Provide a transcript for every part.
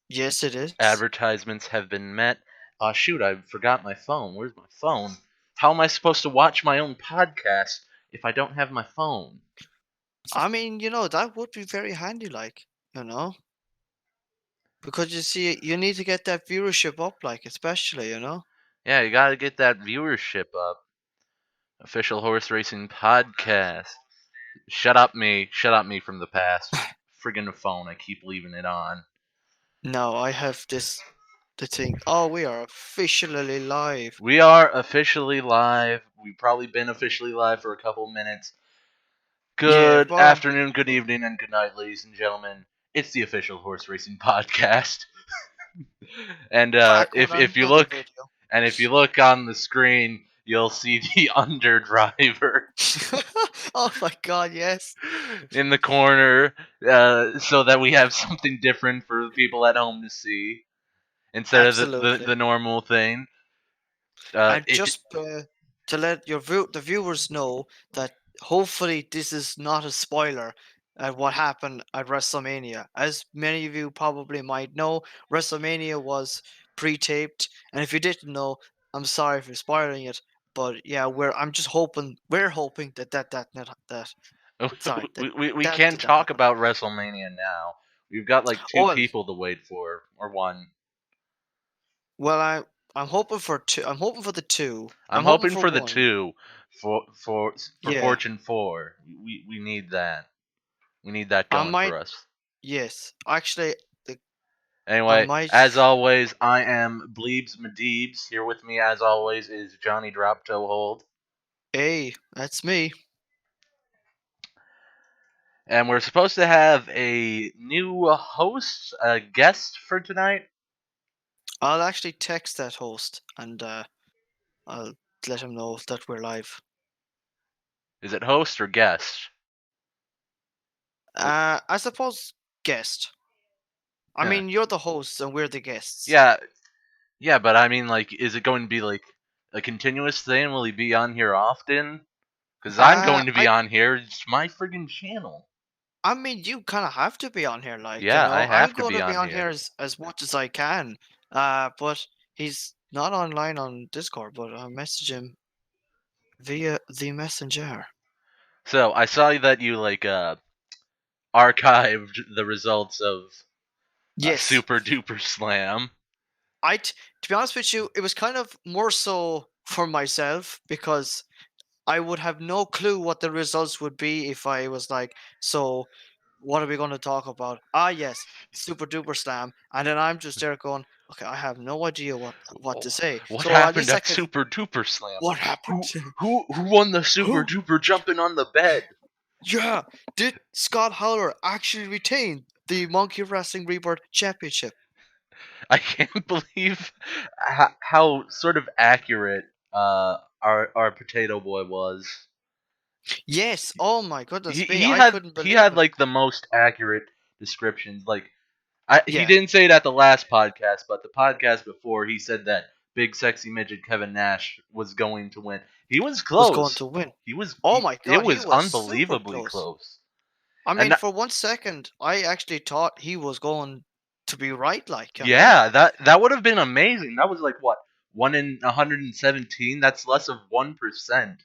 Yes, it is. Advertisements have been met. Shoot, I forgot my phone. Where's my phone? How am I supposed to watch my own podcast if I don't have my phone? I mean, that would be very handy, like, you know, because you see, you need to get that viewership up, like, especially, Yeah, you gotta get that viewership up. Official horse racing podcast. Shut up me from the past. Friggin' phone, I keep leaving it on. Now I have the thing. Oh, we are officially live. We are officially live. We've probably been officially live for a couple minutes. Yeah, Good probably. afternoon, good evening, and good night, ladies and gentlemen. It's the official horse racing podcast. And Back with another video. if you look on the screen, you'll see the underdriver Oh my God, yes. in the corner, so that we have something different for the people at home to see instead of Absolutely. the normal thing. And If just to let the viewers know that hopefully this is not a spoiler at what happened at WrestleMania. As many of you probably might know, WrestleMania was pre-taped, and if you didn't know, I'm sorry for spoiling it. But yeah, we're hoping that sorry we that can't didn't talk happen. about WrestleMania now. We've got like two Well, people to wait for, or one. well, I'm hoping for two. I'm hoping for the two. I'm I'm hoping hoping for for the one. two for Yeah, Fortune 4. We need that. We need that I going might. for us. Yes, actually, the I Anyway, might. as always, I am Bleebs Madeebs. Here with me, as always, is Johnny Drop Toe Hold. Hey, that's me. And we're supposed to have a new host, a guest for tonight. I'll actually text that host and I'll let him know that we're live. Is it host or guest? I suppose guest. I Yeah. mean, you're the host and we're the guests. Yeah, yeah, but I mean, like, is it going to be like a continuous thing? Will he be on here often? Because I'm Uh, going to be I on here. It's my friggin' channel. I mean, you kind of have to be on here, like, Yeah, I I'm have to going be to be on on here. here as much as I can. But he's not online on Discord, but I'll message him via the messenger. So I saw that you like archived the results of Yes, Super Duper Slam. to be honest with you, it was kind of more so for myself because I would have no clue what the results would be if I was like, so what are we going to talk about? Ah, yes, Super Duper Slam, and then I'm just there going, okay, I have no idea what to say. What So at happened least I at could. Super Duper Slam? What happened? Who won the Super Who? Duper jumping on the bed? Yeah, did Scott Howler actually retain the Monkey Wrestling Rebirth Championship? I can't believe how sort of accurate our Potato Boy was. Yes. Oh my He goodness me, he I had couldn't he believe had it. like the most accurate descriptions. Like he Yeah, didn't say it at the last podcast, but the podcast before he said that big sexy midget Kevin Nash was going to win. He was was going close. to win. Oh my It god, he was was super unbelievably close. close. I And mean, for 1 second, I actually thought he was going to be right, like, yeah, that would have been amazing. That was like what 1 in 117. That's less of 1%.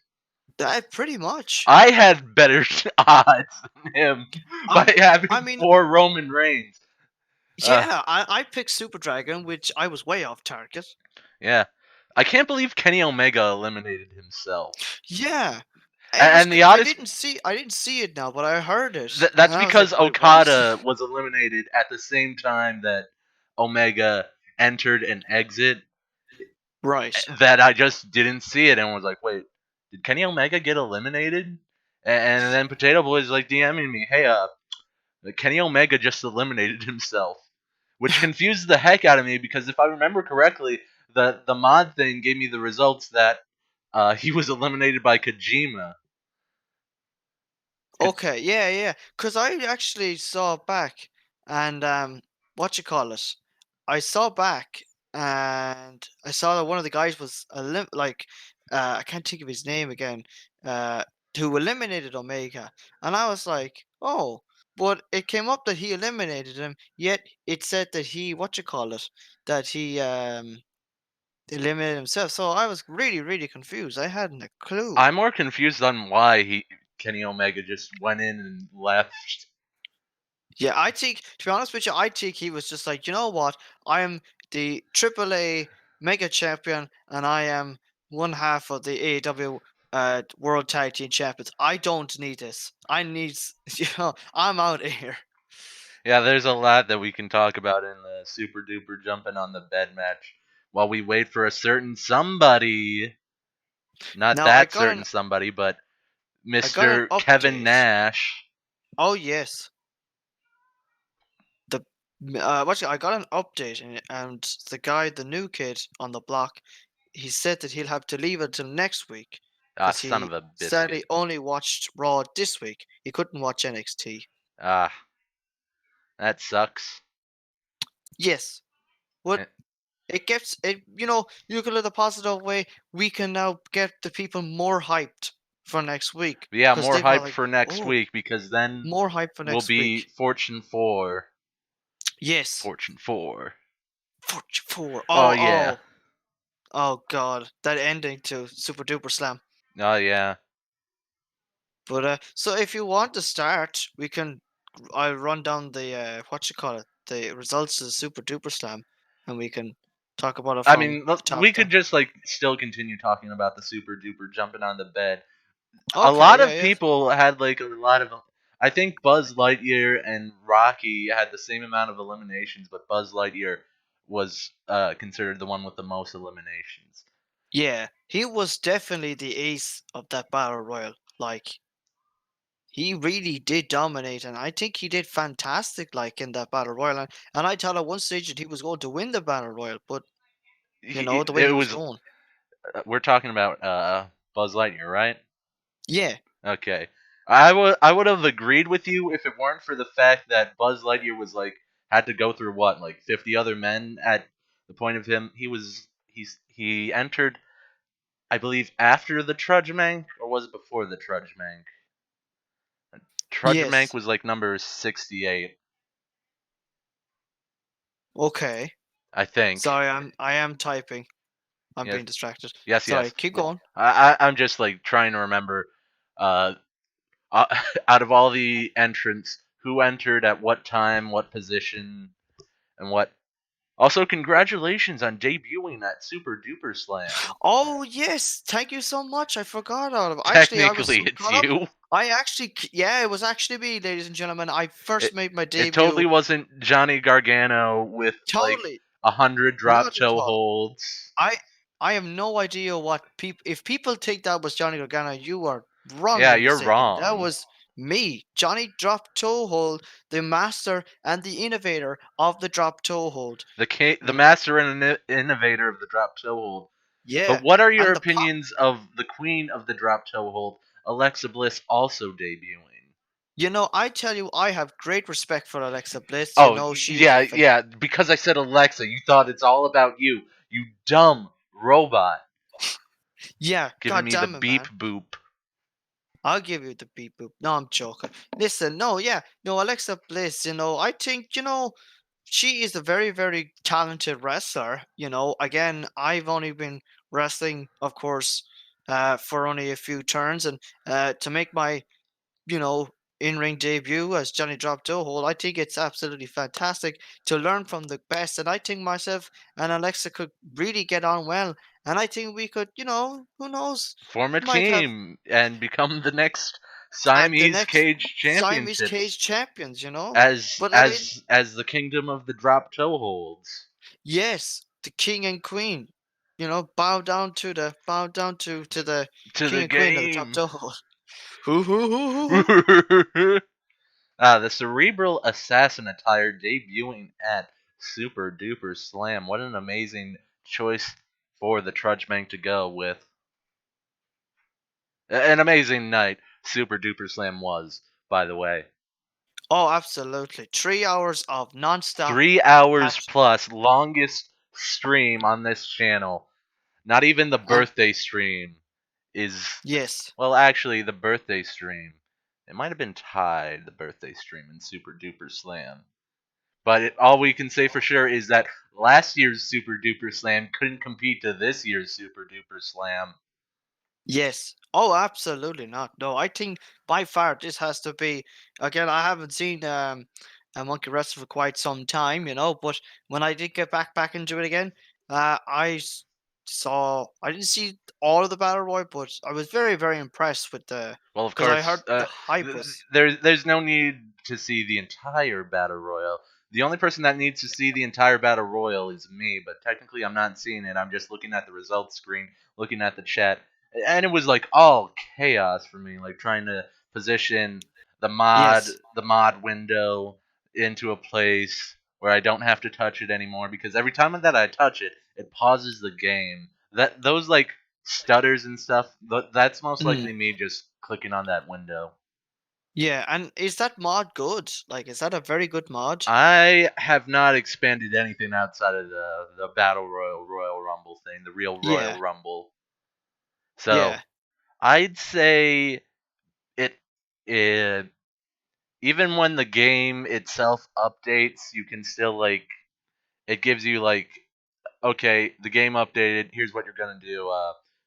That pretty much. I had better odds than him I'm, by having I mean, 4 Roman Reigns. Uh, yeah, I picked Super Dragon, which I was way off target. yeah, I can't believe Kenny Omega eliminated himself. Yeah, it was. And the I didn't see it now, but I heard it, that's and I was like, because wait, what? Okada was eliminated at the same time that Omega entered an exit. Right. That I just didn't see it and was like, wait, did Kenny Omega get eliminated? And then Potato Boy's like DMing me, hey, Kenny Omega just eliminated himself, which confused the heck out of me because if I remember correctly, the mod thing gave me the results that he was eliminated by Kojima. Okay, yeah, yeah. Because I actually saw back, and what you call it? I saw back, and I saw that one of the guys was I can't think of his name again. Uh, who eliminated Omega, and I was like, oh. but it came up that he eliminated him. Yet it said that he, what you call it, that he eliminated himself. So I was really, really confused. I hadn't a clue. I'm more confused on why Kenny Omega just went in and left. Yeah, I think, to be honest with you, I think he was just like, you know what? I am the AAA Mega Champion, and I am one half of the AEW World Tag Team Champions. I don't need this. I need, I'm out of here. Yeah, there's a lot that we can talk about in the super duper jumping on the bed match while we wait for a certain somebody. Not Now that certain somebody, but I got an Mr. Kevin update. Nash. Oh yes, the I got an update, and the guy, the new kid on the block, he said that he'll have to leave until next week Ah, because son of he a sadly biscuit. only watched Raw this week. He couldn't watch NXT. Ah, that sucks. Yes, but Eh, it gets it. You know, you look at it the positive way. We can now get the people more hyped for next week Yeah, because more they've got hyped like, for next oh, week because then more hype for will next be week. Fortune 4. Yes, Fortune 4. Fortune 4. Oh, Oh, yeah. oh, oh God, that ending to Super Duper Slam. Oh, yeah. But so if you want to start, we can. I'll run down the what you call it, the results of the Super Duper Slam, and we can talk about it I from mean, the top we could down. just, like, still continue talking about the super duper jumping on the bed. A Okay, lot yeah, of yeah, people had, like, a lot of. I think Buzz Lightyear and Rocky had the same amount of eliminations, but Buzz Lightyear was considered the one with the most eliminations. yeah. He was definitely the ace of that battle royal. Like he really did dominate, and I think he did fantastic. Like in that battle royal, and I thought at one stage that he was going to win the battle royal, but the way It he was was. going, We're talking about Buzz Lightyear, right? yeah, Okay. I would have agreed with you if it weren't for the fact that Buzz Lightyear was like had to go through what, like 50 other men at the point of him. He entered, I believe, after the Trudgemank, or was it before the Trudgemank? Trudgemank yes, was like number 68, okay. I think. Sorry, I am typing. I'm Yes, being distracted. yes, Sorry, yes. keep going. I'm just like trying to remember uh, uh out of all the entrants who entered at what time, what position, and what. Also, congratulations on debuting at Super Duper Slam. Oh yes, thank you so much. I forgot all of it. Actually, I was Technically, so it's caught up. you. Yeah, it was actually me, ladies and gentlemen. I first It, made my it debut. totally wasn't Johnny Gargano with like Totally, 100 drop not at toe all. holds. I I have no idea what people. If people think that was Johnny Gargano, you are Yeah, wrongly you're mistaken. That wrong. was me, Johnny Drop Toe Hold, the master and the innovator of the drop toe hold. The You know, master and innovator of the drop toe hold. But yeah, what are your and the pop. opinions of the queen of the drop toe hold, Alexa Bliss, also debuting? I tell you, I have great respect for Alexa Bliss. Oh, She is yeah, a yeah. Because I said Alexa, you thought it's all about you. You dumb robot. yeah, Giving god me the damn it, beep man. boop. I'll give you the beep boop. No, I'm joking. Listen, no, yeah, no, Alexa Bliss, I think, she is a very, very talented wrestler. Again, I've only been wrestling, of course, for only a few turns, and to make my you know, in-ring debut as Johnny Drop Hole. I think it's absolutely fantastic to learn from the best, and I think myself and Alexa could really get on well. And I think we could, who knows, Form a might have team and become the next the Siamese next Cage Siamese Championships Cage champions. as But I mean, as as the kingdom of the drop toe holds yes, the king and queen. Bow down to the to king the and queen of the Drop game. Hole. Hoo hoo hoo hoo hoo. The cerebral assassin attire debuting at Super Duper Slam. What an amazing choice for the Trudgebank to go with. An amazing night Super Duper Slam was, by the way. Oh, absolutely. 3 hours of non-stop 3 hours action. plus, longest stream on this channel. Not even the Um, birthday stream is. yes. Well, actually, the birthday stream. It might have been tied the birthday stream in Super Duper Slam. But all we can say for sure is that last year's Super Duper Slam couldn't compete to this year's Super Duper Slam. Yes. Oh, absolutely not. No, I think by far this has to be again, I haven't seen a Monkey Wrestler for quite some time, but when I did get back into it again, saw I didn't see all of the Battle Royale, but I was very, very impressed with the Well, of because I heard course, the hype was there's no need to see the entire battle royal. The only person that needs to see the entire battle royal is me, but technically I'm not seeing it. I'm just looking at the results screen, looking at the chat, and it was like all chaos for me, like trying to position the mod yes. the mod window into a place where I don't have to touch it anymore because every time that I touch it, it pauses the game. That those like stutters and stuff, that's most Mm. likely me just clicking on that window. Yeah, and is that mod good? Like, is that a very good mod? I have not expanded anything outside of the Battle Royal Rumble thing, the real Royal Yeah, Rumble. So yeah. I'd say it, it even when the game itself updates, you can still like it gives you like okay, the game updated. Here's what you're gonna do.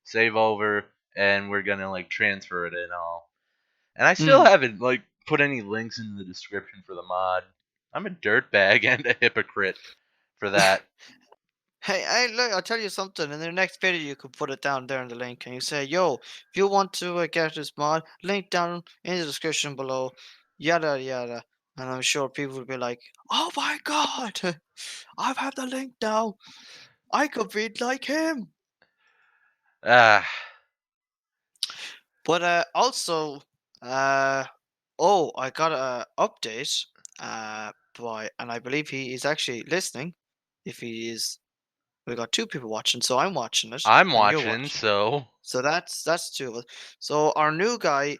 Save over, and we're gonna like transfer it and all. And I still Mm. haven't like put any links in the description for the mod. I'm a dirtbag and a hypocrite for that. Hey, look, I'll tell you something. In the next video, you could put it down there in the link, and you say, "Yo, if you want to get this mod, link down in the description below." Yada yada, and I'm sure people will be like, "Oh my God, I've had the link now. I could be like him." Ah, But also, uh, oh, I got a update. And I believe he is actually listening. If he is, we got two people watching, so I'm watching it, I'm and you're watching, watching. so So that's two of us. So our new guy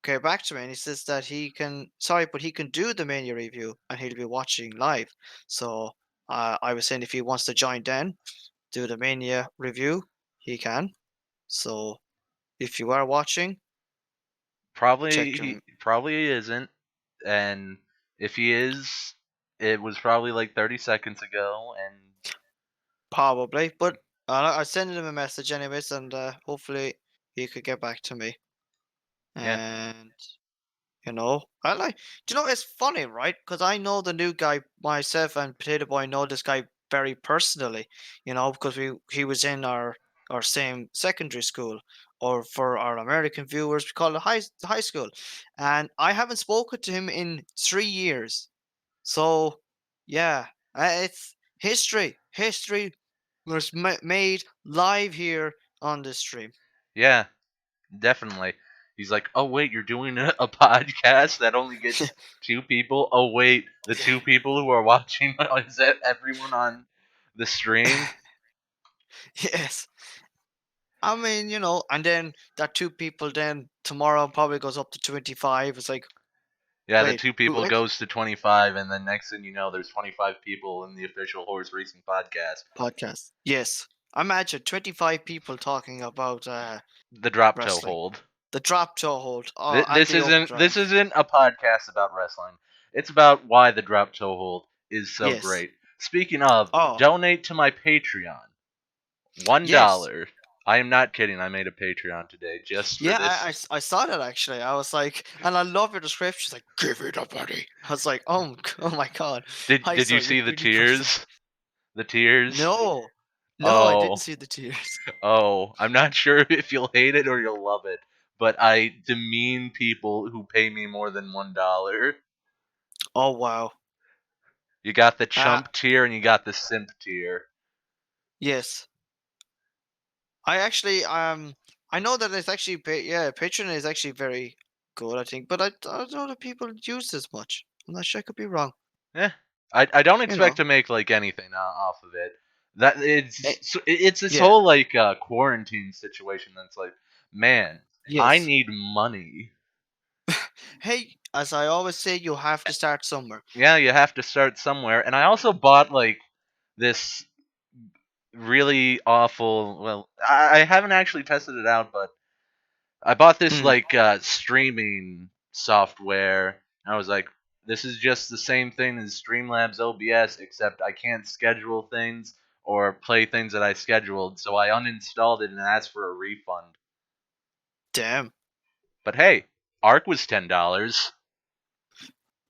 came back to me and he says that he can sorry, but he can do the mania review and he'll be watching live. So I was saying if he wants to join then, do the mania review, he can. So if you are watching, check your probably isn't. And if he is, it was probably like 30 seconds ago. And probably, but I sent him a message anyways, and hopefully he could get back to me. yeah, And I like. Do you know it's funny, right? Because I know the new guy myself, and Potato Boy know this guy very personally. Because he was in our same secondary school, or for our American viewers, we call it high school. And I haven't spoken to him in 3 years. So yeah, it's history. History was made live here on this stream. yeah, definitely. He's like, oh wait, you're doing a podcast that only gets two people. Oh wait, the two people who are watching is that everyone on the stream? Yes. I mean, and then that two people then tomorrow probably goes up to 25. It's like, Yeah, the wait, two who people goes to 25, and then next thing you know, there's 25 people in the official horse racing podcast. podcast? Yes. Imagine 25 people talking about The drop toe wrestling. hold. The drop toe hold. Oh, and This the isn't overdrive. a podcast about wrestling. It's about why the drop toe hold is so Yes. great. Speaking of, Oh, donate to my Patreon. one yes. dollar. I am not kidding. I made a Patreon today just for Yeah, this. I saw that actually. I was like, and I love your description. It's like, give it up, buddy. I was like, oh my God. Did Hi, did you sir. You're see the really person. tears? The tears. No, no, I didn't Oh, see the tears. oh. I'm not sure if you'll hate it or you'll love it, but I demean people who pay me more than $1. Oh, wow. You got the Uh, chump tier and you got the simp tier. yes. I actually I know that it's actually yeah, Patreon is actually very good, I think, but I don't know that people use this much. I'm not sure, I could be wrong. Yeah, I don't You expect know. to make like anything off of it. That Eh, it's this yeah. whole like quarantine situation that's like, man, I Yes. need money. Hey, as I always say, you have to start somewhere. Yeah, you have to start somewhere. And I also bought like this really awful. Well, I haven't actually tested it out, but I bought this Hmm. like streaming software. I was like, this is just the same thing as Streamlabs OBS, except I can't schedule things or play things that I scheduled. So I uninstalled it and asked for a refund. Damn. But hey, Arc was $10.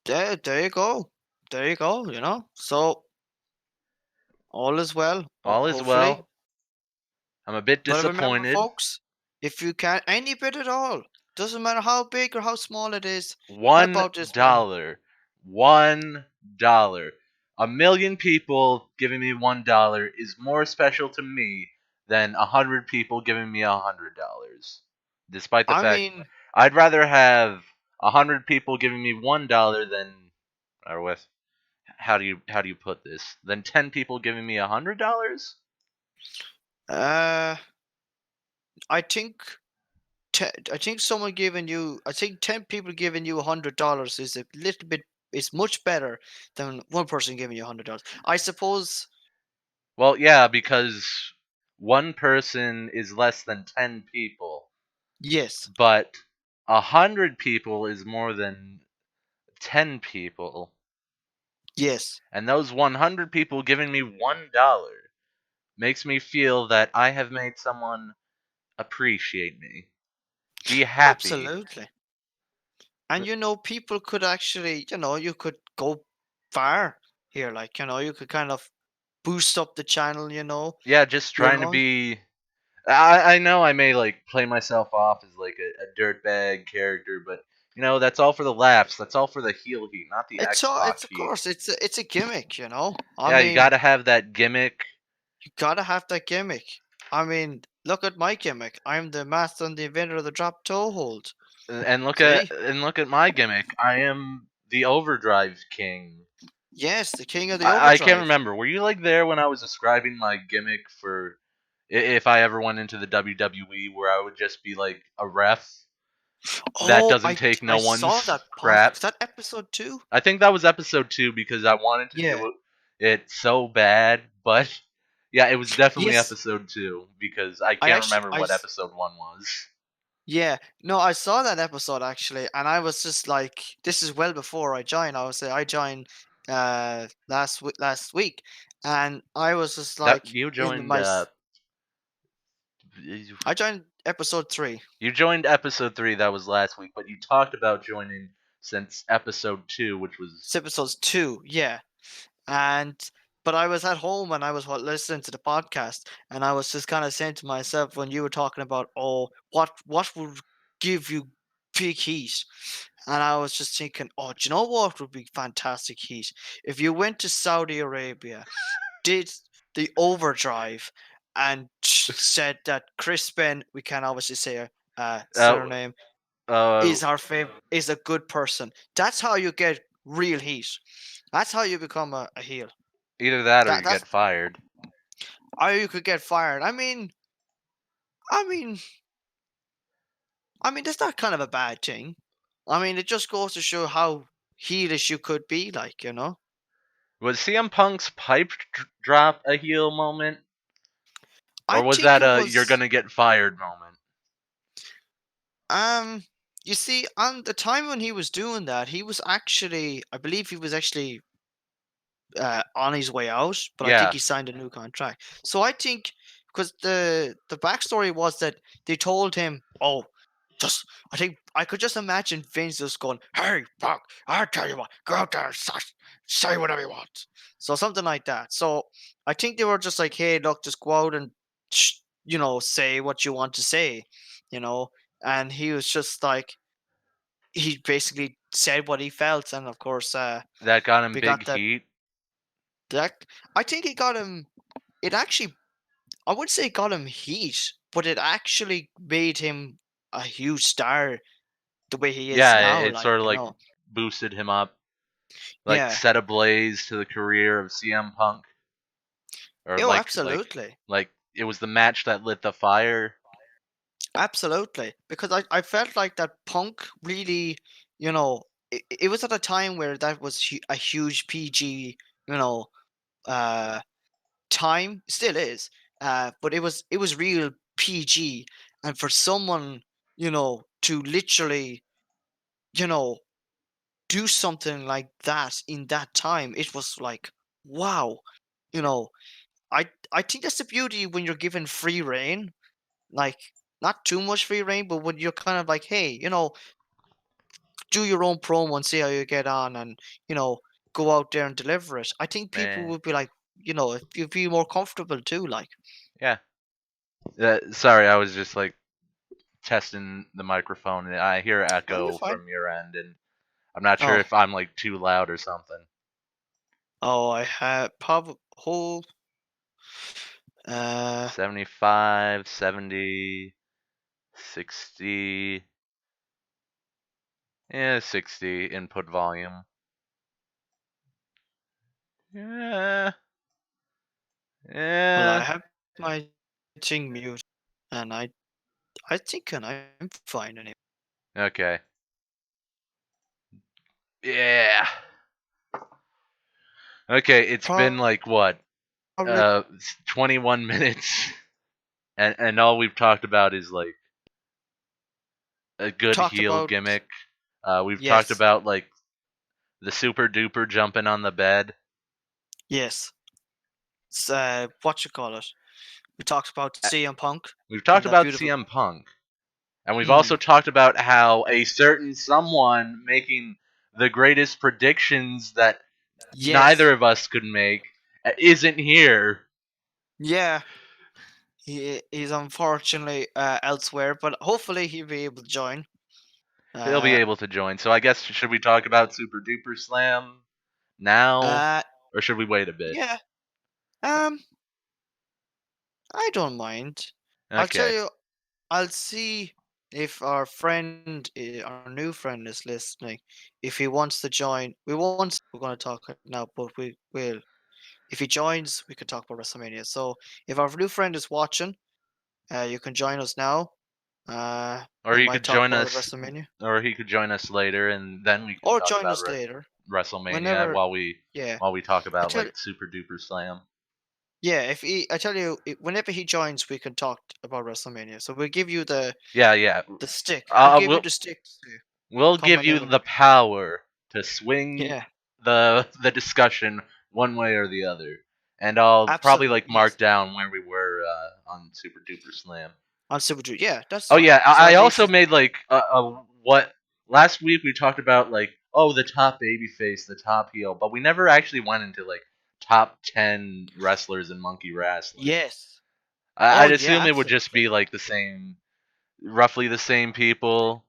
There you go. There you go. So all is well. All is Hopefully. well. I'm a bit But remember, disappointed. folks, if you can any bit at all, doesn't matter how big or how small it is, help One out this man. dollar. $1. A million people giving me $1 is more special to me than 100 people giving me $100. Despite the I fact mean, I'd rather have 100 people giving me $1 than, or with, how do you put this? Than 10 people giving me $100. uh, I think I think someone giving you, I think 10 people giving you $100 is a little bit, is much better than one person giving you $100. I suppose. Well, yeah, because one person is less than 10 people, Yes, but 100 people is more than 10 people, yes, and those 100 people giving me $1 makes me feel that I have made someone appreciate me, be happy. absolutely. And people could actually, you could go far here. Like, you could kind of boost up the channel. Yeah, just You trying to know. be. I know I may like play myself off as like a dirtbag character, but that's all for the laughs. That's all for the heel heat, not the It's Xbox of heat. course it's a gimmick. I Yeah, you mean, gotta have that gimmick. you gotta have that gimmick. I mean, look at my gimmick. I'm the master and the inventor of the drop toe hold. And See? look at my gimmick. I am the Overdrive King. Yes, the king of the I can't overdrive. remember. Were you like there when I was describing my gimmick for if I ever went into the WWE, where I would just be like a ref that Oh, doesn't take I no saw one's that crap? is that episode 2? I think that was episode 2 because I wanted to Yeah. do it so bad, but yeah, it was definitely Yes. episode 2 because I I can't actually remember I what s- episode 1 was. Yeah. No, I saw that episode actually, and I was just like, this is well before I joined. I joined last week, and I was just That like you in joined my I joined episode 3. You joined episode 3, that was last week, but you talked about joining since episode 2, which It's was. episode 2, yeah. And but I was at home and I was listening to the podcast, and I was just kind of saying to myself when you were talking about, oh, what would give you big heat, and I was just thinking, oh, do you know what would be fantastic heat if you went to Saudi Arabia, did the overdrive, and said that Chris Ben, we can obviously say a Uh, surname, uh, is a good person. That's how you get real heat. That's how you become a heel. Either that or That you that's get fired. how you could get fired. I mean, that's not kind of a bad thing. I mean, it just goes to show how heelish you could be, like. Was CM Punk's pipe drop a heel moment? I Or was think that it a you're was. gonna get fired moment? Um, you see, on the time when he was doing that, he was actually, I believe, he was actually on his way out, but I think Yeah, he signed a new contract. So I think because the backstory was that they told him, "Oh, just I think I could just imagine Vince just going, "Hey, fuck! I tell you what, go out there and say whatever you want." So something like that. So I think they were just like, "Hey, look, just go out and say what you want to say," you know. And he was just like, he basically said what he felt, and of course, that got him we big got that. heat. That I think it got him. It actually, I would say, got him heat, but it actually made him a huge star the way he is Yeah, now. it Like, sort of like boosted him up, like yeah. set ablaze to the career of CM Punk, or Oh, like absolutely, like it was the match that lit the fire. absolutely. Because I felt like that Punk really, you know, it was at a time where that was a huge PG, you know, uh, time still is, but it was real PG, and for someone. to literally, you know, do something like that in that time. It was like, wow. You know, I think that's the beauty when you're given free reign, like not too much free reign, but when you're kind of like, hey, do your own promo and see how you get on, and you know, go out there and deliver it. I think people Man, would be like, if you feel more comfortable too, like, yeah. Sorry, I was just like testing the microphone, and I hear oh, you're echo fine. from your end, and I'm not sure Oh, if I'm like too loud or something. oh, I had probably whole, 75, 70, 60. Yeah, 60 input volume. Yeah, well, I yeah. have my thing mute, and I think and I'm fine anyway. Okay. Yeah. Okay, it's been like what? Probably 21 minutes, and all we've talked about is like a good talked heel about, gimmick. We've talked yes, about like the super duper jumping on the bed. yes. It's, what you call it? We talked about Uh, CM Punk We've and talked that about beautiful. CM Punk, and we've Mm, also talked about how a certain someone making the greatest predictions that yes, neither of us could make isn't here. yeah. He's unfortunately elsewhere, but hopefully he'll be able to join. He'll be Uh, able to join. So I guess should we talk about Super Duper Slam now, uh, or should we wait a bit? yeah. Um, I don't mind. I'll tell Okay. you. I'll see if our friend, our new friend, is listening. If he wants to join, we won't. We're going to talk it now, but we will. If he joins, we can talk about WrestleMania. So if our new friend is watching, you can join us now. Or We he might could talk join about us, WrestleMania, or he could join us later, and then we can or talk join about us later WrestleMania whenever. while Yeah, we talk I about tell. like Super Duper Slam. Yeah, I tell you, whenever he joins, we can talk about WrestleMania. So we'll give you Yeah, yeah. the stick. We'll Uh, give you we'll the stick to we'll come give you whenever. the power to swing Yeah, the discussion one way or the other, and I'll probably absolutely. like mark Yes, down where we were on Super Duper Slam. on Super Junior. Yeah, that's Oh fine. yeah, So I at least also it's, made like a what last week we talked about like the top babyface, the top heel, but we never actually went into like top 10 wrestlers in Monkey Wrestling. yes. Oh I'd yeah, assume it would just absolutely. be like the same, roughly the same people.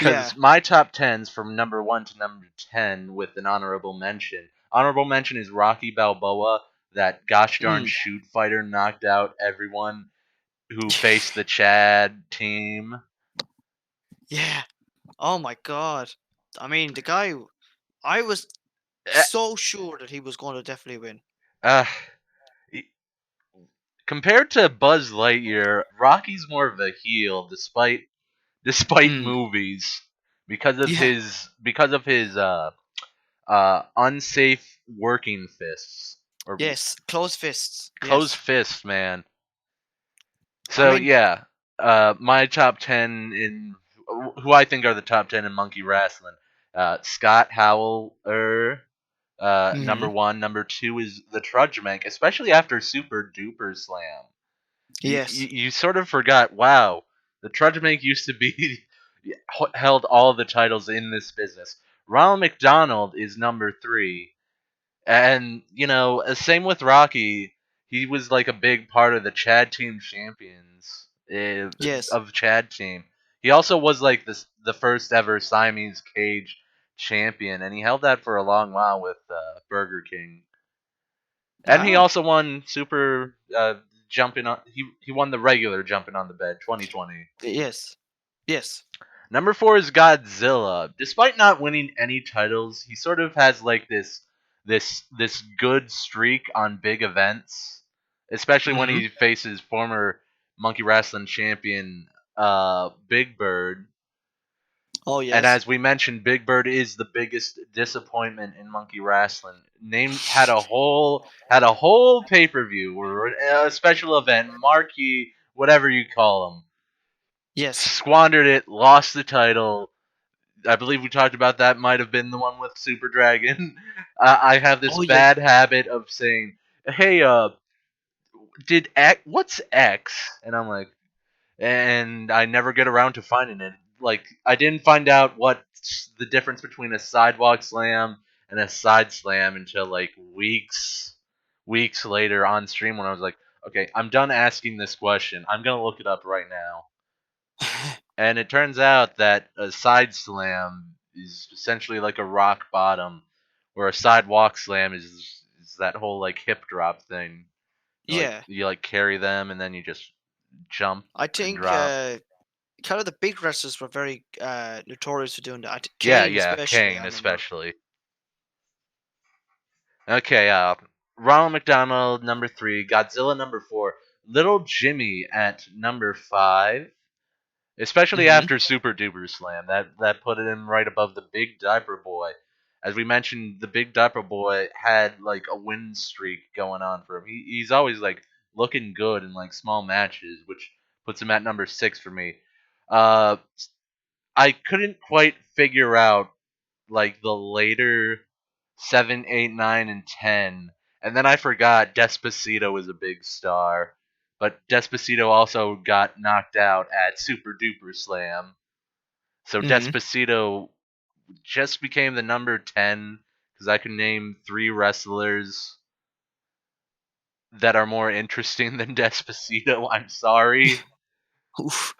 Yeah. Because my top tens from number 1 to number 10 with an honorable mention. Honorable mention is Rocky Balboa, that gosh darn Mm. shoot fighter knocked out everyone who faced the Chad team. Yeah. Oh my God. I mean, the guy. I was Eh, so sure that he was going to definitely win. Uh, compared to Buzz Lightyear, Rocky's more of a heel, despite Mm. movies, because of Yeah. his unsafe working fists or Yes. Closed fists. closed Yes. fists, man. I So mean. yeah, my top 10 in who I think are the top 10 in Monkey Wrestling. Scott Howell, number Mhm. one. Number two is the Trudge Mank, especially after Super Duper Slam. Yes. You sort of forgot, wow, the Trudge Mank used to be held all the titles in this business. Ronald McDonald is number three, and same with Rocky. He was like a big part of the Chad Team champions Yes. of Chad Team. He also was like the first ever Siamese Cage champion, and he held that for a long while with Burger King. And he Ah. also won Super jumping on. He won the regular jumping on the bed 2020. Yes. Yes. Number four is Godzilla. Despite not winning any titles, he sort of has like this good streak on big events, especially when Mhm. he faces former Monkey Wrestling champion Big Bird. Oh And yes. as we mentioned, Big Bird is the biggest disappointment in Monkey Wrestling. Named had a whole pay per view or a special event, marquee, whatever you call them. Yes. squandered it, lost the title. I believe we talked about that. Might have been the one with Super Dragon. I have this Oh yeah. bad habit of saying, "Hey, did X? What's X?" And I'm like, and I never get around to finding it. Like, I didn't find out what's the difference between a sidewalk slam and a side slam until like weeks later on stream when I was like, okay, I'm done asking this question. I'm gonna look it up right now. And it turns out that a side slam is essentially like a rock bottom, where a sidewalk slam is that whole like hip drop thing. Like Yeah. you like carry them and then you just jump I and think drop. kind of the big wrestlers were very notorious for doing that. Yeah, Kane yeah, especially, Kane I remember. especially. Okay, Ronald McDonald number 3, Godzilla number 4, Little Jimmy at number 5. Especially Hmm. after Super Duper Slam, that put it in right above the Big Diaper Boy. As we mentioned, the Big Diaper Boy had like a win streak going on for him. He's always like looking good in like small matches, which puts him at number 6 for me. Uh, I couldn't quite figure out like the later 7, 8, 9, and 10, and then I forgot Despacito was a big star. But Despacito also got knocked out at Super Duper Slam. So Hmm. Despacito just became the number 10 because I can name 3 wrestlers that are more interesting than Despacito. I'm sorry. Oof.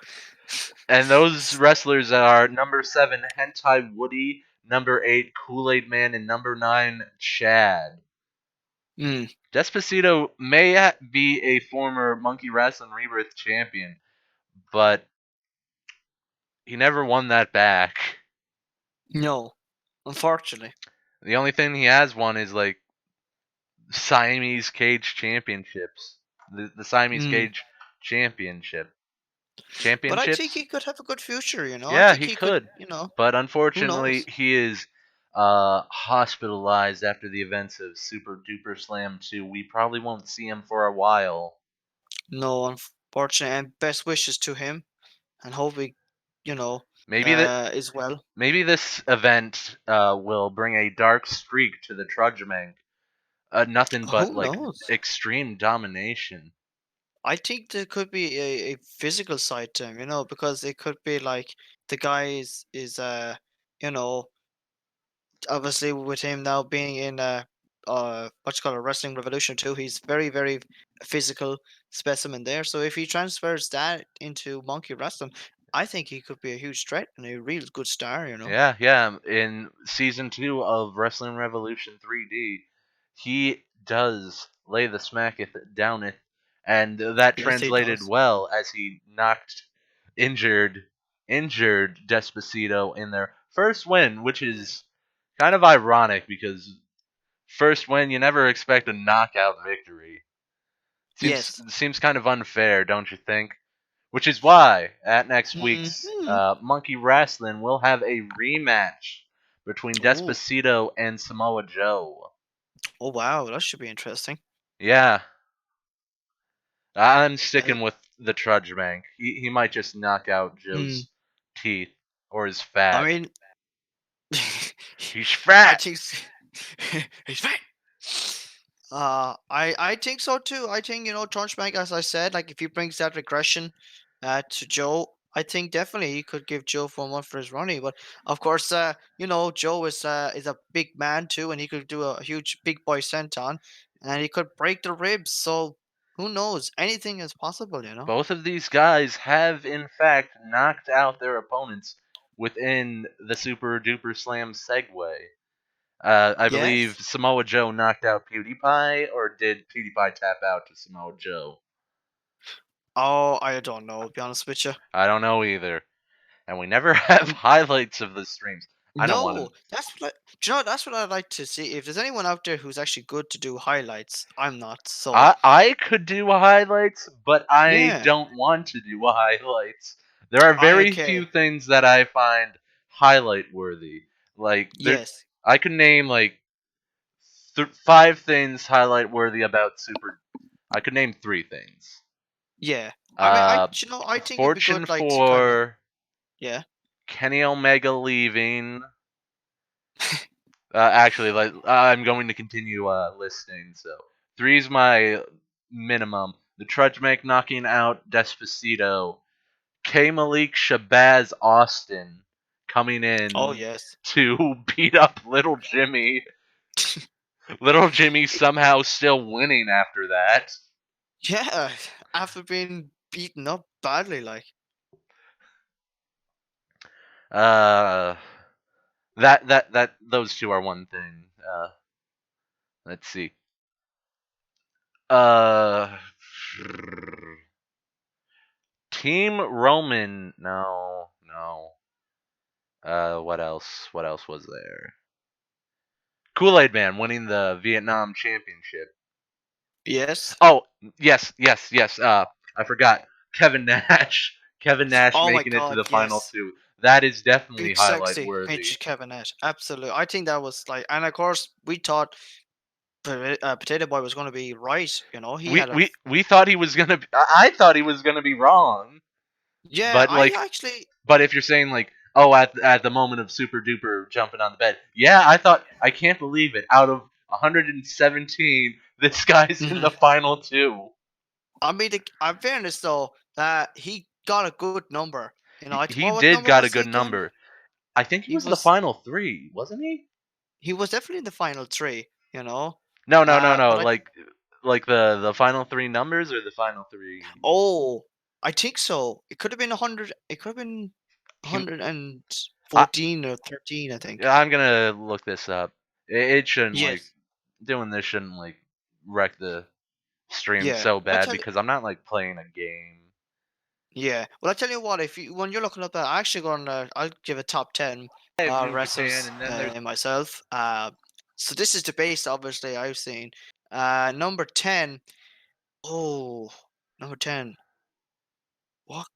And those wrestlers are number 7, Hentai Woody, number 8, Kool Aid Man, and number 9, Chad. Mm. Despacito may be a former Monkey Wrestling Rebirth champion, but he never won that back. No, unfortunately. The only thing he has won is like Siamese Cage Championships. The Siamese Mm. Cage Championship. But I think he Championships? could have a good future, you know. I Yeah, think he he could, could. you know, But who unfortunately, knows? he is hospitalized after the events of Super Duper Slam 2. We probably won't see him for a while. No, unfortunately, and best wishes to him, and hope he, you know, Maybe that is well. maybe this event will bring a dark streak to the Trudgemank. Nothing but Who like knows? extreme domination. I think there could be a physical side to him, you know, because it could be like the guy is you know, obviously with him now being in what you call a wrestling revolution too, he's very physical specimen there. So if he transfers that into monkey wrestling, I think he could be a huge threat and a real good star, you know. Yeah, yeah. In season 2 of Wrestling Revolution 3D, he does lay the smacketh downeth, and that Yes, he translated does. well as he knocked injured injured Despacito in their first win, which is kind of ironic because first win you never expect a knockout victory. Seems Yes. seems kind of unfair, don't you think? Which is why at next week's Hmm. Monkey Wrestling we'll have a rematch between Oh, Despacito and Samoa Joe. oh wow, that should be interesting. Yeah, I'm Uh, sticking with the Trudge Bank. He might just knock out mm, Joe's teeth or his I fat. mean, He's I fat. think he's fine. I think so too. I think Trunchbank, as I said, like if he brings that regression, to Joe, I think definitely he could give Joe one for his running. But of course, Joe is a big man too, and he could do a huge big boy senton, and he could break the ribs. So who knows? Anything is possible, you know. Both of these guys have in fact knocked out their opponents within the Super Duper Slam segue. I believe Yes. Samoa Joe knocked out PewDiePie, or did PewDiePie tap out to Samoa Joe? Oh, I don't know. To be honest with you. I don't know either. And we never have highlights of the streams. I don't want No, do you know, that's what I'd like to see. If there's anyone out there who's actually good to do highlights, I'm not. to. So, I could do highlights, but I yeah, don't want to do highlights. There are I very few okay. things that I find highlight worthy. Like there, Yes. I could name like 5 things highlight worthy about Super. I could name 3 things. Yeah. I mean, Uh, I think it'd be Fortune good, like, to kind of, for yeah. Kenny Omega leaving. Actually, like I'm going to continue listing. So three's my minimum. The Trudge Make knocking out Despacito. K Malik Shabazz Austin coming Oh in yes. to beat up Little Jimmy. Little Jimmy somehow still winning after that. Yeah. After being beaten up badly, like. Uh, that those two are one thing. Let's see. Uh, Team Roman. No, no. What else? What else was there? Kool Aid Man winning the Vietnam Championship. Yes. Oh, yes, yes, yes. I forgot. Kevin Nash. Kevin Nash Oh my making it to God. the final Yes. two. That is definitely Big highlight sexy worthy. Mitch Cabinet. Absolutely. I think that was like, and of course we thought Potato Boy was going to be right. He We had a. we we thought he was gonna. I thought he was gonna be wrong. Yeah. But I like, actually. but if you're saying like, oh, at the moment of Super Duper jumping on the bed, yeah, I thought I can't believe it. Out of 117, this guy's in the Mhm. final two. I mean, in fairness though, he got a good number. He What did number got a was he good again? number. I think he He was in the was final three, wasn't he? he was definitely in the final three. You know. No, no, no, no. But I Like the final three numbers or the final three. Oh, I think so. It could have been 100. It could have been He, I, 114 or 13, I think. I'm gonna look this up. It shouldn't like Yes. doing this shouldn't like wreck the stream Yeah. so Well, I bad tell you. because I'm not like playing a game. Yeah. Well, I tell you what. If you when you're looking up that, I actually gonna I'll give a top 10 I have New Japan, wrestlers and then there's myself. So this is the base, obviously I've seen. Number 10. Oh, number 10. What?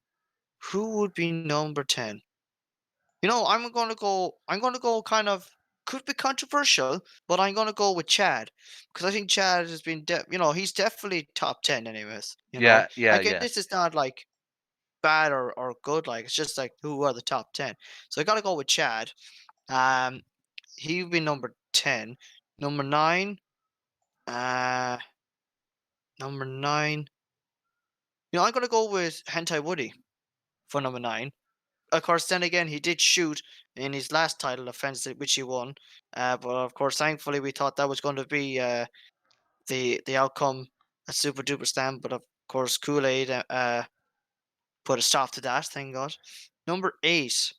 Who would be number 10? I'm gonna go kind of could be controversial, but I'm gonna go with Chad because I think Chad has been, he's definitely top 10 anyways. yeah, yeah, Again, yeah. this is not like bad or good, like it's just like who are the top 10. So I gotta go with Chad. Um, he would be number 10. Number 9, uh, number 9. I'm gonna go with Hentai Woody for number 9. Of course, then again, he did shoot in his last title defense, which he won. But of course, thankfully, we thought that was going to be the outcome at Super Duper Slam. But of course, Kool Aid put a stop to that. Thank God. Number 8,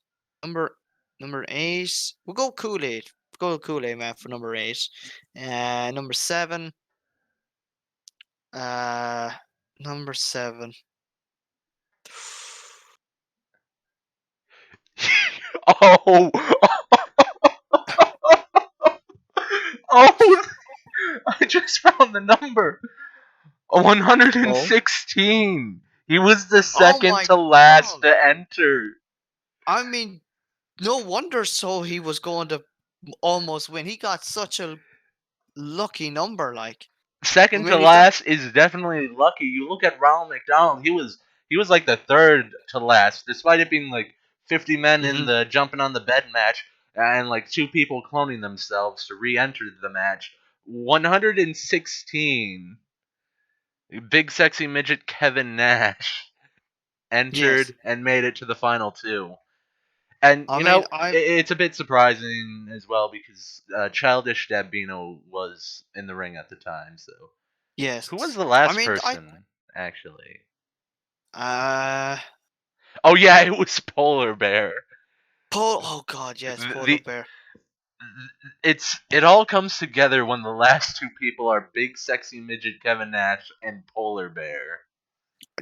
number number 8. We'll go Kool Aid. Go Kool Aid man for number 8. Number 7. Uh, number 7. Oh, oh! I just found the number. Oh, 116. He was the oh second my to last God! to enter. I mean, no wonder so he was going to almost win. He got such a lucky number, like. I Second to mean, he's got. last is definitely lucky. You look at Ronald McDonald; he was like the third to last, despite it being like 50 men in Mhm. the jumping on the bed match and like two people cloning themselves to re-enter the match. 116. Big sexy midget Kevin Nash Yes. entered and made it to the final two. And I mean, it's a bit surprising as well because Childish Gambino was in the ring at the time. So who was yes. the I last mean, person actually? uh, Oh yeah, it was Polar Bear. Oh God, yes, Polar The Bear. it all comes together when the last two people are big sexy midget Kevin Nash and Polar Bear.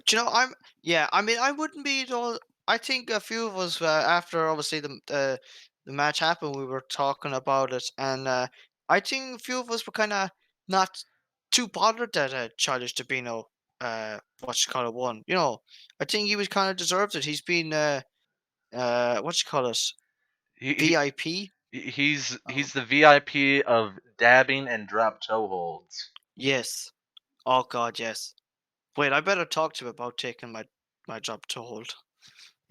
Do you know, yeah, I mean, I wouldn't be at all. I think a few of us, after obviously the match happened, we were talking about it, and I think a few of us were kind of not too bothered that Childish Gambino, what you call it, won. I think he was kind of deserved it. He's been what you call it, He, VIP. he's the VIP of dabbing and drop toe holds. Yes. Oh God, yes. Wait, I better talk to him about taking my job to hold.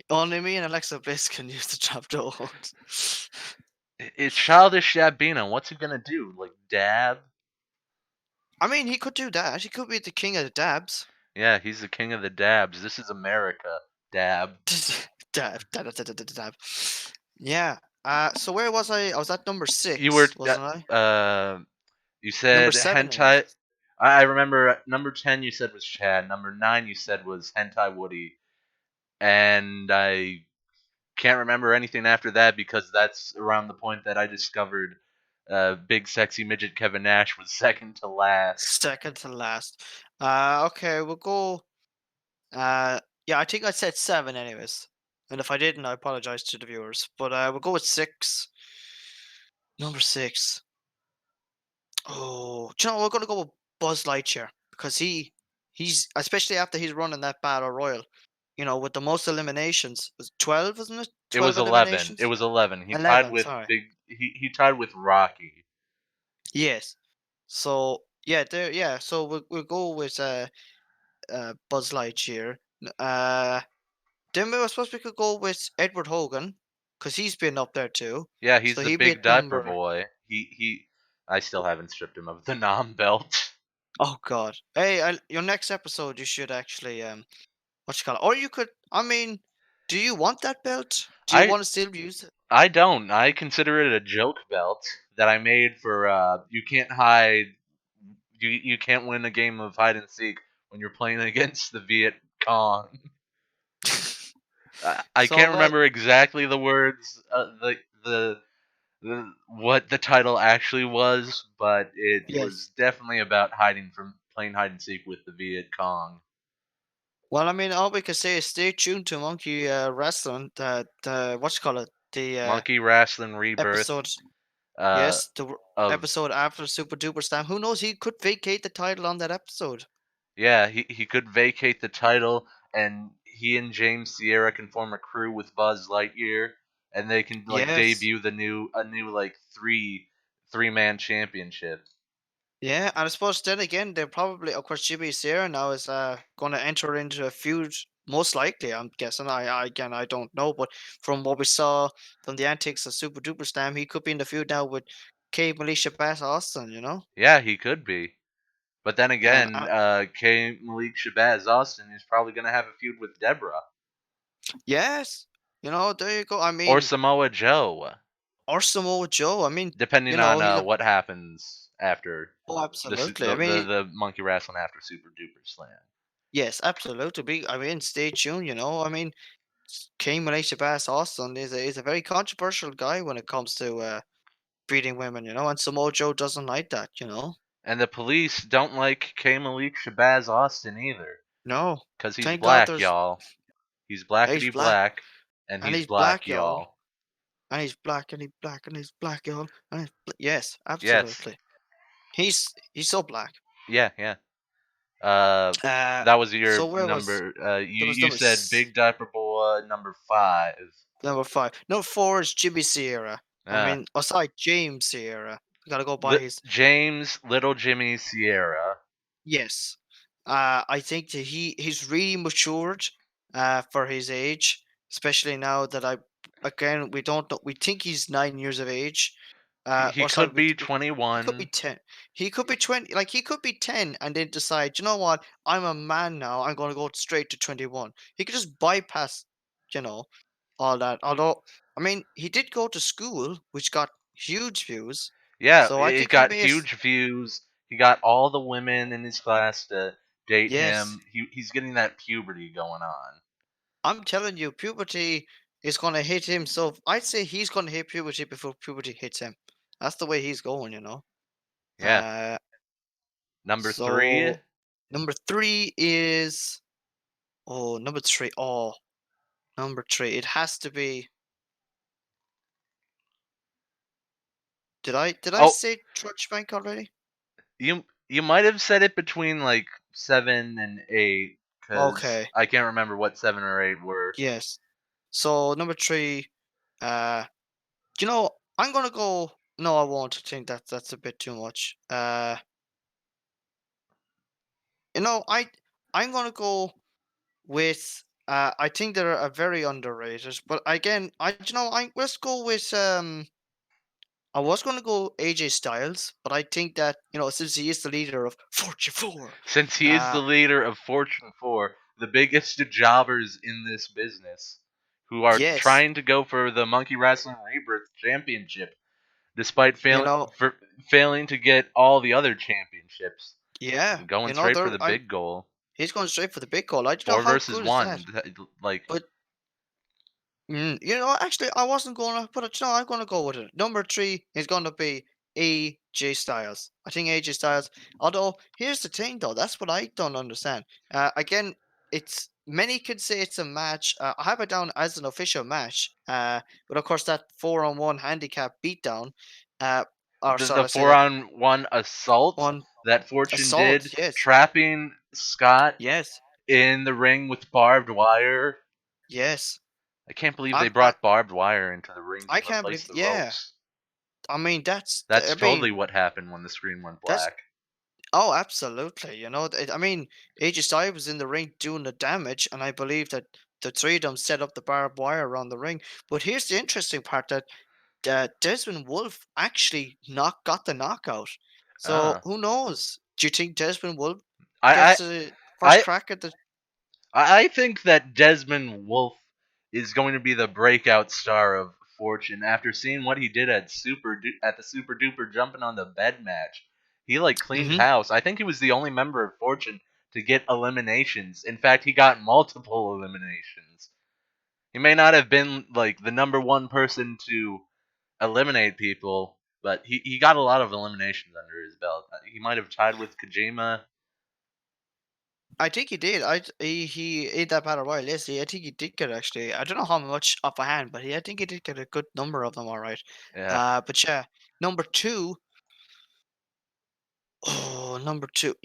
Only me and Alexa Bliss can use the job to hold. It's childish Shabina. What's he gonna do? Like dab? I mean, he could do that. He could be the king of the dabs. Yeah, he's the king of the dabs. This is America. Dab. Dab, dab, dab, dab, dab, dab. Yeah. So where was I? I was at number You were 6, wasn't I? you Number said 7, anyways. hentai. I remember number 10 you said was Chad. Number 9 you said was hentai Woody, and I can't remember anything after that because that's around the point that I discovered big sexy midget Kevin Nash was second to last. Second to last. Okay, we'll go. Uh, yeah, I think I said 7, anyways. And if I didn't, I apologize to the viewers. But we'll go with 6. Number 6. Oh, do you know, we're gonna go with Buzz Lightyear because he's especially after he's running that battle royal. With the most eliminations. Was 12, wasn't it? It 12 was 11. It eliminations? was 11. He tied 11, with sorry. he tied with Rocky. Yes. So yeah, so we'll go with Buzz Lightyear. Then we were supposed we could go with Edward Hogan, because he's been up there too. Yeah, So he's the he'd be big at diaper number. boy. He I still haven't stripped him of the nom belt. Oh God. Hey, your next episode you should actually what you call it? Or you could. I mean, do you want that belt? Do you I want to still use it? I don't. I consider it a joke belt that I made for you can't hide you can't win a game of hide and seek when you're playing against the Viet Cong. I So can't what? remember exactly the words the what the title actually was, but it Yes. was definitely about hiding from playing hide and seek with the Viet Cong. Well, I mean, all we can say is stay tuned to Monkey Wrestling. The what you call it? The Monkey Wrestling Rebirth episode. uh, Yes, the of episode after Super Duper Slam. Who knows? He could vacate the title on that episode. yeah, he could vacate the title, and he and James Sierra can form a crew with Buzz Lightyear, and they can like Yes. debut the new a new like three-man championship. Yeah, and I suppose then again, they're probably, of course, Jimmy Sierra now is going to enter into a feud. Most likely, I'm guessing. Again, I don't know, but from what we saw from the antics of Super Duper Slam, he could be in the feud now with Kate Militia Bass Austin. Yeah, he could be. But then And again, K. Malik Shabazz Austin is probably going to have a feud with Deborah yes, there you go. I or mean, Samoa Joe, or Samoa Joe. I mean, depending on he could. what happens after Oh, the, su- absolutely. I the the mean, the monkey wrestling after Super Duper Slam. yes, absolutely. I mean, stay tuned. I mean, King Malaysia Bass Austin is a very controversial guy when it comes to beating women. And Samoa Joe doesn't like that. And the police don't like K. Malik Shabazz Austin either, No, because he's thank God black, there's y'all. He's he's blackety black black, and and he's he's black, black, y'all, y'all. and he's black and he's black and he's black, y'all, and yes, Yes. absolutely. He's so black. Yeah, yeah. Uh, Uh, that was so your where was number. that was You said Big Diaper Boy number 5. number 5. Number 4 is Jimmy Sierra. I Uh, mean, sorry, James Sierra. You gotta go by his. James Little Jimmy Sierra. Yes. I think that he's really matured for his age, especially now that again we don't know, we think he's 9 years of age. He Or sorry, could be he could be 21. 10. He could be 20, like he could be 10 and then decide, you know what, I'm a man now, I'm gonna go straight to 21. He could just bypass, you know, all that. Although, I mean, he did go to school, which got huge views. Yeah, So I it think he got may have, huge views. He got all the women in his class to date yes. him. He's getting that puberty going on. I'm telling you, puberty is gonna hit him. So I'd say he's gonna hit puberty before puberty hits him. That's the way he's going. Yeah. Uh, Number 3, so number three is number three. Oh, number three. It has to be. Did I oh, say Trudgebank already? you might have said it between like 7 and 8 cuz Okay. I can't remember what 7 or 8 were. Yes. So number three. Uh, I'm gonna go. No, I won't. I think that's a bit too much. You know, I I'm gonna go with. I think they're very underrated, but again, let's go with. I was gonna go AJ Styles, but I think that since he is the leader of Fortune Four, Since he is uh, the leader of Fortune 4, the biggest jobbers in this business, who are yes, trying to go for the Monkey Wrestling Rebirth Championship, despite you know, failing to get all the other championships, yeah, going straight for they're the big goal. he's going straight for the big goal. I don't know Four how versus good is that, one. Like, but actually, I wasn't gonna, but I'm gonna go with it. Number three is gonna be AJ Styles. I think AJ Styles. Although here's the thing, though, that's what I don't understand. Again, it's many could say it's a match. I have it down as an official match. But of course that 4-on-1 handicap beatdown. Uh, or sorry, the I say four that on one assault one that Fortune assault. did, Yes, trapping Scott yes, in the ring with barbed wire. yes. I can't believe they I'm. I. brought barbed wire into the ring to I can't replace believe. the Yeah. ropes. I mean that's. That's I mean totally what happened when the screen went that's black. Oh, absolutely. I mean, AJ Styles was in the ring doing the damage, and I believe that the three of them set up the barbed wire around the ring. But here's the interesting part that Desmond Wolf actually got the knockout. So Uh, who knows? Do you think Desmond Wolf I, gets the first I, crack at the? I think that Desmond Wolf is going to be the breakout star of Fortune after seeing what he did at at the Super Duper jumping on the bed match. He like cleaned Hmm. house. I think he was the only member of Fortune to get eliminations. In fact, he got multiple eliminations. He may not have been like the number one person to eliminate people, but he got a lot of eliminations under his belt. He might have tied with Kojima. I think he did. He ate that battle royal. Yes, I think he did get actually. I don't know how much off a hand, but I think he did get a good number of them. All right. Yeah, But yeah, number two. Oh, number two.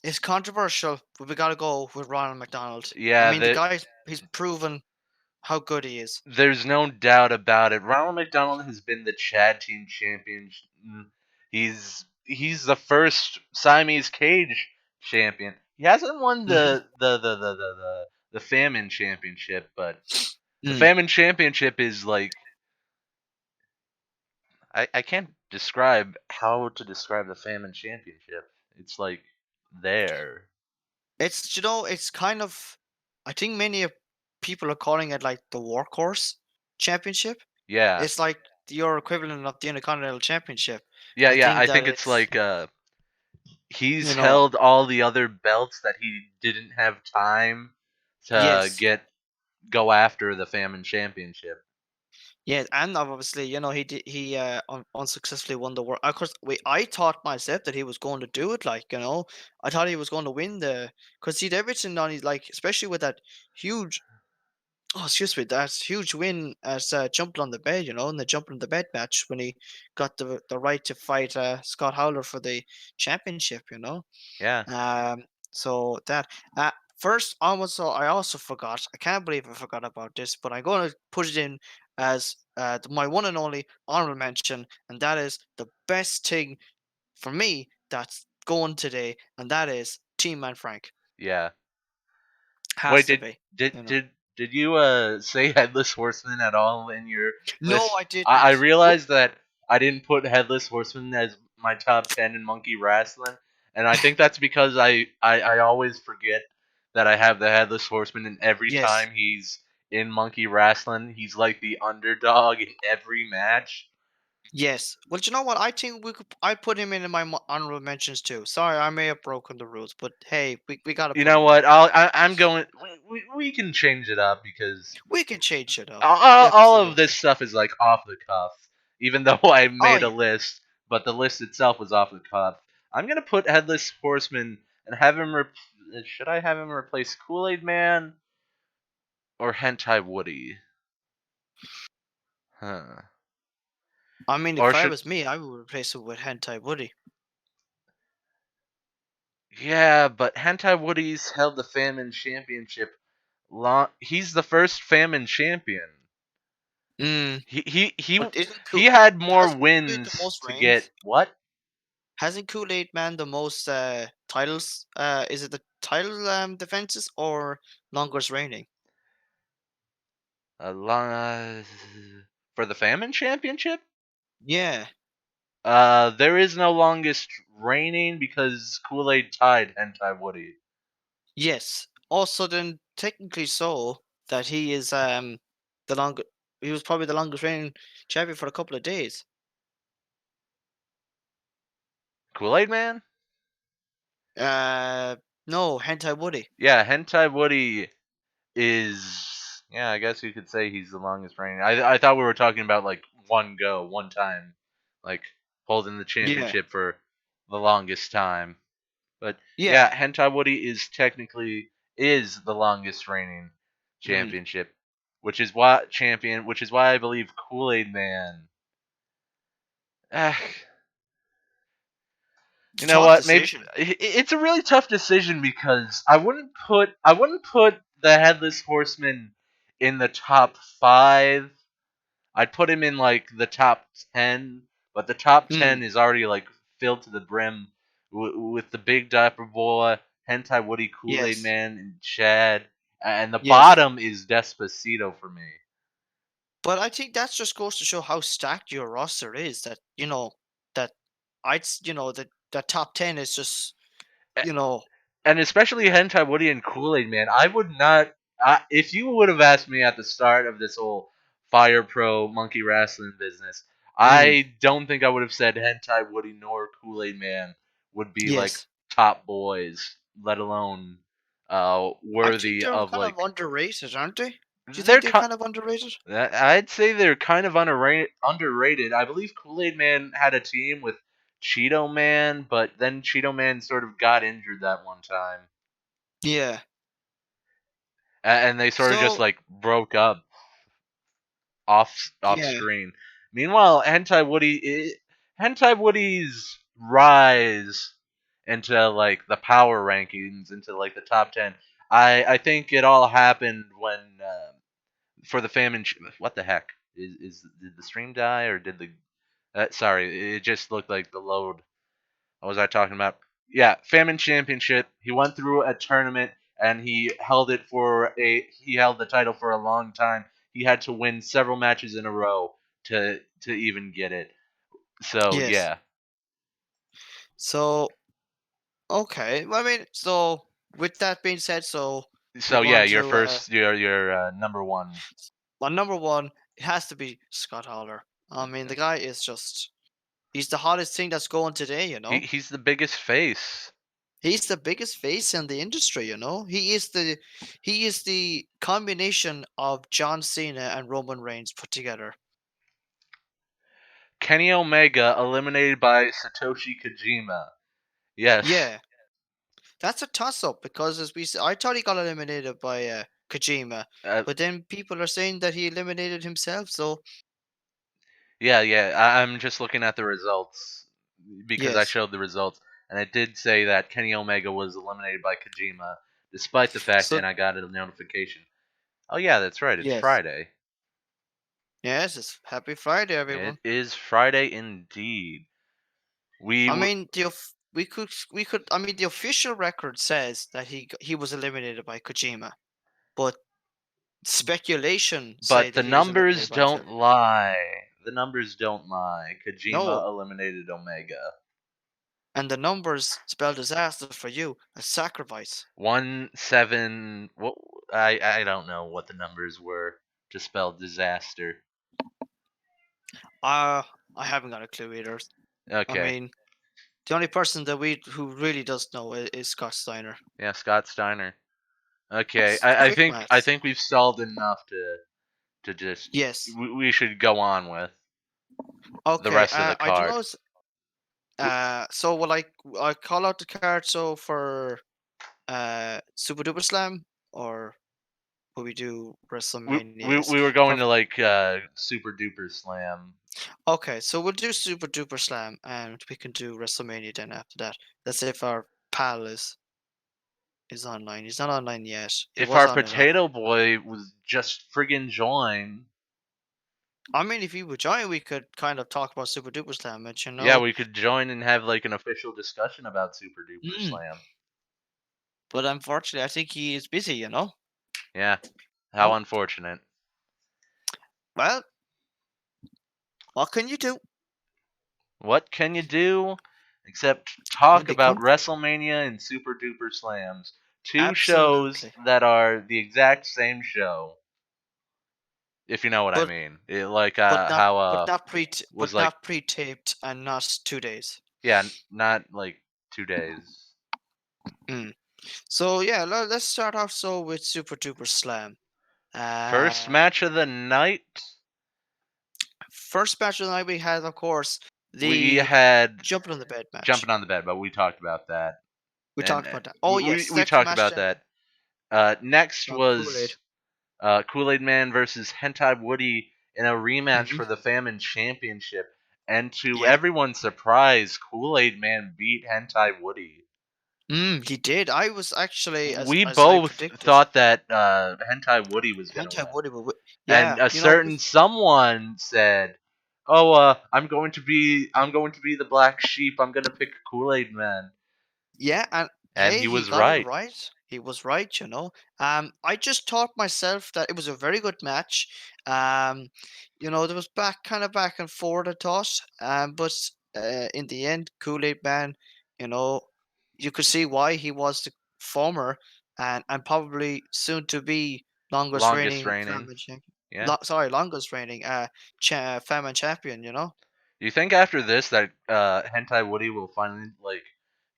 It's controversial, but we gotta go with Ronald McDonald. I yeah. mean, the he's proven how good he is. There's no doubt about it. Ronald McDonald has been the Chad Team champion. He's the first Siamese Cage champion. He hasn't won Hmm. the Famine Championship, but the Mm. Famine Championship is like I can't describe how to describe the Famine Championship. It's like there. It's kind of. I think many people are calling it like the workhorse championship. Yeah. It's like your equivalent of the Intercontinental Championship. Yeah, I yeah. think I that think it's it's like he's you know held all the other belts that he didn't have time to yes. get go after the Famine Championship. Yeah, and obviously, he unsuccessfully won the world. Of course, I thought myself that he was going to do it. I thought he was going to win because he did everything on his especially with that huge. Oh, excuse me, that huge win as jumping on the bed. In the jumping on the bed match when he got the right to fight Scott Howler for the championship. Yeah, Um, so that first, I also forgot. I can't believe I forgot about this, but I'm going to put it in as my one and only honorable mention, and that is the best thing for me that's going today, and that is Team Man Frank. yeah. Has Wait, to did be, did you know. did did you say Headless Horseman at all in your No, list? I I didn't. Nope. realized that I didn't put Headless Horseman as my top 10 in Monkey Wrestling, and I think that's because I always forget that I have the Headless Horseman, and every Yes. time he's in Monkey Wrestling, he's like the underdog in every match. Yes. Well, you know what? I think I put him in my honorable mentions too. Sorry, I may have broken the rules, but hey, we got to You put know him in. what? I'm going. We can change it up because We can change it up. all of this Absolutely. stuff is like off the cuff. Even though I Oh, made a yeah. list, but the list itself was off the cuff. I'm gonna put Headless Horseman and have him. Should I have him replace Kool Aid Man or Hentai Woody? Huh. I mean, Or if I should? was me, I would replace it with Hentai Woody. Yeah, but Hentai Woody's held the Famine Championship. He's the first Famine champion. Mm, He he he but isn't he had more hasn't Kool-Aid the wins most to get reigns? what? Hasn't Kool-Aid Man the most titles? Is it the title defenses or longest reigning? Long, for the Famine Championship? Yeah. There is no longest reigning because Kool Aid tied Hentai Woody. Yes. Also, then technically so that he is the long he was probably the longest reigning champion for a couple of days. Kool Aid Man? Uh, no, Hentai Woody. Yeah, Hentai Woody is. Yeah, I guess you could say he's the longest reigning. I thought we were talking about like one go, one time, like holding the Yeah. championship for the longest time. But Yeah. yeah, Hentai Woody is technically is the longest reigning Mm. championship, which is why I believe Kool Aid Man. Ah, you know Tough what? Maybe decision. it's a really tough decision because I wouldn't put the Headless Horseman in the top 5. I'd put him in like the top 10, but the top Mm. 10 is already like filled to the brim with the Big Diaper Boy, Hentai Woody, Kool Aid Yes. Man, and Chad, and the Yes. bottom is Despacito for me. But I think that just goes to show how stacked your roster is. That that that top 10 is just you know And especially Hentai Woody and Kool Aid Man, I would not. If you would have asked me at the start of this whole Fire Pro monkey wrestling business, mm, I don't think I would have said Hentai Woody nor Kool Aid Man would be like yes. top boys, let alone I think worthy they're of kind of like. underrated, aren't they? Do you think They're they're ki- kind of underrated? I'd say they're kind of underrated. I believe Kool Aid Man had a team with Cheeto Man, but then Cheeto Man sort of got injured that one time. Yeah. And they sort of just So like broke up off yeah. screen. Meanwhile, Hentai Woody's rise into like the power rankings, into like the top 10. I think it all happened when for the famine. What the heck is did the stream die or did the? Sorry, it just looked like the load. What was I talking about? Yeah, Famine Championship. He went through a tournament and he held the title for a long time. He had to win several matches in a row to even get it. So Yes. yeah. So okay. Well, I mean, so with that being said, so we're So yeah, going your to first your number one. my number one. It has to be Scott Hall. I mean, the guy is just he's the hottest thing that's going today. He's the biggest face. He's the biggest face in the industry. He is the combination of John Cena and Roman Reigns put together. Kenny Omega eliminated by Satoshi Kojima. Yes. Yeah, that's a toss up because I thought he got eliminated by Kojima, Uh, but then people are saying that he eliminated himself. So yeah. I'm just looking at the results because I yes, showed the results, and it did say that Kenny Omega was eliminated by Kojima, despite the fact, so and I got a notification. Oh yeah, that's right. It's yes, Friday. yes, it's Happy Friday, It everyone. is Friday indeed. We I w- mean, we could. I mean, the official record says that he was eliminated by Kojima, but speculation say but the that he was numbers eliminated by don't himself. lie. The numbers don't lie. Kojima No, eliminated Omega. and the numbers spell disaster for you. A sacrifice. 1-7. What I don't know what the numbers were to spell disaster. Uh, I haven't got a clue either. I Okay. mean, the only person that we who really does know is Scott Steiner. Yeah, Scott Steiner. Okay, That's quick I maths. think we've stalled enough to just Yes. we should go on with the Okay. rest of the I don't card. know. So will I call out the card so for Super Duper Slam or will we do WrestleManias? We were going For to like super duper slam. okay, so we'll do Super Duper Slam and we can do WrestleMania then after that. That's if our pal is online. He's not online yet. He If was our on enough. potato boy was just friggin' join, I mean, if you would join, we could kind of talk about Super Duper Slam, but yeah, we could join and have like an official discussion about super duper mm, slam. But unfortunately, I think he is busy. Yeah, how Oh, unfortunate. well, what can you do What can you do except when talk they about come? WrestleMania and Super Duper Slams? Two shows Absolutely. that are the exact same show, if you know what I But mean. but not How but not was like, pre-taped and not 2 days. yeah, not like 2 days. Mm. So yeah, let's start off with Super Duper Slam. First Uh, match of the night, First match of the night we had, of course, we the had jumping on the bed match. jumping on the bed, but we talked about that, We and talked about that. Oh yes, we second talked match about then. that. Next Kool Aid. was Kool Aid Man versus Hentai Woody in a rematch Hmm. for the Famine Championship. And to Yeah. everyone's surprise, Kool Aid Man beat Hentai Woody. He did. I was actually We as I both predicted. thought that Hentai Woody was going to Hentai win. Woody will. And Yeah, a certain someone said, "Oh, I'm going to be the black sheep. I'm going to pick Kool Aid Man." yeah, and And hey, he he was got it right. right. He was right. I just thought myself that it was a very good match. Um, there was back and forth, I thought. But in the end, Kool-Aid Man, you know, you could see why he was the former and probably soon to be longest Longest reigning reigning. family champion. Yeah. Longest reigning family champion. Do you think after this that Hentai Woody will finally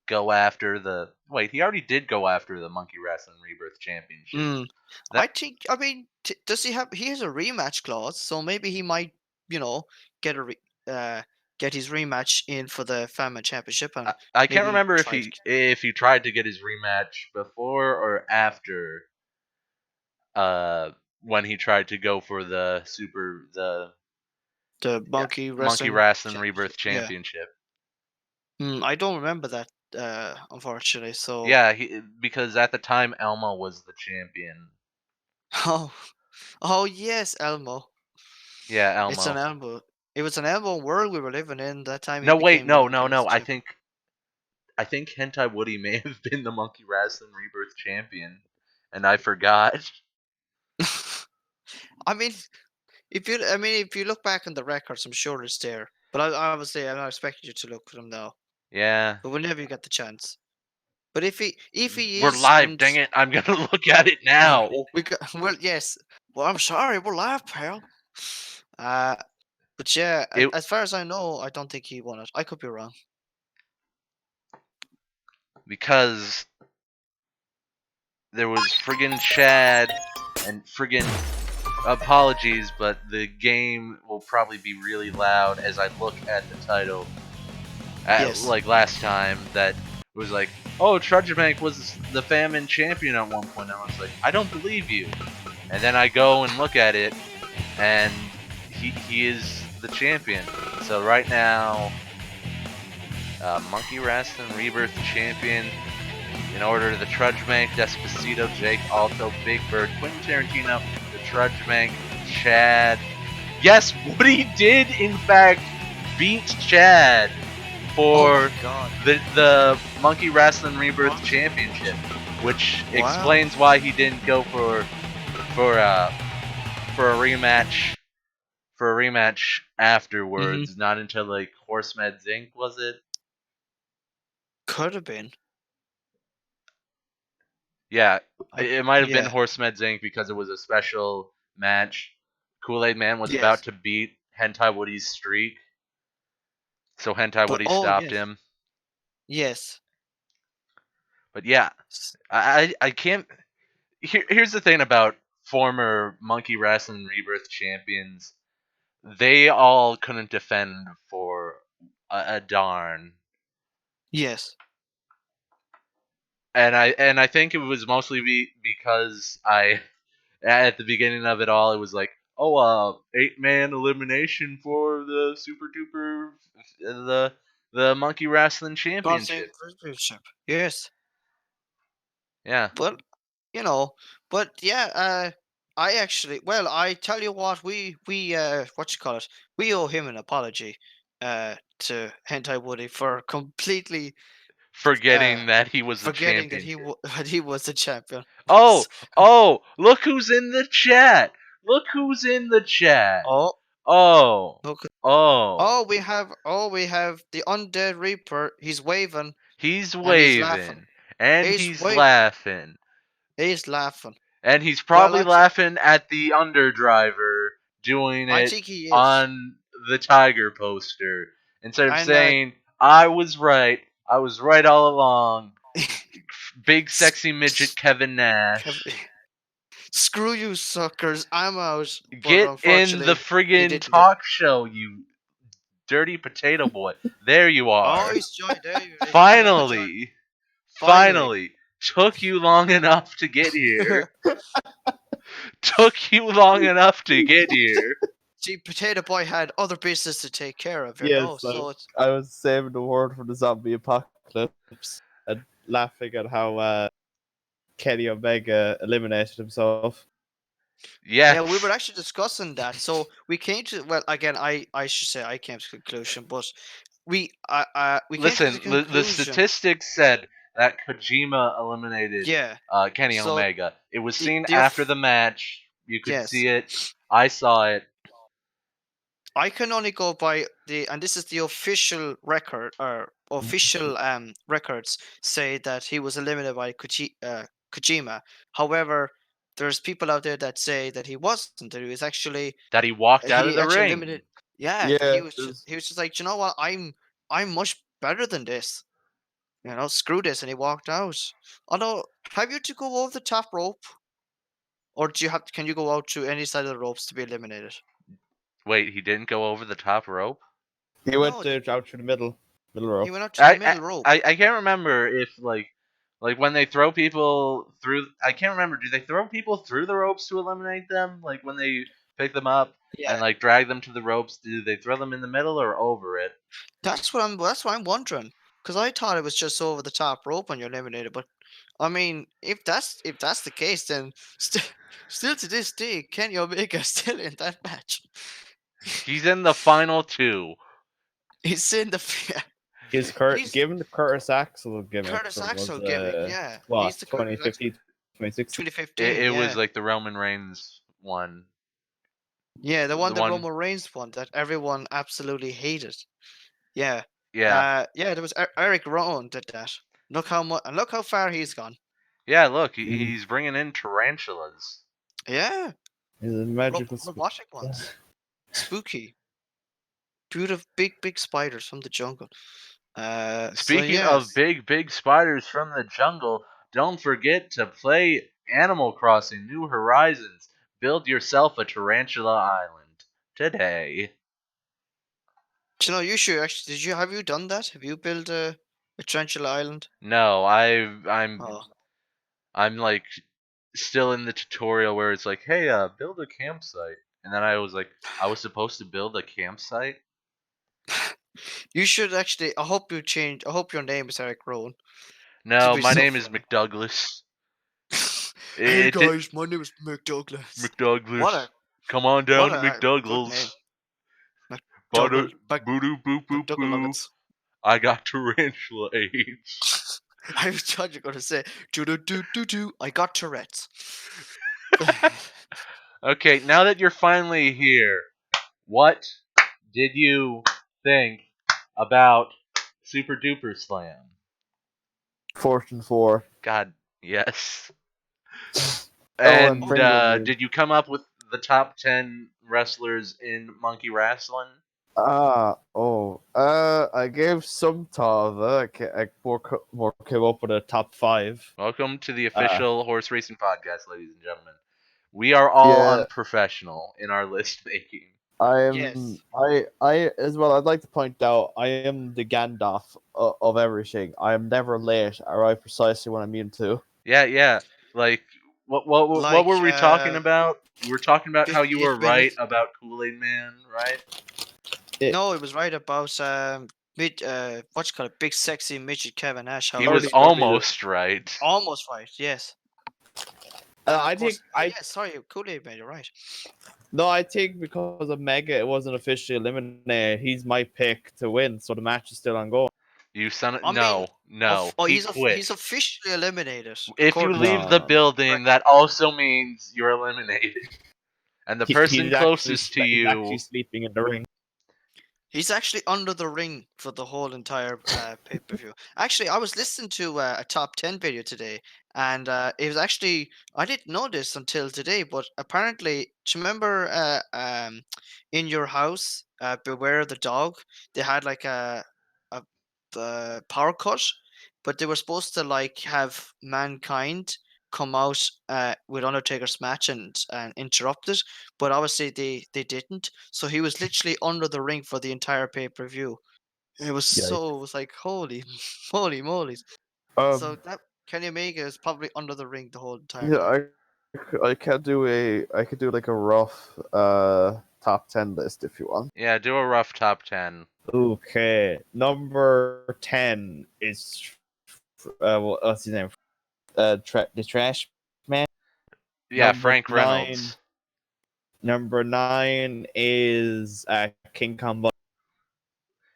go after the? Wait, he already did go after the Monkey Wrestling Rebirth Championship. Mm. That I mean, does he has a rematch clause, so maybe he might, you know, get a uh, get his rematch in for the Family Championship and I can't maybe remember try to if he tried to get his rematch before or after uh when he tried to go for the yeah, Monkey Monkey Wrestling Wrestling Championship. Rebirth Yeah. Championship. I don't remember that, unfortunately. So, Yeah, because at the time Elmo was the champion. oh, oh yes, Elmo. Yeah, It's an Elmo. Elmo. It was an Elmo world we were living in that time he No, wait, became the no, Monkey no, no. Wrestling Champion. I think Hentai Woody may have been the Monkey Wrestling Rebirth champion, and I forgot. I mean, if you look back on the records, I'm sure it's there. But obviously, I'm not expecting you to look for them now. Yeah, But whenever you get the chance. But if he we're is, live. and Dang it! I'm gonna look at it now. we got well, yes. Well, I'm sorry, we're live, pal. Uh, but yeah, It as far as I know, I don't think he won it. I could be wrong. because there was friggin' Chad and friggin' apologies, but the game will probably be really loud as I look at the title. Yes. Like last time, that was like, oh, Trudgebank was the famine champion at one point. I was like, I don't believe you. And then I go and look at it, and he is the champion. So right now, Monkey Wrestling Rebirth champion. In order, the Trudge Bank, Despacito, Jake Alto, Big Bird, Quentin Tarantino, the Trudge Bank, Chad. Yes, Woody did in fact beat Chad Oh my for God. the Monkey Wrestling Rebirth What? Championship, which Wow. explains why he didn't go for uh for a rematch Mm-hmm. afterwards. Not until like Horseman Zinc, was it? Could have been. Yeah, it might have been Yeah. Horsemen's Inc. because it was a special match. Kool Aid Man was about Yes. to beat Hentai Woody's streak, so Hentai But Woody oh stopped yes. him. Yes. But yeah, I can't. Here's the thing about former Monkey Wrestling Rebirth champions: they all couldn't defend for a darn. Yes. And I think it was mostly because I at the beginning of it all, it was like, oh, 8-man elimination for the Super Duper, the Monkey Wrestling Boxing Championship. championship. Yes. Yeah, But you know, but yeah, I actually, well, I tell you what, what you call it, we owe him an apology, to Hentai Woody for completely uh, forgetting that he was the forgetting that championship. that he was the champion. Oh, oh, look who's in the chat. Look who's in the chat. Oh, Oh, look! oh. Oh, we have the undead reaper. He's waving He's and he's laughing. waving and He's he's waving. laughing. He's laughing. And he's Well, probably actually, laughing at the underdriver doing I it think he is. on the Tiger poster. Instead of And saying, I was right all along. Big s- sexy midget Kevin Kev- Nash. screw you, suckers. I'm out. But Get in the unfortunately, he friggin' didn't get. talk show, you dirty potato boy. There you Oh, are. he's joined. There you is. Potato joined. Finally, Finally. finally. Took you long enough to get here. Took you long enough to get here. See, Potato Boy had other business to take care of, Yes, so it's I was saving the world from the zombie apocalypse and laughing at how Kenny Omega eliminated himself. yeah, we were Yes. actually discussing that. So we came to, well, again, I should say I came to the conclusion, but we came to the Listen, the conclusion. statistics said that Kojima eliminated Yeah. Kenny So Omega. It was the seen the after of the match. You could yes, see it. I saw it. I can only go by the, and this is the official record, or official records say that he was eliminated by Kojima. However, there's people out there that say that he wasn't. That he was actually That he walked out he of the actually eliminated. ring. Yeah, that Yeah, he was just like, you know what, I'm much better than this. Screw this, and he walked out. Although, have you to go over the top rope, or do you have? Can you go out to any side of the ropes to be eliminated? Wait, he didn't go over the top rope? he went No, out through the middle he rope. went out to the I, middle rope. I can't remember if like when they throw people through. I can't remember. Do they throw people through the ropes to eliminate them? Like when they pick them up and Yeah, like drag them to the ropes, do they throw them in the middle or over it? that's what I'm wondering. Because I thought it was just over the top rope when you're eliminated. But I mean, if that's the case, then still to this day, Kenny Omega is still in that match. He's in the final two. He's in the he's Given the Curtis Axel gimmick Curtis from was Axel gimmick. Yeah, he's what the Curtis Axel 2015, 2016. 2015. It was Yeah, like the Roman Reigns one. yeah, the one The that one, Roman Reigns won that everyone absolutely hated. Yeah, yeah, yeah, there was Eric Rowan did that. Look how much and look how far he's gone. yeah. Look, Mm. he's bringing in tarantulas. Yeah, He's a magical. robotic ones, spooky, beautiful, big spiders from the jungle. So Speaking of yes, big spiders from the jungle, don't forget to play Animal Crossing New Horizons. Build yourself a tarantula island today. you should actually. Have you done that? Have you built a tarantula island? No, Oh, I'm like still in the tutorial where it's like, hey, build a campsite, and then I was like, I was supposed to build a campsite. you should actually. I hope you change. I hope your name is Eric Rowan. To No, be my so name is funny. McDouglas. Hey It did guys, my name is McDouglas. What McDouglas. a Come on what down to a good name, McDouglas. McDougal. Boo doo boo boo McDougal boo. Nuggets. I got tarantula AIDS. I was thought you were gonna say do do do do do. I got Tourette's. Okay, now that you're finally here, what did you think about Super Duper Slam? Fortune 4. God, yes. Oh, and And Pringle Bean. did you come up with the top 10 wrestlers in Monkey Wrestling? I gave some thought of it. More came up with a top 5. Welcome to the Uh, official horse racing podcast, ladies and gentlemen. We are all yeah, unprofessional in our list making. Yes. I as well. I'd like to point out I am the Gandalf of everything. I am never late. I arrive precisely when I mean to. Yeah, yeah. Like, what Like were we talking about? We were talking about how you 50th were right minute. about Kool Aid Man, right? It No, it was right about mid what you call it, big sexy midget Kevin Nash. He How was early he's early. almost right. almost right. Yes. I But think I yeah, sorry, Kool-Aid man, you're right. no. I think because of Mega, it wasn't officially eliminated. He's my pick to win, so the match is still ongoing. You son of I mean, no, No, Oh, he he's quit. officially eliminated. If you According to leave the No, building, that also means you're eliminated. And the person closest to he's actually you, sleeping in the ring. he's actually under the ring for the whole entire pay per view. Actually, I was listening to a top 10 video today, and it was actually, I didn't know this until today, but apparently, do you remember In Your House, Beware the Dog? They had like a power cut, but they were supposed to like have Mankind come out with Undertaker's match and interrupt it, but obviously they didn't. So he was literally under the ring for the entire pay per view. It was Yikes. so, it was like holy, holy moly! So Um, that Kenny Omega is probably under the ring the whole entire yeah, time. I could do like a rough top 10 list if you want. yeah, do a rough top 10. Okay, number 10 is what's his name? The Trash Man. Yeah, Number Frank nine. Reynolds. Number 9 is King Kong.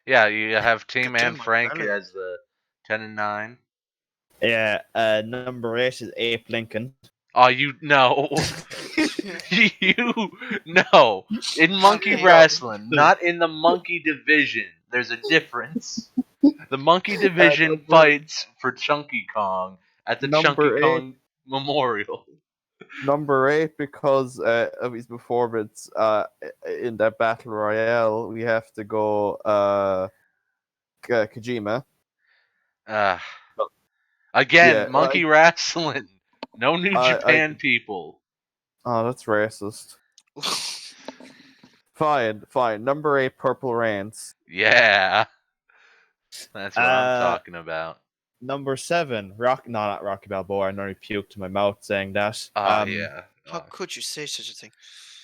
Yeah, you have Team Good thing and my Frank belly. as the 10 and 9. Yeah. Number 8 is Ape Lincoln. Oh, you no. You no. In Not monkey Ape wrestling, Lincoln. not in the monkey division. There's a difference. The monkey Uh, division number fights for Chunky Kong at the Chunky number 8 Kong Memorial. number 8 because of his performance in that battle royale. We have to go Kojima. Uh, Well, again, Yeah, monkey wrestling. No New I Japan people. oh, that's racist. Fine. Number 8, Purple Rains. Yeah, that's what I'm Uh, talking about. Number 7, not Rocky Balboa. I nearly puked in my mouth saying that. Yeah. How could you say such a thing?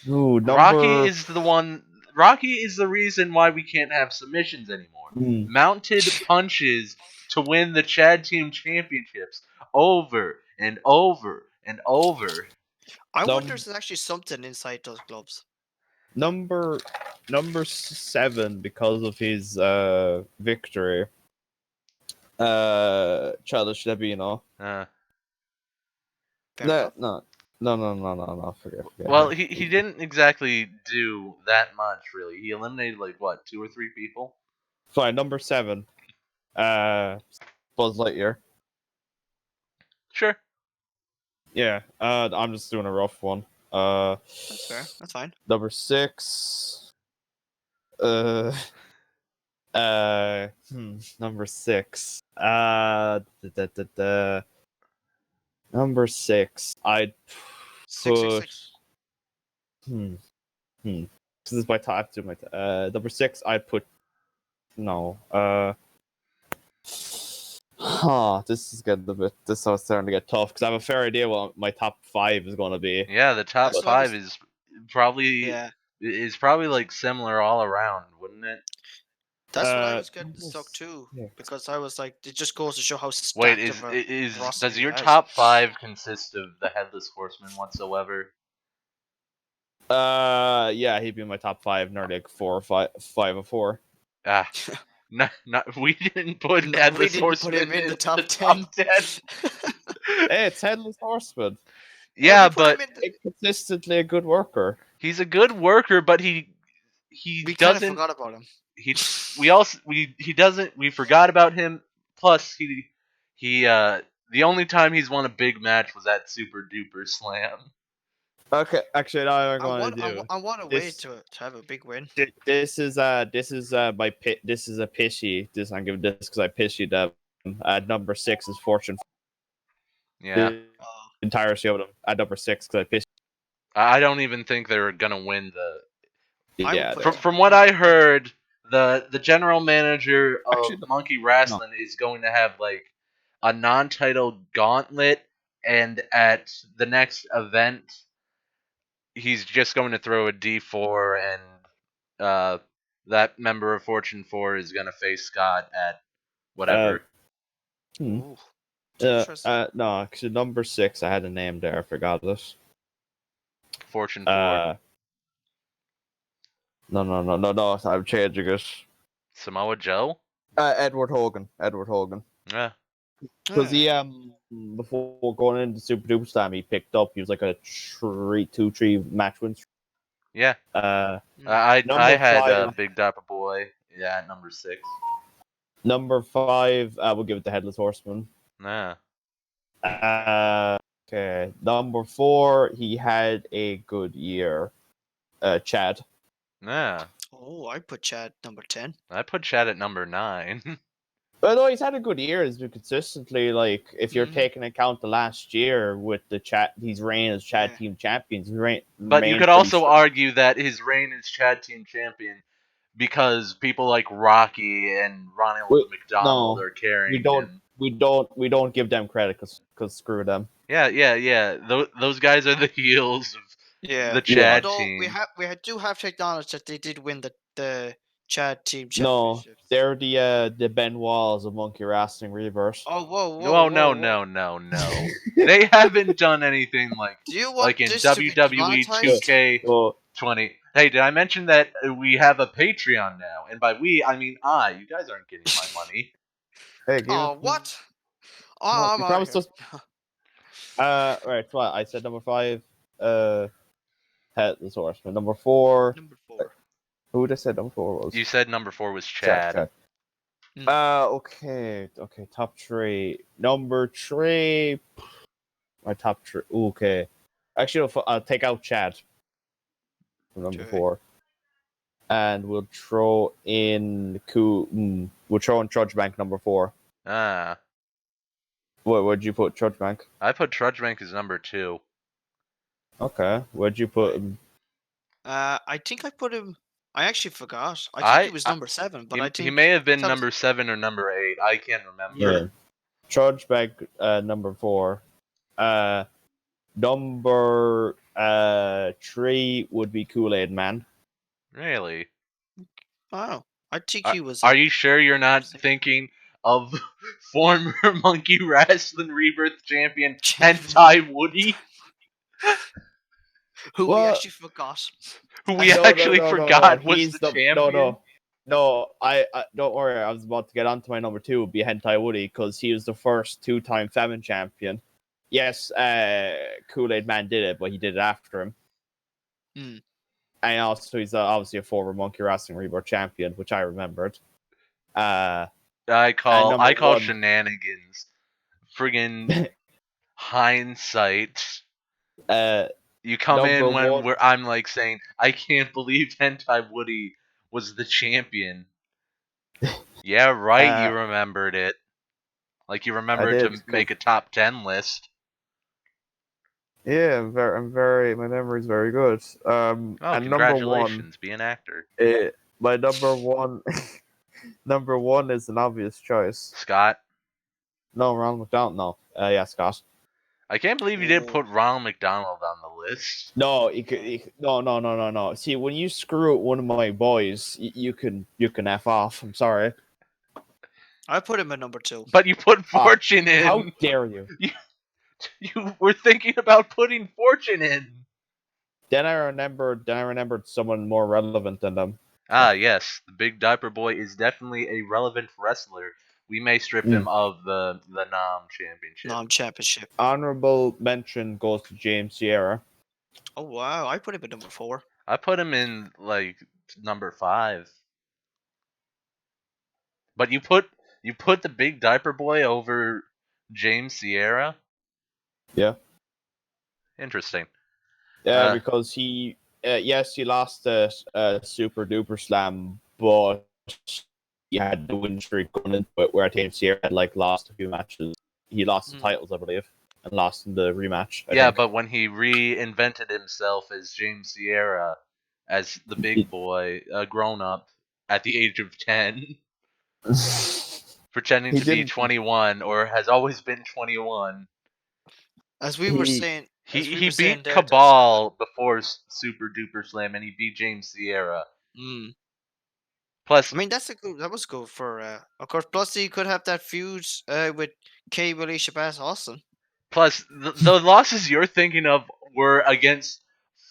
Ooh, Rocky number. is the one. Rocky is the reason why we can't have submissions anymore. Hmm. Mounted punches to win the Chad Team Championships over and over and over. I wonder Num- if there's actually something inside those gloves. number 7 because of his victory. Childish Gambino. Uh, Fair enough. No. Forget well, him. he didn't exactly do that much, really. He eliminated like what, 2 or 3 people. Fine. Number 7. Uh, Buzz Lightyear. Sure. Yeah. I'm just doing a rough one. That's fair. That's fine. Number 6. Uh. Number 6. Number 6. I'd Six six put. six. Hmm. This is my top. To my number 6. I'd put. No. This is getting a bit. This is starting to get tough because I have a fair idea what my top 5 is going to be. Yeah, the top That's what I was. 5 probably Yeah, is probably like similar all around, wouldn't it? that's what I was getting Number stuck too, 6. because I was like, it just goes to show how Wait, stacked of a roster does he your has. top 5 consist of the Headless Horseman whatsoever? Yeah, he'd be in my top 5. Nearly like 4 or 5 or 4. Ah, we didn't put No, we Headless didn't put him Horseman in the in the top top 10. 10. Hey, it's Headless Horseman. Hey, Yeah, we put him but in. Consistently a good worker. he's a good worker, but he We kind of doesn't forgot about him. he we also he doesn't we forgot about him. Plus he the only time he's won a big match was at Super Duper Slam. Okay, actually, now I'm I going want, to do I want a way this. to have a big win. This is my pit. This is a pishy. This I'm giving this because I pissy them. At number 6 is Fortune. Yeah, The Oh, entirety of them at number 6 because I pissed. I don't even think they're gonna win the. I would Yeah, put them. From what I heard, the general manager of actually Monkey no. Wrestling is going to have like a non-title gauntlet, and at the next event, he's just going to throw a D4, and that member of Fortune 4 is going to face Scott at Uh, whatever. hmm. Ooh, it's interesting. No, actually number 6. I had a name there. I forgot it. Fortune 4. No. I'm changing it. Samoa Joe? Edward Hogan. Yeah. Because he Yeah. before going into Super Duper Slam, he was like a 3 match win. Yeah. Mm. I Number had five, Big Dapper Boy. Yeah, at number 6. number five, we'll give it to Headless Horseman. Nah. Okay, number four, he had a good year. Chad. Nah. Oh, I put Chad number 10. I put Chad at number 9. But no, he's had a good year. He's been consistently like, if you're Mhm. taking account the last year with the chat, he's reign as Chad Yeah. Team Champions. But you Remained could pretty also strong. argue that his reign as Chad Team Champion because people like Rocky and Ronald McDonald No, are carrying him. we don't give them credit because screw them. Yeah. Those guys are the heels of Yeah. the Yeah. Chad Although team. do have to acknowledge that they did win the Chad Team No, Championships. they're the Ben Walls of Monkey Wrestling Reverse. Oh, No, no, whoa. no, no, no. They haven't done anything Do you like want in this to be WWE demonetized? 2K20. Hey, did I mention that we have a Patreon now? And by we, I mean I. You guys aren't getting my money. Hey, give Oh, it. what? No, Oh, I'm you out of promised here. us. Right. What I said number five. Headless Horseman. Number four. Number 4. Who would I said number four was? You said number 4 was Chad. Chad. Okay. Top three. Number three. My top three. Okay. Actually, I'll take out Chad from number Okay. 4, and we'll throw in we'll throw in Trudge Bank number 4. Ah. Where'd you put Trudge Bank? I put Trudge Bank as number 2. Okay. Where'd you put Right. him? I think I put him. I actually forgot. I think he I, was I number 7, but I he think may have I been thought. number 7 or number 8. I can't remember. Yeah. Trudge Bank number 4. Number 3 would be Kool-Aid Man. Really? Oh, I think Are, he was are at. you sure you're not thinking of former Monkey Wrestling Rebirth champion Hentai Woody, Who we What? actually forgot. who we No, actually no. forgot was the He's the champion? no. I don't worry. I was about to get on to my number 2 would be Hentai Woody because he was the first 2-time Femin champion. Yes, Kool-Aid Man did it, but he did it after him. Hmm. And also, he's obviously a former Monkey Wrestling Rebirth champion, which I remembered. I And number call 1, shenanigans. Friggin' hindsight. You come number in when 1, I'm like saying, I can't believe Hentai Woody was the champion. Yeah, right, you uh, remembered it. Like you I remembered did. to make a top 10 list. Yeah, I'm very. My memory's very good. Oh, And number 1, congratulations, be an actor. my number 1, number 1 is an obvious choice. Scott, No, Ronald McDonald. No, yeah, Scott. I can't believe you didn't Oh, put Ronald McDonald on the list. No, no. See, when you screw with one of my boys, you can f off. I'm sorry. I put him at number 2. But you put Ah, Fortune how in. dare you? You were thinking about putting Fortune in. Then I remembered someone more relevant than them. Ah, yes, the Big Diaper Boy is definitely a relevant wrestler. We may strip him of the Nam Championship. Nom Championship. Honorable mention goes to James Sierra. Oh wow, I put him at number 4. I put him in like number 5. But you put the Big Diaper Boy over James Sierra? Yeah. Interesting. Yeah, because yes, he lost the Super Duper Slam, but he had the win streak going into it where James Sierra had like lost a few matches. He lost the titles, I believe, and lost in the rematch. I Yeah, think. but when he reinvented himself as James Sierra, as the big boy, grown up at the age of 10, pretending He to be didn't. 21 or has always been 21. As we were saying, He beat there, there's Cabal before Super Duper Slam, and he beat James Sierra. mm. Plus, I mean, that was good for, of course. Plus, he could have that feud with Cable, Alicia Bass, Austin. the losses you're thinking of were against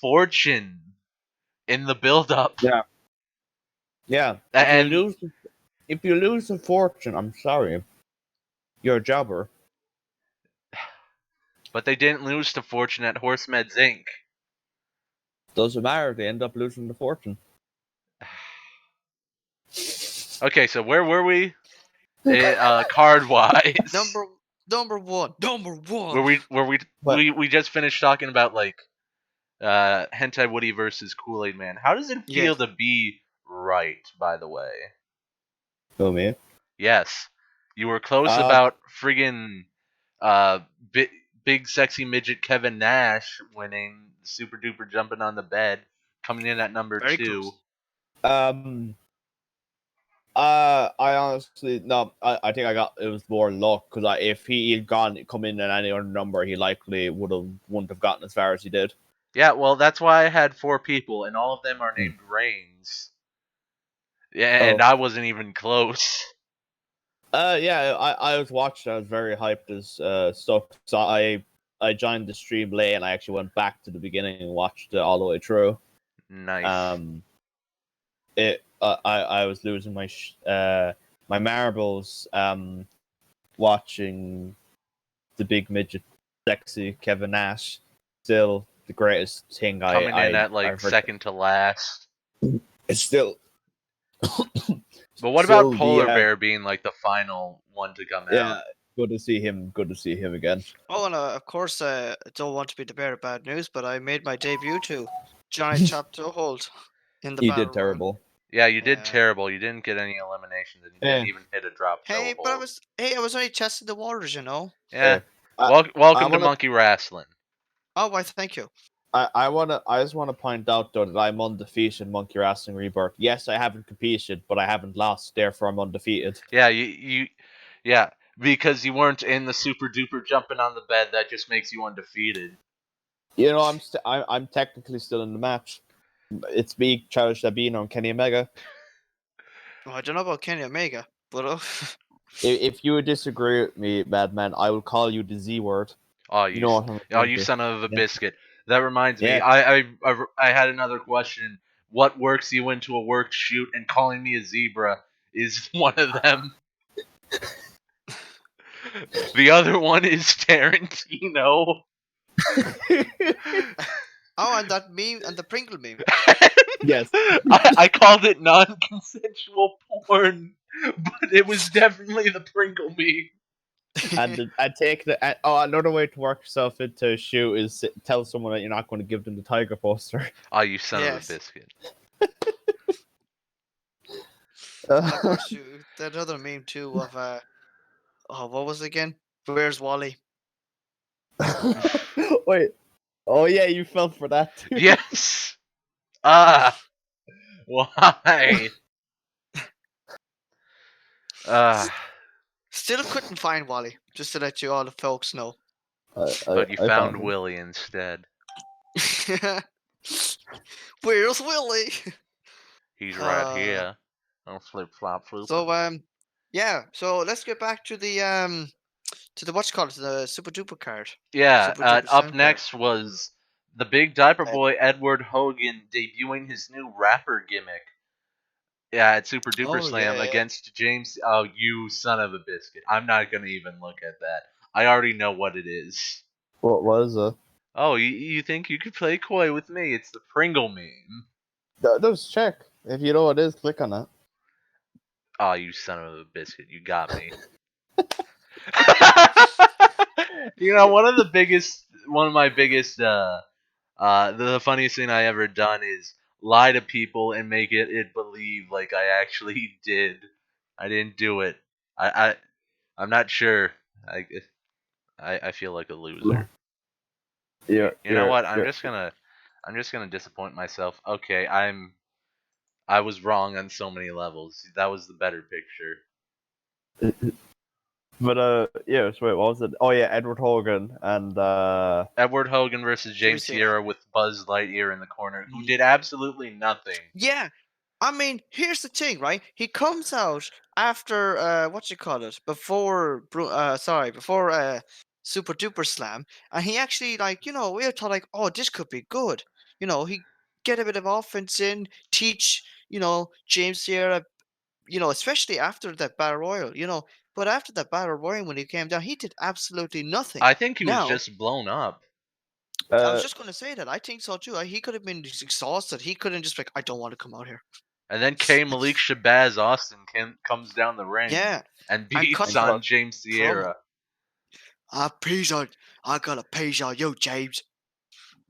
Fortune in the build-up. Yeah. And If you lose a fortune, I'm sorry. You're a jobber. But they didn't lose to Fortune at Horsemeds Inc. Doesn't matter. They end up losing the fortune. Okay, so where were we? Card wise, Number number where one. But we just finished talking about like Hentai Woody versus Kool Aid Man. How does it Yeah, feel to be right? By the way, oh man. yes, you were close Uh, about friggin' uh, big sexy midget Kevin Nash winning, super duper jumping on the bed, coming in at number very 2. close. um. I honestly no. I think I got it was more luck because if he had come in at any other number, he likely wouldn't have gotten as far as he did. Yeah, well, that's why I had 4 people, and all of them are Hmm. named Reigns. Yeah, and Oh. I wasn't even close. Yeah. I was watching. I was very hyped as stuff. So I joined the stream late, and I actually went back to the beginning and watched it all the way through. Nice. Um. I was losing my marbles. Watching the big midget, sexy Kevin Nash, still the greatest thing Coming in at like I've heard. second to last. It's still But what about still Polar Bear being like the final one to come out? yeah. Good to see him. Good to see him again. Oh, and of course, I don't want to be the bearer of bad news, but I made my debut too. Johnny Chop Hold in the He did battle royal. terrible. Yeah, you did Yeah. terrible. You didn't get any eliminations, and you Yeah. didn't even hit a drop Hey, toe but hold. I was only testing the waters, you know. Yeah. I, I Welcome to wanna Monkey Wrestling. Oh, why? Thank you. I just wanna point out though that I'm undefeated in Monkey Wrestling Rebirth. Yes, I haven't competed, but I haven't lost. Therefore, I'm undefeated. Yeah, yeah, because you weren't in the super duper jumping on the bed. That just makes you undefeated. You know, I'm technically still in the match. It's me, Childish Dabino, and Kenny Omega. Well, I don't know about Kenny Omega, but If you would disagree with me, Madman, I will call you the Z word. Oh, You know what I'm oh, referring you to. son of a Yeah. biscuit. That reminds me. Yeah. I had another question. What works you into a work shoot, and calling me a zebra is one of them. The other one is Tarantino. oh, and that meme and the Pringle meme. Yes. I called it non-consensual porn, but it was definitely the Pringle meme. And I take the another way to work yourself into a shoot is tell someone that you're not going to give them the tiger poster. Oh, you son of a Yes. biscuit. And of course, that other meme too of oh, what was it again? Where's Wally? Wait. Oh yeah, you fell for that too. Yes. Ah. Why? Ah. Still couldn't find Wally. Just to let you all the folks know. But you I found him. Willie instead. Where's Willie? He's right here. On flip flop floop. So yeah. So let's get back to the what's called the Super Duper card. Yeah, Super Duper up Slam card. next was the big diaper boy Edward Hogan debuting his new rapper gimmick. Yeah, at Super Duper Oh yeah, Slam yeah. against James. Oh, you son of a biscuit! I'm not gonna even look at that. I already know what it is. What was it? Oh, you think you could play coy with me? It's the Pringle meme. Just check. If you know what it is, click on it. Oh, you son of a biscuit! You got me. One of my biggest, the funniest thing I ever done is lie to people and make it believe like I actually did. I didn't do it. I I'm not sure. I I feel like a loser. You know what? I'm just gonna disappoint myself. Okay, I was wrong on so many levels. That was the better picture. But yeah. So wait, what was it? Oh yeah, Edward Hogan and Edward Hogan versus Jimmy James Sierra. Sierra with Buzz Lightyear in the corner, who Mhm. did absolutely nothing. Yeah. I mean, here's the thing, right? He comes out after what you call it before before Super Duper Slam, and he actually we thought like, oh, this could be good. He get a bit of offense in, teach James Sierra, especially after that battle royal, But after that battle royal, when he came down, he did absolutely nothing. I think he was Now, just blown up. I was Uh, just going to say that. I think so too. He could have been just exhausted. He couldn't just be like, I don't want to come out here. And then K Malik Shabazz Austin comes down the ring Yeah, and and beats cuts a on James promo. Sierra. I got a page on you, James.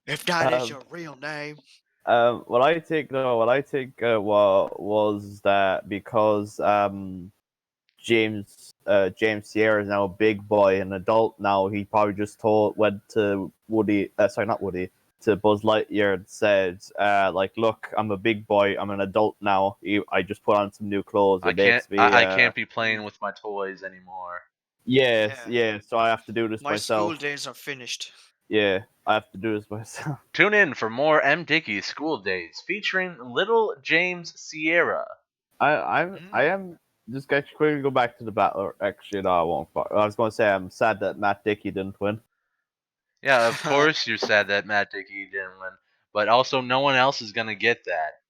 If that is um, your real name. was that because James Sierra is now a big boy, an adult now. He probably just went to Woody, sorry, not Woody, to Buzz Lightyear and said, like, look, I'm a big boy. I'm an adult now. I just put on some new clothes. It makes me, I can't be playing with my toys anymore. yes, Yeah, yeah. So I have to do this my school myself. days are finished. Yeah, I have to do this myself. Tune in for more M. Dickey School Days featuring Little James Sierra. I am just going to quickly go back to the battle. Actually, no, I won't. I was going to say I'm sad that Matt Dickey didn't win. Yeah, of course you're sad that Matt Dickey didn't win, but also no one else is gonna get that.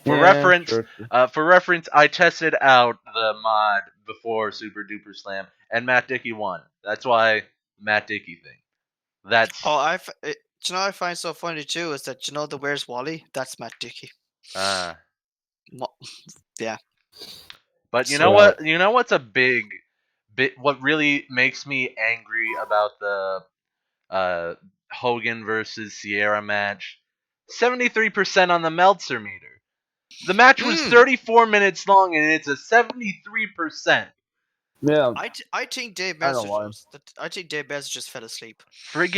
For Yeah, reference, true. I tested out the mod before Super Duper Slam, and Matt Dickey won. That's why Matt Dickey thing. Oh, That's you know what I find so funny too is that you know the Where's Wally? That's Matt Dickey. uh Mo- Yeah. but you know So Well, what? You know what's a bit? What really makes me angry about the uh, Hogan versus Sierra match? 73% on the Meltzer meter. The match was mm, 34 minutes long, and it's a 73%. yeah, I think Dave I don't Meltzer know why. I think Dave Meltzer just fell asleep.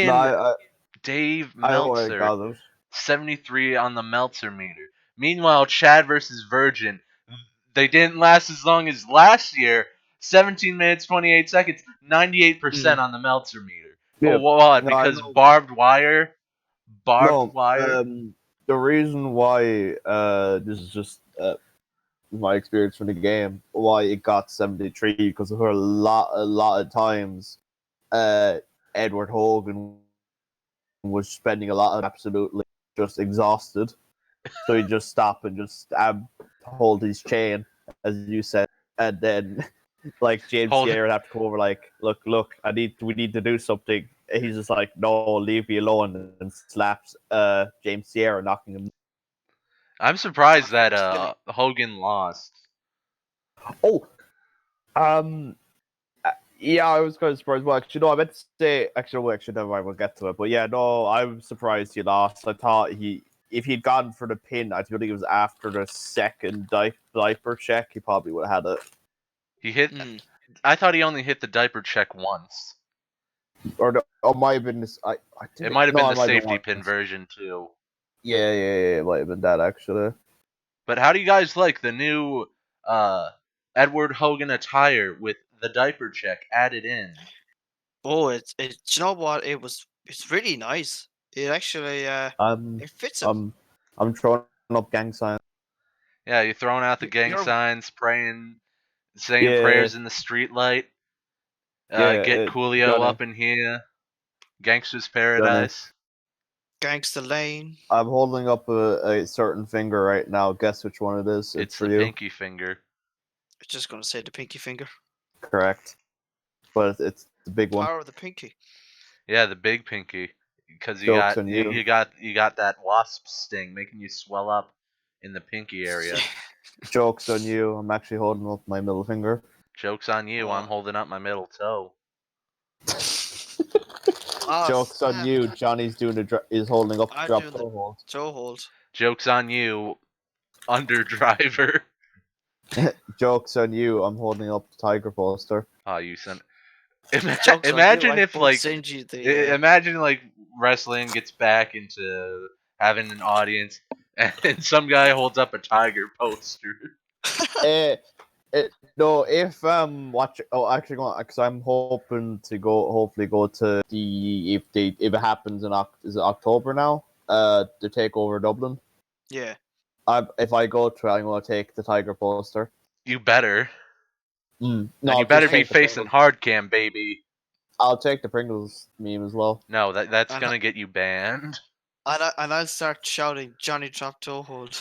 No, Friggin' Dave I already Meltzer, got it. 73 on the Meltzer meter. Meanwhile, Chad versus Virgin, they didn't last as long as last year. 17 minutes, 28 seconds, 98% Mm. on the Meltzer meter. Yeah, But what? no, I Because know. barbed No, wire. the reason why this is just my experience from the game, why it got 73 because there were a lot of times uh Edward Hogan was spending a lot of absolutely just exhausted. So he just stop and just hold his chain, as you said, and then like James Hold. Sierra would have to come over, like, look, we need to do something. And he's just like, no, leave me alone, and slaps James Sierra, knocking him. I'm surprised Knocking that him silly. Hogan lost. Oh, um, yeah, I was kind of surprised. Well, actually, no, I meant to say, actually, never mind, we'll get to it. But yeah, no, I'm surprised he lost. I thought if he'd gone for the pin, I think it was after the second diaper check, he probably would have had it. He hit. Mm. I thought he only hit the diaper check once. Or might have been this. I think It might have no, been I the might have been safety one. pin version too. Yeah, it might have been that actually. But how do you guys like the new Edward Hogan attire with the diaper check added in? Oh, you know what? It's really nice. It actually I'm it fits him. I'm I'm throwing up gang signs. Yeah, you throwing out the gang You're signs, praying, saying Yeah, prayers in the street light. Get yeah, Coolio Johnny, up in here. Gangster's Johnny. Paradise. Gangster Lane. I'm holding up a certain finger right now. Guess which one it is? It's It's for the you. pinky finger. I'm just gonna say the pinky finger. Correct, but it's the big one. Power of the pinky. Yeah, the big pinky. Because Jokes on you. you got that wasp sting making you swell up in the pinky area. Jokes on you. I'm actually holding up my middle finger. Joke's on you. I'm Oh, holding up my middle toe. oh Jokes on snap! you. Johnny's is holding up the I'm drop doing the toe hold. toe hold. Joke's on you, underdriver. Jokes on you. I'm holding up the tiger poster. Oh, you son. Jokes on you. Imagine I if both like, send you the. imagine like wrestling gets back into having an audience, and some guy holds up a tiger poster. Uh, no, if watch. Oh, actually, because I'm hoping to hopefully go to the if it happens in is it October now? The takeover Dublin. Yeah. If I go to, I'm gonna take the tiger poster. You better, No, and you I'll better just be take the facing Pringles. hard cam, baby. I'll take the Pringles meme as well. No, that's And gonna get you banned. I'll start shouting Johnny Drop Toe Hold.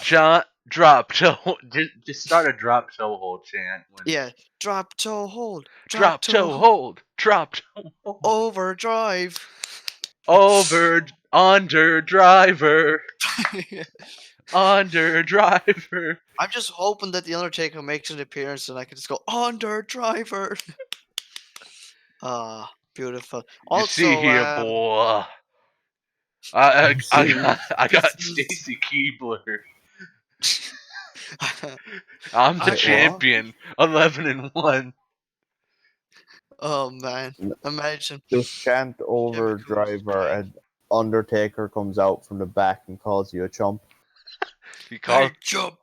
John Drop toe. Just start a drop toe hold chant when Yeah, drop toe hold, drop drop toe toe hold, hold, drop toe hold. overdrive. Over under driver, under driver. I'm just hoping that the Undertaker makes an appearance and I can just go under driver. Ah, beautiful. You see Also, here, boy. I this got is. Stacy Keebler. I'm the I What? champion. 11-1. oh man, imagine Just chant Jimmy over Cruz driver crying. and Undertaker comes out from the back and calls you a chump. He called. Hey, jump,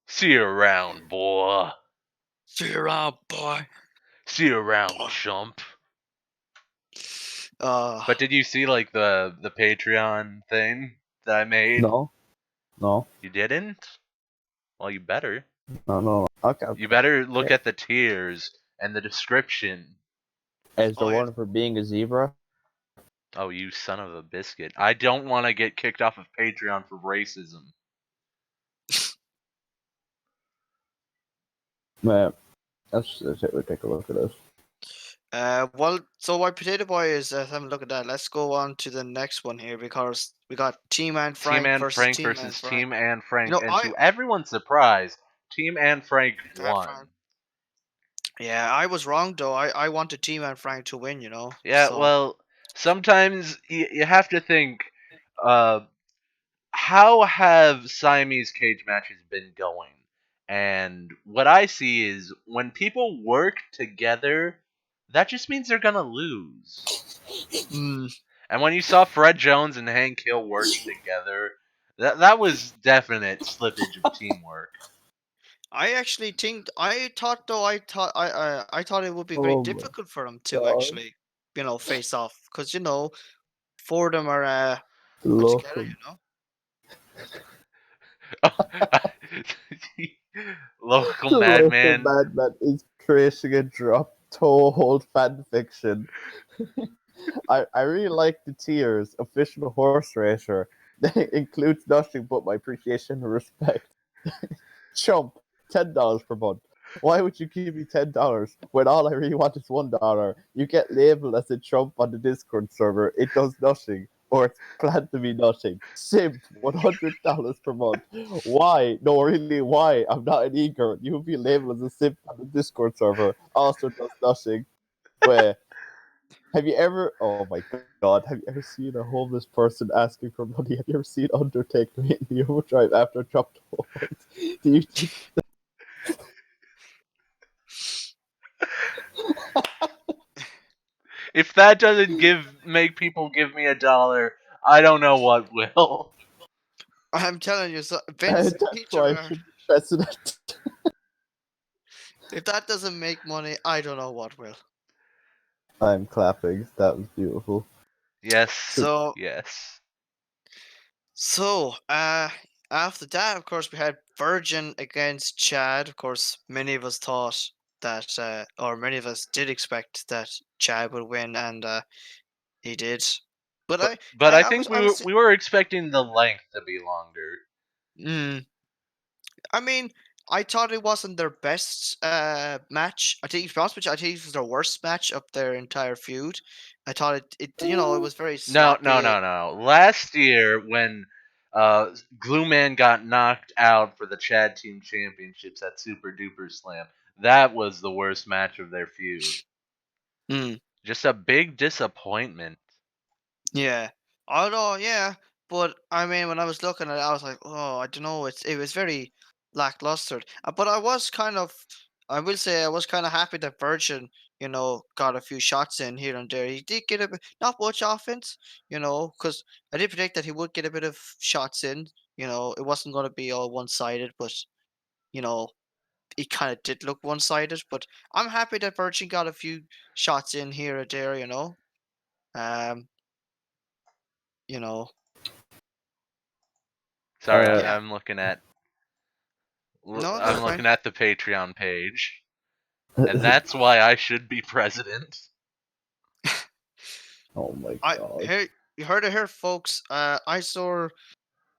See you around, boy. see you around, boy. See you around, Boy. chump. Uh, But did you see like the Patreon thing that I made? No, no, You didn't? Well, you better. no. Okay. You better look at the tiers and the description. Is there oh yeah. one for being a zebra? Oh, you son of a biscuit. I don't want to get kicked off of Patreon for racism. Man, let's take a look at this. Well, so while Potato Boy is having a look at that, let's go on to the next one here because we got Team and Team Frank Anne versus Frank Team and versus Frank. Team Anne You Frank. know, And to everyone's surprise, Team Anne Frank won. Yeah, I was wrong though. I wanted Team and Frank to win, you know. Yeah, So well, sometimes you have to think, uh, how have Siamese cage matches been going? And what I see is when people work together, that just means they're gonna lose. mm, And when you saw Fred Jones and Hank Hill working together, that was definite slippage of teamwork. I actually think I thought it would be very Oh my difficult for them to god. actually, face off because four of them are put Look together, him. Local The local madman. madman is creating a drop toe hold fan fiction. I really like the tiers. Official horse racer. That includes nothing but my appreciation and respect. Chump, $10 per month. Why would you give me $10 when all I really want is $1? You get labeled as a chump on the Discord server. It does nothing, or it's planned to be nothing. Simp, $100 per month. Why? No, really, why? I'm not an e-girl. You would be labeled as a simp on the Discord server. Also does nothing. Where have you ever? Oh my god! Have you ever seen a homeless person asking for money? Have you ever seen Undertaker hitting the overdrive after a dropped hold? Do you think If that doesn't make people give me $1, I don't know what will. I'm telling you, so Vince that's why I Peter, should be president? if that doesn't make money, I don't know what will. I'm clapping. That was beautiful. Yes, So yes. So, after that, of course, we had Virgin against Chad. Of course, many of us thought that, or many of us did expect that Chad would win, and he did. But But I think I was, we were expecting the length to be longer. mm, I mean, I thought it wasn't their best match. I think, to be honest with you, I think it was their worst match of their entire feud. I thought it was very No, no, sloppy. no, no. Last year when Glue Man got knocked out for the Chad Team Championships at Super Duper Slam, that was the worst match of their feud. Mm. Just a big disappointment. Yeah. Although, yeah, but I mean, when I was looking at it, I was like, oh, I don't know. It was very lackluster. But I will say, I was kind of happy that Virgin, got a few shots in here and there. He did get not much offense, because I did predict that he would get a bit of shots in. It wasn't going to be all one-sided, but you know, it kind of did look one-sided. But I'm happy that Virgin got a few shots in here or there. Um, you know. Sorry, Uh, Yeah. I'm looking at No, that's I'm fine. looking at the Patreon page, and that's why I should be president. oh my I god. here you heard it here, folks. I saw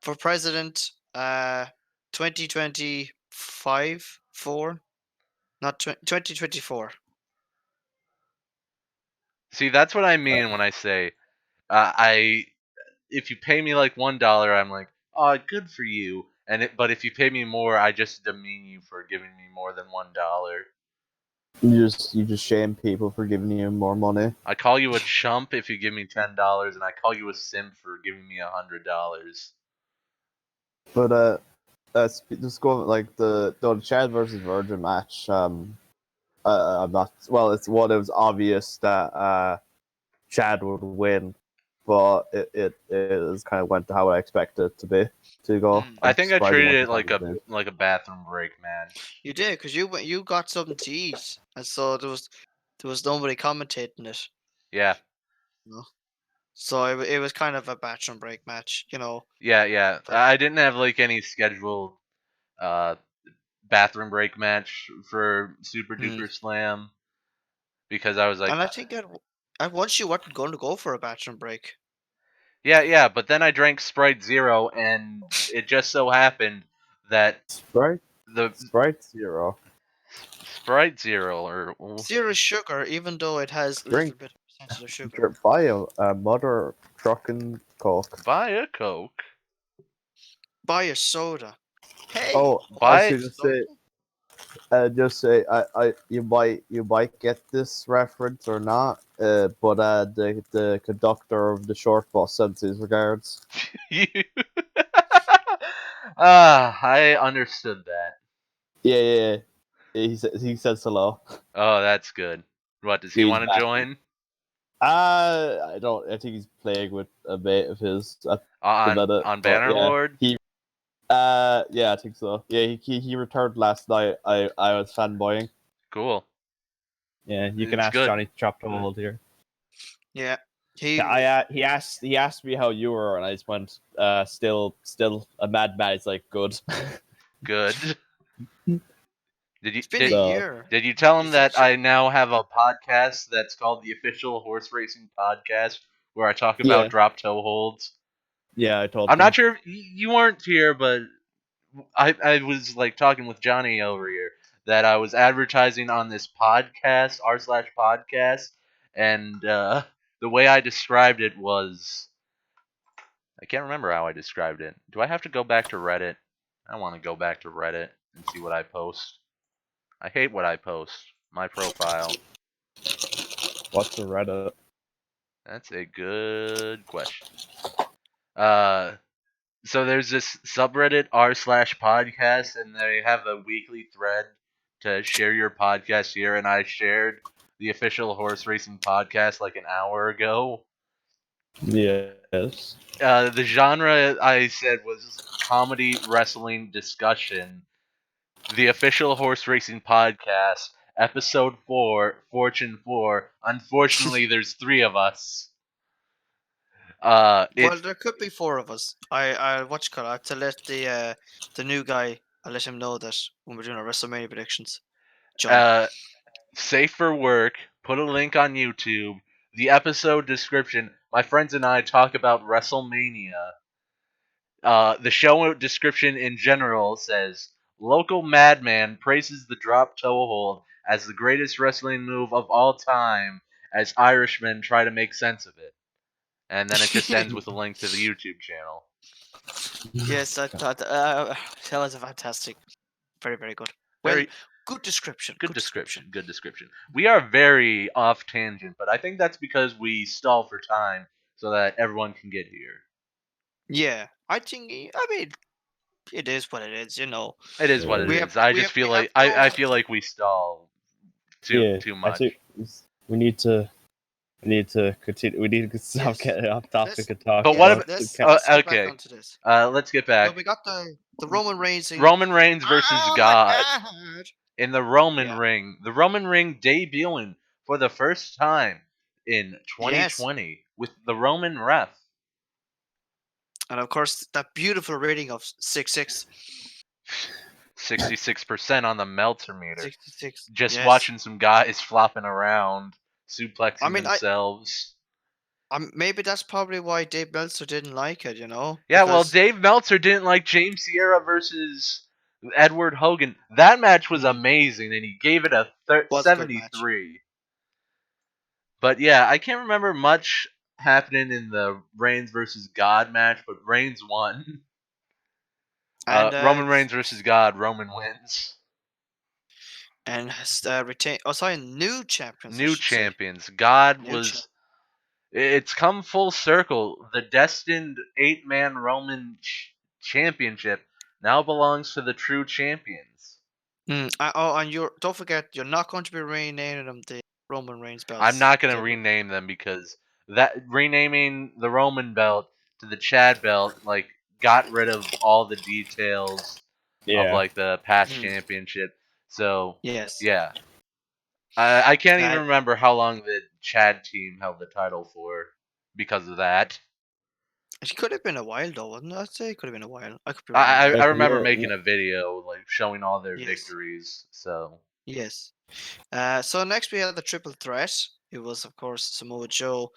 for president. 2025, 4, not 2024. See, that's what I mean when I say I. If you pay me like $1, I'm like, oh, good for you. But if you pay me more, I just demean you for giving me more than $1. You just shame people for giving you more money. I call you a chump if you give me $10, and I call you a simp for giving me $100. But just going like the Chad versus Virgin match. I'm not. Well, it's what it was obvious that Chad would win, but it is kind of went to how I expected it to be to go. Mm. I I'm think I surprised it treated went it as hard as it did. like a bathroom break match. You did, because you got something to eat, and so there was nobody commentating it. Yeah, You know? So it was kind of a bathroom break match, yeah. But I didn't have like any scheduled uh, bathroom break match for Super hmm. Duper Slam because I was like, And I think at once you weren't going to go for a bathroom break. yeah. But then I drank Sprite Zero, and it just so happened that Sprite, the Sprite Zero. Sprite Zero or Zero sugar, even though it has a little Drink, bit of percentage of sugar. buy a mother trucking Coke. buy a Coke, Buy a soda. Hey, Oh, I was buy going to say, soda? just say, you might get this reference or not, but the conductor of the short bus sends his regards. you. I understood that. Yeah. He says hello. Oh, that's good. What does he He's want to back. join I don't. I think he's playing with a mate of his at the on minute. on But yeah, Bannerlord? he. Yeah, I think so. Yeah, he returned last night. I was fanboying. Cool. Yeah, you can It's ask good. Johnny Chop to hold here. Yeah. Yeah, He he asked me how you were, and I just went still a mad man. It's like good. Good. Did you it's been a did So year. did you tell him It's that actually I now have a podcast that's called the Official Horse Racing Podcast, where I talk about yeah, drop toe holds? yeah, I told I'm not him. sure if you weren't here, but I was like talking with Johnny over here that I was advertising on this podcast r/podcast, and the way I described it was I can't remember how I described it. Do I have to go back to Reddit? I want to go back to Reddit and see what I post. I hate what I post. My profile. What's a Reddit? That's a good question. Uh, so there's this subreddit r/podcast, and they have a weekly thread to share your podcast here. And I shared the Official Horse Racing Podcast like an hour ago. Yes. The genre I said was comedy wrestling discussion. The Official Horse Racing Podcast, Episode 4, Fortune 4. Unfortunately, there's three of us. It well, there could be four of us. I what you call it, I have to let the new guy. I let him know that when we're doing our WrestleMania predictions, Johnny. uh, safe for work. Put a link on YouTube. The episode description. My friends and I talk about WrestleMania. The show description in general says local madman praises the drop toe hold as the greatest wrestling move of all time as Irishmen try to make sense of it. And then it just ends with a link to the YouTube channel. Yes, I thought that was a fantastic, very very good. Well, Very good description. good Good description. description. Good description. We are very off tangent, but I think that's because we stall for time so that everyone can get here. Yeah, I think. I mean, it is what it is. It is what it We have is. I we just have feel we have like no. I feel like we stall Yeah, too I think much. we need to continue. We need to stop Yes. getting off topic Let's and talk But what yes. about about the Let's ca- let's get back okay? onto this. Let's get So back. we got the Roman Reigns thing. Roman Reigns versus Oh my God God! in the Roman Yeah. ring. The Roman ring debuting for the first time in Yes, 2020 with the Roman ref. and of course that beautiful rating of 6-6. 66% on the Meltzer meter. 66. Just Yes. watching some guys flopping around, I suplexing mean, I themselves. Maybe that's probably why Dave Meltzer didn't like it, Yeah, well, because Dave Meltzer didn't like James Sierra versus Edward Hogan. That match was mm, amazing, and he gave it a was a good match. 73. But yeah, I can't remember much happening in the Reigns versus God match, but Reigns won. And Roman Reigns versus God, Roman wins. has retained. Oh, sorry, new champions, I New should say. champions. God New champ. was. It's come full circle. The destined 8-man Roman championship now belongs to the true champions. And don't forget, you're not going to be renaming them the Roman Reigns I'm belts. not going to rename them because that renaming the Roman belt to the Chad belt like got rid of all the details of Yeah. like the past Mm, championship. So yes. yeah, I can't even Uh, remember how long the Chad team held the title for because of that. it could have been a while though, wouldn't it? I'd say it could have been a while. I could be wrong I there. I Like remember making a video like showing all their Yes. victories. So Yes. So next we had the triple threat. It was, of course, Samoa Joe,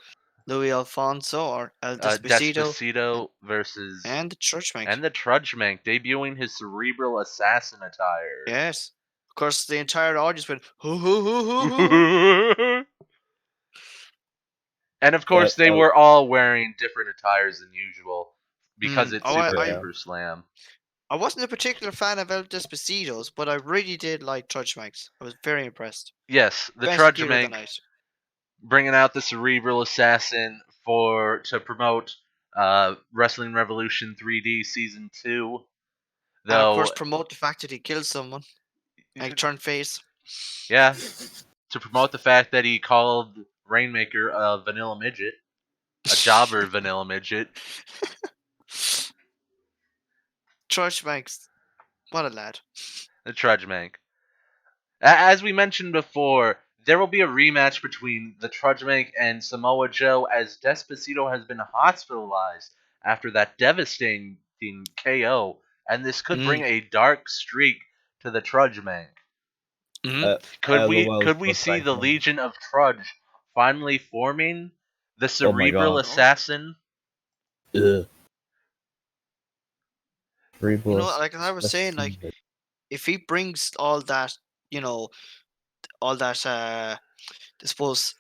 Louis Alfonso, or El Despacito, and, Despacito versus and the Churchman. and the Trudgemank debuting his cerebral assassin attire. Yes. Of course, the entire audience went, hoo, hoo, hoo, hoo, hoo. And of course, that, they were all wearing different attires than usual because it's Oh, Super Yeah. Duper Slam. I wasn't a particular fan of El Despacito's, but I really did like Trudgeman's. I was very impressed. Yes, the Best gear of the Trudgemank night. bringing out the cerebral assassin to promote Wrestling Revolution 3D Season 2. And of course, Though, promote the fact that he killed someone and turned face. yeah, to promote the fact that he called Rainmaker a vanilla midget, a jobber vanilla midget. Trudgeman's, what a lad. The Trudgemank. As we mentioned before, there will be a rematch between the Trudgemank and Samoa Joe as Despacito has been hospitalized after that devastating KO, and this could bring Mm. a dark streak to the Trudgemank. Mm. LOL Could we for see the Franklin. Legion of Trudge finally forming? The Oh my Cerebral god. Assassin? Ugh. Like I was saying, like if he brings all that, you know, all that, I suppose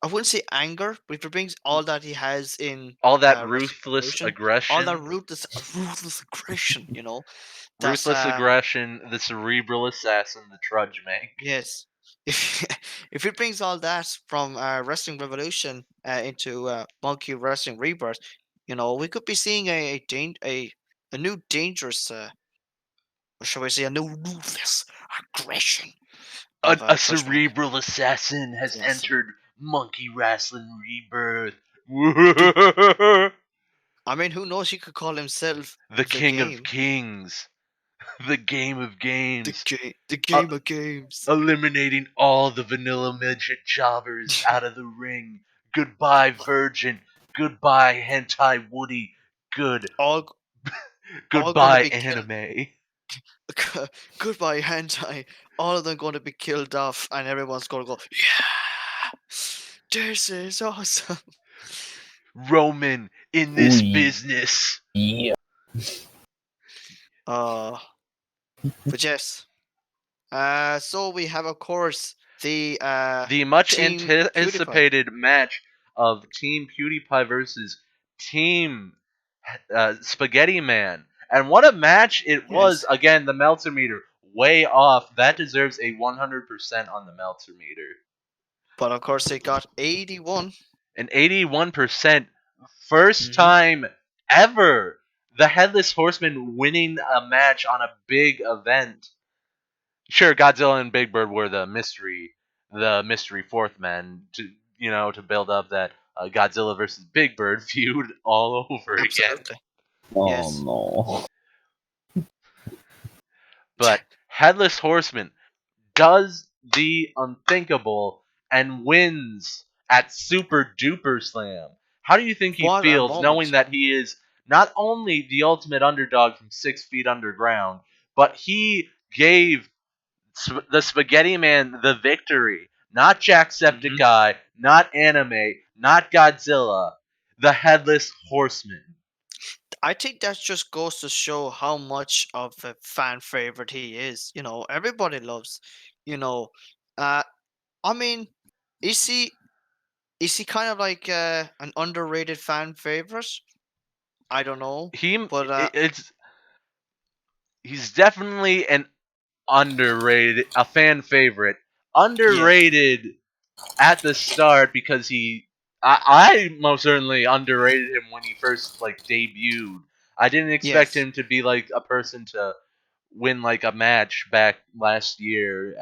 I wouldn't say anger, but if he brings all that he has in All that Wrestling ruthless Revolution, all that aggression? ruthless aggression, that's Ruthless aggression, the Cerebral Assassin, the Trudgemank. yes. If if he brings all that from Wrestling Revolution into Monkey Wrestling Rebirth, we could be seeing a new dangerous, or shall we say, a new ruthless aggression of A Trudgebank. cerebral assassin has Yes. entered Monkey Wrestling Rebirth. The, the I mean, who knows? He could call himself the King of game, Kings. The game of games. the Uh, game of games. eliminating all the vanilla midget jobbers out of the ring. Goodbye, Virgin. Goodbye, Hentai Woody. Good. all all going to Goodbye, be killed. anime. Goodbye, hentai. All of them going to be killed off, and everyone's going to go, yeah, this is awesome. Roman in this Ooh, business. yeah. Uh, but yes. So we have, of course, the The much Team PewDiePie. anticipated match of Team PewDiePie versus Team Spaghetti Man. And what a match it was. Yes. Again, the Meltzer meter way off. That deserves a 100% on the Meltzer meter. But of course, it got 81. An 81%. First Mm-hmm. time ever. The Headless Horseman winning a match on a big event. Sure, Godzilla and Big Bird were the mystery fourth men to build up that Godzilla versus Big Bird feud all over again. Absolutely. Oh Yes. no. But Headless Horseman does the unthinkable and wins at Super Duper Slam. How do you think he What a feels knowing moment. that he is not only the ultimate underdog from 6 feet underground, but he gave the Spaghetti Man the victory? Not Mm-hmm. Jacksepticeye, not Anime, not Godzilla, the Headless Horseman. I think that just goes to show how much of a fan favorite he is. Everybody loves. You know, uh, I mean, is he is he kind of like an underrated fan favorite? I don't know, He but it's he's definitely an underrated, a fan favorite. yeah, Underrated at the start because I most certainly underrated him when he first like debuted. I didn't expect yes, him to be like a person to win like a match back last year,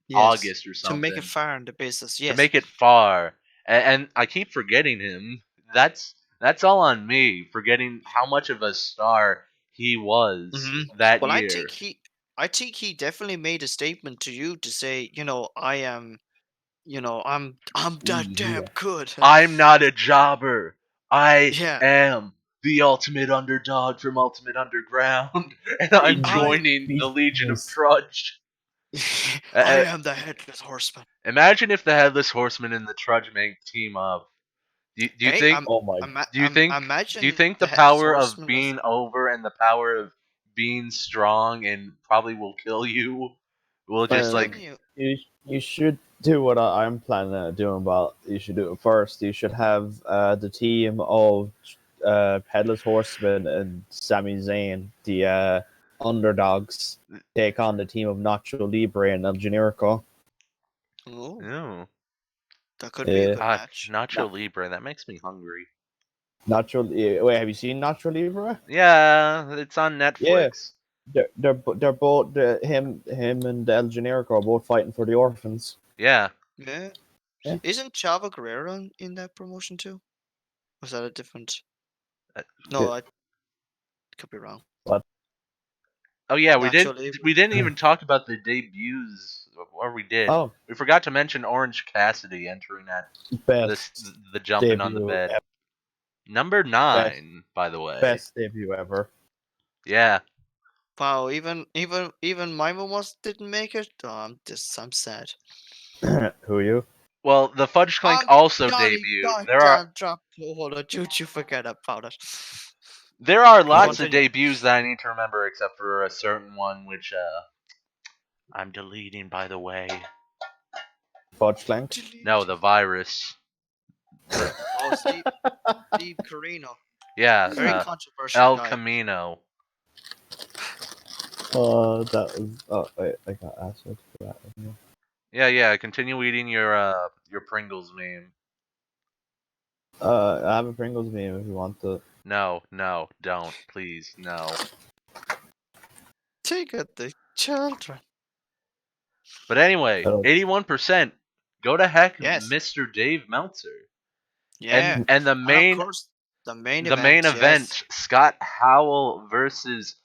yes, August or to make it something, fair in the business, to yes. make it far. And I keep forgetting him. That's all on me, forgetting how much of a star he was hmm that Well, year. I think he definitely made a statement to you to say, I am, I'm that damn Yeah. good. I'm not a jobber. I Yeah, am the ultimate underdog from Ultimate Underground, and I'm I, joining the Legion of Yes. Trudge. I Uh, am the headless horseman. Imagine if the Headless Horseman and the Trudge make team up. Do you Hey, think? Oh my. Do you imagine think the the headless power of horseman was. being over and the power of being strong and probably will kill you will I'm just Uh, telling like you. you should do what I'm planning on doing, but you should do it first. You should have the team of Headless Horseman and Sami Zayn, the underdogs, take on the team of Nacho Libre and El Generico. Oh, oh, that could be a Uh, good match. Nacho Libre. That makes me hungry. Wait, have you seen Nacho Libre? Yeah, it's on Yeah, Netflix. they're both him and El Generico are both fighting for the orphans. Yeah. Yeah. Yeah. Isn't Chavo Guerrero in that promotion too? Was that a different? Uh, No, I could be wrong. But Oh yeah, Nacho Libre. we didn't even talk about the debuts, or we did. oh, We forgot to mention Orange Cassidy entering at this best the jumping on the debut, bed. Number best 9, by the way. best debut ever. Yeah. Wow, even my almost didn't make it. Oh, I'm sad. Who are you? Well, the Fudge Clank I'm also Johnny debuted. goddamn drop. Hold on, don't you forget about it. There are But lots of continue. debuts that I need to remember, except for a certain one, which I'm deleting, by the way. Fudge Clank. No, Delete. the virus. Oh, Steve Carino, Yeah, very controversial El guy. Camino. That was. Oh, wait, I got acid for that. Yeah. Continue eating your Pringles meme. I have a Pringles meme if you want to. No, don't, please, no. Take out the children. But anyway, Uh, 81%. Go to heck, Yes. Mr. Dave Meltzer. Yeah. And And of course, the main the main event. Yes. event, Scott Howell versus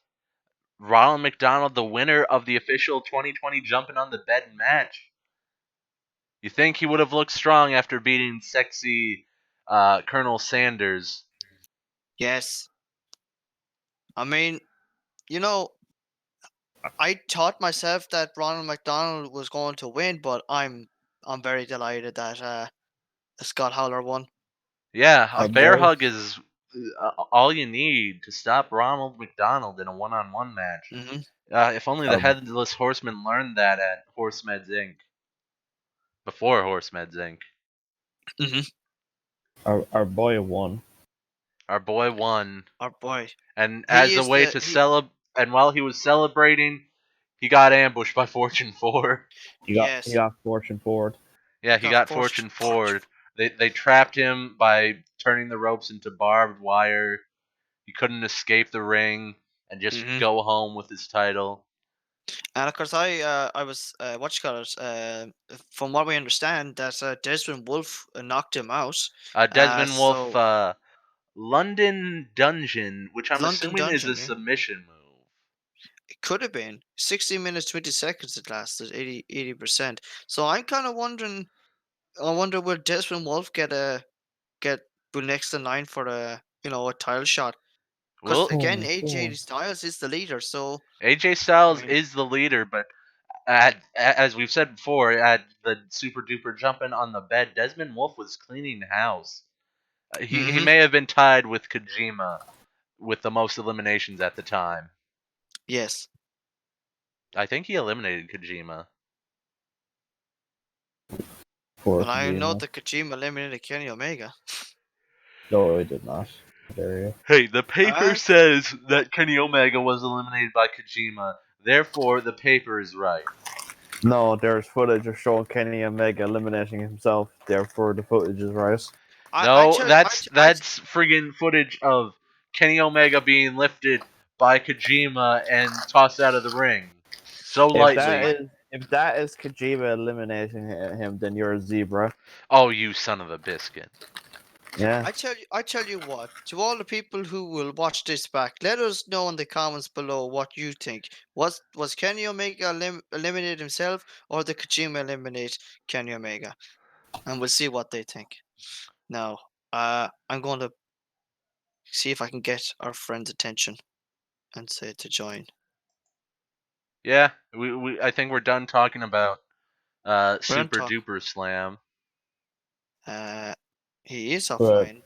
Ronald McDonald, the winner of the official 2020 Jumping on the Bed match. You think he would have looked strong after beating sexy Colonel Sanders? Yes. I mean, you know, I thought myself that Ronald McDonald was going to win, but I'm very delighted that Scott Howler won. Yeah, a our bear boy, hug is all you need to stop Ronald McDonald in a one-on-one match. hmm If only the our, Headless Horseman learned that at Horsemeds Inc. Before Horsemeds Inc. hmm our boy won. Our boy won, Our boy, and he as a is way the to he. and while he was celebrating, he got ambushed by Fortune 4. He Yes, got Fortune Ford. Yeah, he he got got fortune. Fortune Forward. They trapped him by turning the ropes into barbed wire. He couldn't escape the ring and just hmm go home with his title. And of course, I was what you call it? From what we understand, that Desmond Wolf knocked him out. Desmond Wolf, So London Dungeon, which I'm London assuming is a Dungeon, yeah, submission move. it could have been 16 minutes 20 seconds. It lasted 80%. So I'm kind of wondering. I wonder will Desmond Wolf get put next in line for a title shot? Because Well, Oh again, my AJ god. Styles is the leader. So AJ I Styles mean, is the leader, but as we've said before, at the super duper jumping on the bed, Desmond Wolf was cleaning house. He Mm-hmm. may have been tied with Kojima with the most eliminations at the time. Yes. I think he eliminated Kojima. Poor But I know Kojima. that Kojima eliminated Kenny Omega. No, I did not. There you Hey, the paper Uh, says that Kenny Omega was eliminated by Kojima. Therefore, the paper is right. go. No, there's footage of showing Kenny Omega eliminating himself. Therefore, the footage is right. I No, tell that's friggin' footage of Kenny Omega being lifted by Kojima and tossed out of the ring so lightly. If that is Kojima eliminating him, then you're a zebra. Oh, you son of a biscuit! Yeah. I tell you what, to all the people who will watch this back, let us know in the comments below what you think. Was Kenny Omega eliminate himself, or did Kojima eliminate Kenny Omega? And we'll see what they think. Now, I'm going to see if I can get our friend's attention and say to join. Yeah, we I think we're done talking about We're on Super talk. Duper Slam. Uh, he is But offline,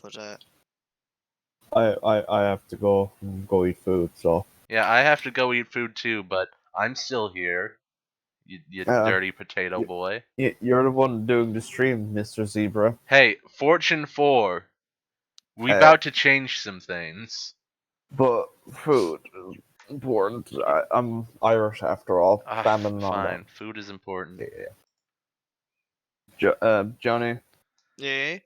but I have to go eat food. So Yeah, I have to go eat food too, but I'm still here. You yeah, dirty potato boy. you're the one doing the stream, Mr. Zebra. Hey, Fortune 4. We Uh, about to change some things. but food is important. I'm Irish after all. Ah, Famine and all that. fine. Food is important. Johnny, yeah.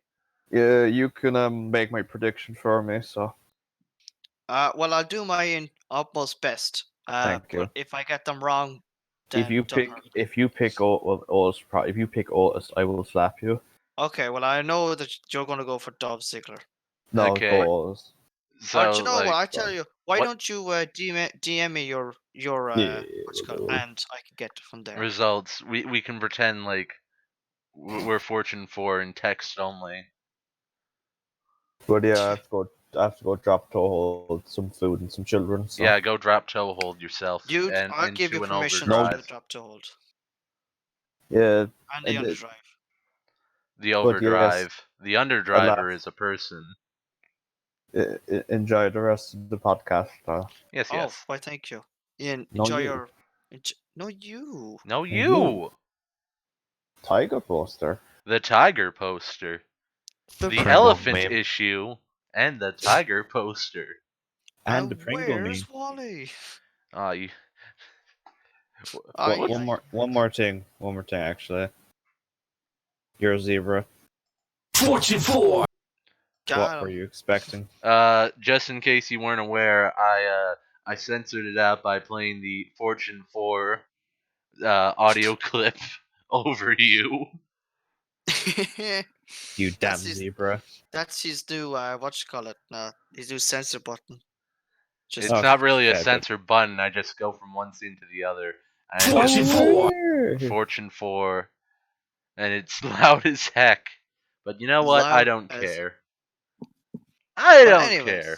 yeah, you can make my prediction for me. So Well, I'll do my utmost best. thank But you. if I get them wrong, If then you don't pick hurt. if you pick Otis, if you pick Otis, I will slap you. Okay, well, I know that you're going to go for Dolph Ziggler. No, Okay, go Otis. Or do you so know what? like, I tell you, why what don't you DM me your Yeah, what you call it, whatever. and I can get it from there. results? We can pretend like we're Fortune 4 in text only. But yeah, I have to go drop toehold some food and some children. So Yeah, go drop toe hold yourself You, and I'll give you into an permission to No. do the overdrive. drop to hold yeah, and the and underdrive. The but yes, overdrive. The I laugh. underdriver is a person. Enjoy the rest of the podcast. Yes, Oh, yes. why? Thank you. Ian, No, enjoy you. your. No, you. No, You. you. Tiger poster. The tiger poster. The The Pringle elephant meme. issue. And the tiger poster. And the And Pringle where's meme. Wally? Ah, you. I, What? One more thing. One more thing, actually. You're a zebra. Fortune 4. got What were him. you expecting? Just in case you weren't aware, I censored it out by playing the Fortune 4 audio clip over you. You that's damn his. zebra. That's his new. What you call it? His new censor button. Just It's Oh, not really a yeah, good. censor button. I just go from one scene to the other. And Oh, just Fortune 4. Fortune 4, and it's loud as heck. But you know what? I loud don't as. care. I But don't care.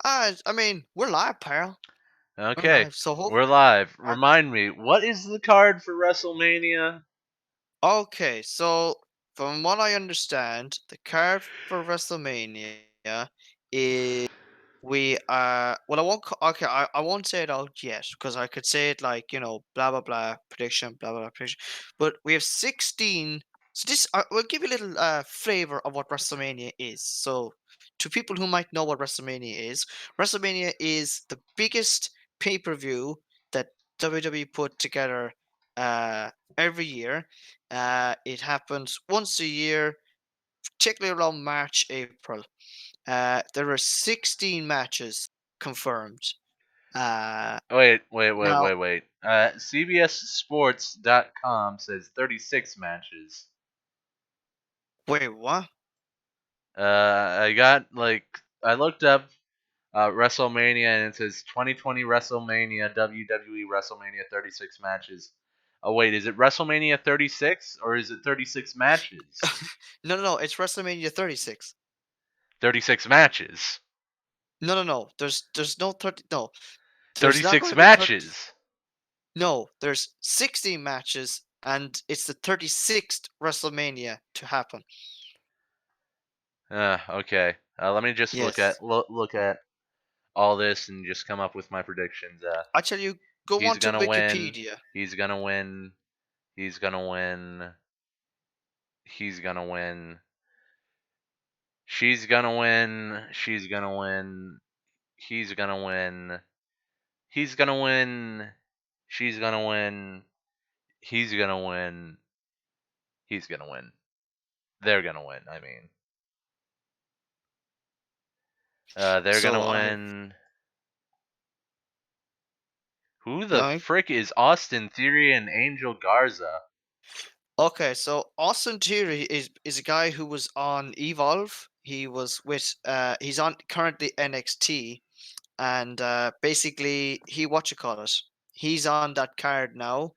anyways, I mean, we're live, pal. We're Okay, live. So hope. we're live. Uh, Remind me, what is the card for WrestleMania? Okay, so from what I understand, the card for WrestleMania is we well I won't okay I won't say it out yet because I could say it like blah blah blah prediction blah blah blah prediction, but we have 16. So this we'll give you a little flavor of what WrestleMania is. So to people who might know what WrestleMania is the biggest pay-per-view that WWE put together every year. It happens once a year, particularly around March, April. There are 16 matches confirmed. Wait. Now, CBSSports.com says 36 matches. wait, what? I got, like, I looked up WrestleMania and it says 2020 WrestleMania, WWE WrestleMania 36 matches. Oh, wait, is it WrestleMania 36 or is it 36 matches? No, it's WrestleMania 36. 36 matches. No. There's no 30. No, there's not 36 going to be 30. matches. No, there's 16 matches, and it's the 36th WrestleMania to happen. Okay. Let me just look Yes. at look at all this and just come up with my predictions. I tell you, go He's on to gonna win. Wikipedia. He's gonna win. He's gonna win. He's gonna win. She's gonna win. She's gonna win. He's gonna win. He's gonna win. She's gonna win. He's gonna win. He's gonna win. They're gonna win. I mean, they're So gonna I win. Who the no. frick is Austin Theory and Angel Garza? Okay, so Austin Theory is a guy who was on Evolve. He was with he's on currently NXT, and basically he what you call it. He's on that card now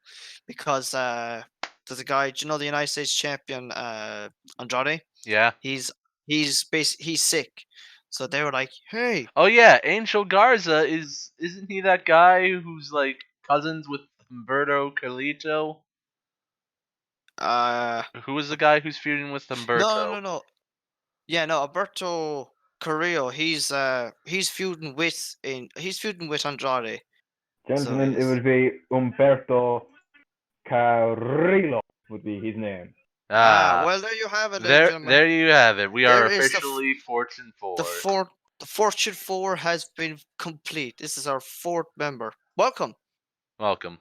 because there's a guy, do you know the United States champion Andrade? Yeah. He's sick, so they were like, hey, Oh yeah, Angel Garza isn't he that guy who's like cousins with Humberto Carlito? uh, Who is the guy who's feuding with Humberto? no. Yeah, no, Alberto Carrillo, he's feuding with Andrade. So Gentlemen, it yes. would be Umberto Carrillo would be his name. Well, there you have it, ladies and there gentlemen. there you have it. We are There is officially Fortune the 4. fourth the Fortune 4 has been complete. This is our fourth member. Welcome. Welcome.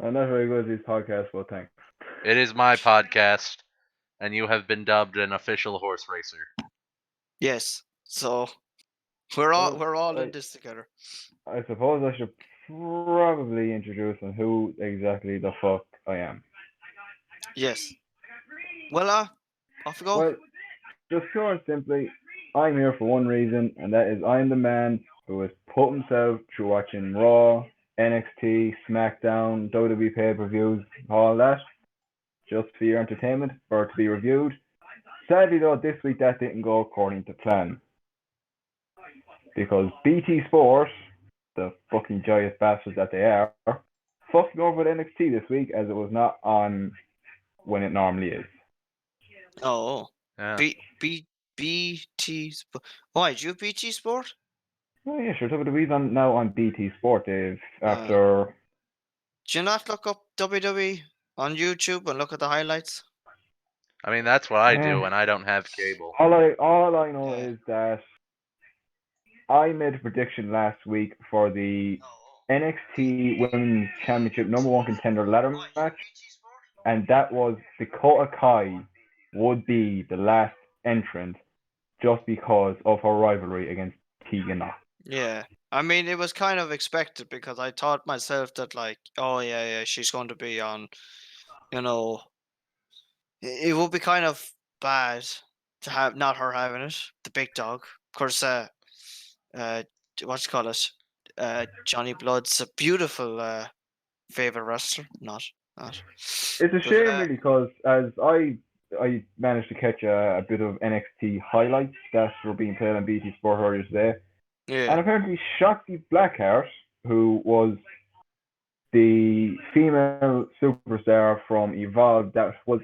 I'm not very good at these podcasts, but thanks. It is my podcast, and you have been dubbed an official horse racer. Yes. So Well, we're all in this together. I suppose I should probably introduce on who exactly the fuck I am. Yes. Well, off we go. Well, just pure and simply, I'm here for one reason, and that is I'm the man who has put himself through watching Raw, NXT, SmackDown, WWE pay-per-views, all that, just for your entertainment, or to be reviewed. Sadly though, this week that didn't go according to plan. Because BT Sport, the fucking giant bastards that they are, fucked me over with NXT this week as it was not on when it normally is. Oh. Yeah. BT Sport. Why, do you have BT Sport? Oh yeah, sure. WWE's on now on BT Sport, Dave. After Do you not look up WWE on YouTube and look at the highlights? I mean, that's what I do, and I don't have cable. all I know Yeah. is that I made a prediction last week for the NXT Women's Championship number one contender ladder match, and that was Dakota Kai would be the last entrant just because of her rivalry against Tegan Knox. Yeah. I mean, it was kind of expected because I thought myself that, like, oh, yeah, she's going to be on, you know, it would be kind of bad to have not her having it, the big dog. Of course, uh, what you call it? Johnny Blood's a beautiful favorite wrestler. Not. It's a But, shame, really, because as I managed to catch a bit of NXT highlights that were being played on BT Sport earlier today, yeah. and apparently Shotzi Blackheart, who was the female superstar from Evolve that was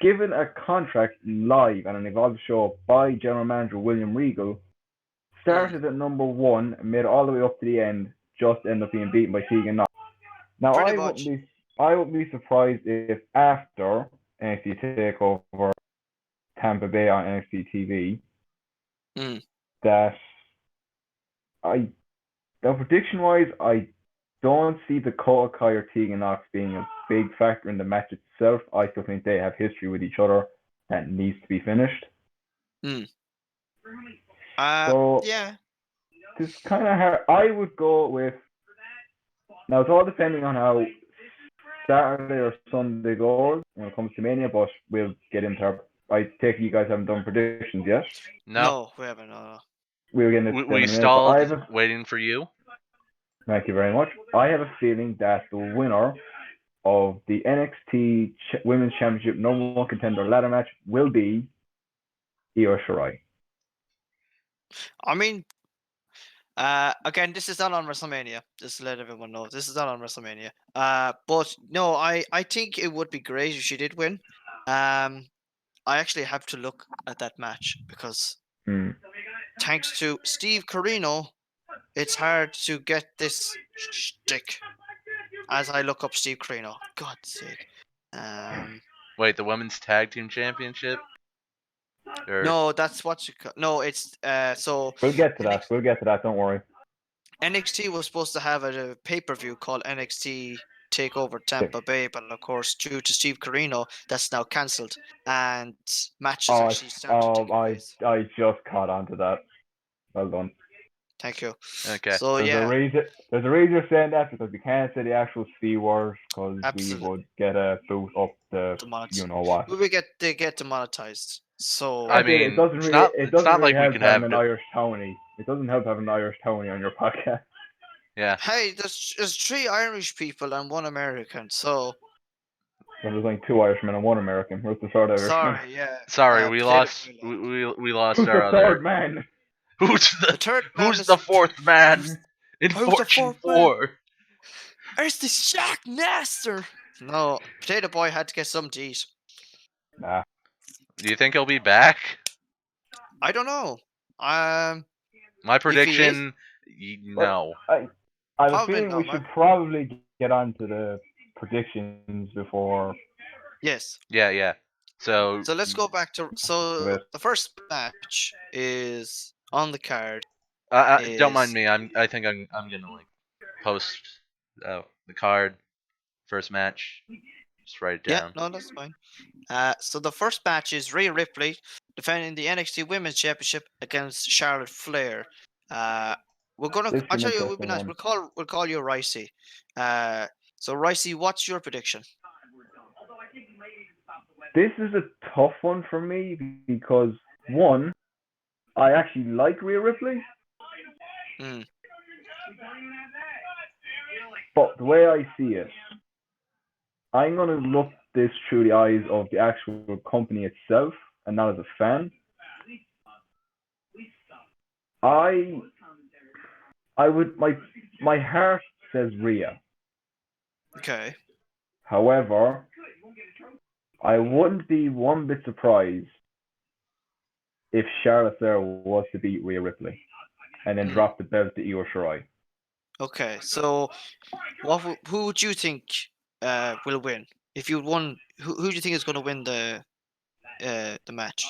given a contract live on an Evolve show by general manager William Regal, started at number one and made it all the way up to the end, just ended up being beaten by Tegan Knox. Now Pretty much. I wouldn't be surprised if after NXT Takeover Tampa Bay on NXT TV that I now prediction wise I don't see Dakota Kai or Tegan Knox being a big factor in the match itself. I still think they have history with each other that needs to be finished. So Yeah. this kind of hard. I would go with. Now it's all depending on how Saturday or Sunday goes when it comes to Mania, but we'll get into our. I take it you guys haven't done predictions yet. No, we haven't. No. We'll get into them in a We minute, but stalled waiting for you. Thank you very much. I have a feeling that the winner of the NXT Women's Championship number one contender ladder match will be Io Shirai. I mean, Again, this is not on WrestleMania. Just to let everyone know, this is not on WrestleMania. But no, I think it would be great if she did win. I actually have to look at that match because thanks to Steve Corino, it's hard to get this shtick as I look up Steve Corino. God's sake. Wait, the women's tag team championship? Or No, that's what you call. No, it's so We'll get to that. NXT, We'll get to that. Don't worry. NXT was supposed to have a pay-per-view called NXT Takeover Tampa Bay, but of course, due to Steve Corino, that's now cancelled, and matches actually started taking place. I just caught on to that. Well done. Thank you. okay. So There's yeah, a reason. There's a reason you're saying that because we can't say the actual C word because we Absolutely. would get a boot up the you know what. they get demonetized. So I Actually, mean, it doesn't it's really. not- It it's doesn't not really like we help can having have an the- Irish Tony. It doesn't help having an Irish Tony on your podcast. Yeah. hey, there's 3 Irish people and 1 American. So When there's only 2 Irishmen and 1 American. Where's the third Irishman? sorry, yeah. Sorry, we Potato lost. Boy We lost Who's our the other. third man? Who's The third man Who's is the fourth man in Who's the Fortune fourth man? 4? It's the Shockmaster. No, Potato Boy had to get something to eat. Nah. Do you think he'll be back? I don't know. My If he prediction, no. I have a Probably feeling we not, should probably get on to the predictions before. yes. Yeah. So So let's go back to Yes. the first match is on the card. don't mind is- me. I think I'm gonna like post the card first match. Just write it Yeah, down. no, that's fine. So the first match is Rhea Ripley defending the NXT Women's Championship against Charlotte Flair. We're gonna. This is I'll an tell you, it would be interesting nice. one. We'll call you Ricey. So Ricey, what's your prediction? This is a tough one for me because one, I actually like Rhea Ripley, Mm. but the way I see it, I'm gonna look this through the eyes of the actual company itself and not as a fan. I would my heart says Rhea. Okay. However, I wouldn't be one bit surprised if Charlotte Flair was to beat Rhea Ripley and then drop the belt to Io Shirai. Okay. So, who would you think will win? If you won, who do you think is going to win the match?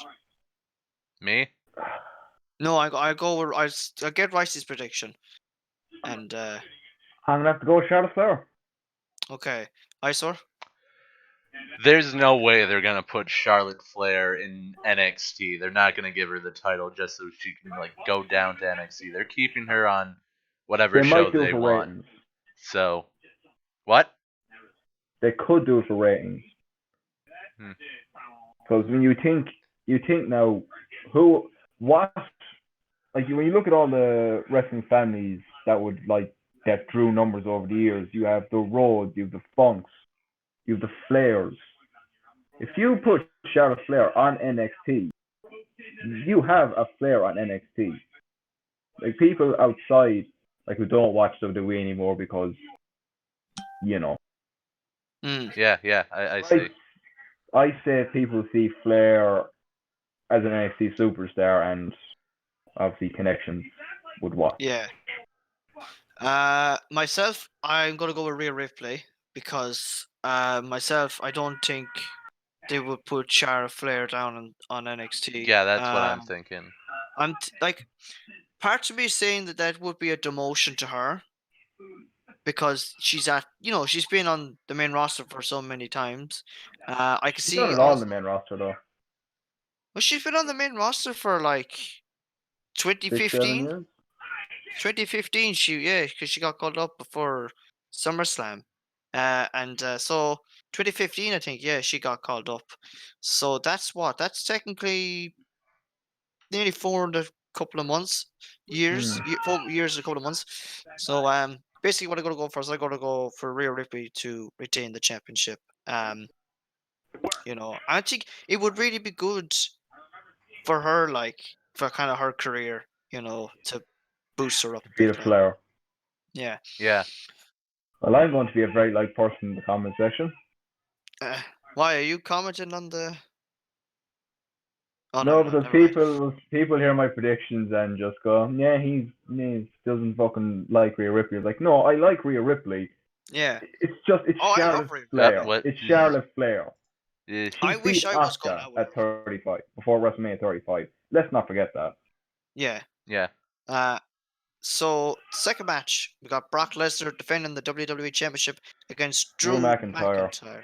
Me? No, I go with I get Rice's prediction, and I'm gonna have to go with Charlotte Flair. okay, Isor. There's no way they're gonna put Charlotte Flair in NXT. They're not gonna give her the title just so she can like go down to NXT. They're keeping her on whatever They show might do they it for want. ratings. So, what? They could do it for ratings. Because when you think now, what, like when you look at all the wrestling families that would like that drew numbers over the years, you have the Rhodes, you have the Funks, you have the Flairs. If you put Charlotte Flair on NXT, you have a Flair on NXT. Like people outside, like who don't watch WWE anymore because, you know. Yeah, I see. I say people see Flair as an NXT superstar and obviously connections would watch. Yeah. Myself, I'm gonna go with Rhea Ripley because myself, I don't think they would put Charlotte Flair down on NXT. Yeah, that's what I'm thinking. Like, part of me is saying that would be a demotion to her because she's been on the main roster for so many times. I can She's see not at all on the main roster though. Well, she's been on the main roster for like 6-7 2015. years. 2015, because she got called up before SummerSlam. So 2015, I think, she got called up. So that's technically nearly 4 and a couple of months, years, 4 years and a couple of months. So basically, what I'm gonna go for is I'm gonna go for Rhea Ripley to retain the championship. I think it would really be good for her, like for kind of her career, to boosts her up a Be bit. the Like, Flair. yeah. Yeah. Well, I'm going to be a very light person in the comment section. Why are you commenting on the? Oh No, no, because never mind. people hear my predictions and just go, yeah, he doesn't fucking like Rhea Ripley. Like, no, I like Rhea Ripley. Yeah. It's Oh, I love Charlotte Rhea Flair. What? It's Charlotte Flair. Eh, I She wish beat I was going Asuka out with at her. 35 before WrestleMania 35. Let's not forget that. Yeah. yeah. So second match, we got Brock Lesnar defending the WWE Championship against Drew Drew McIntyre. McIntyre.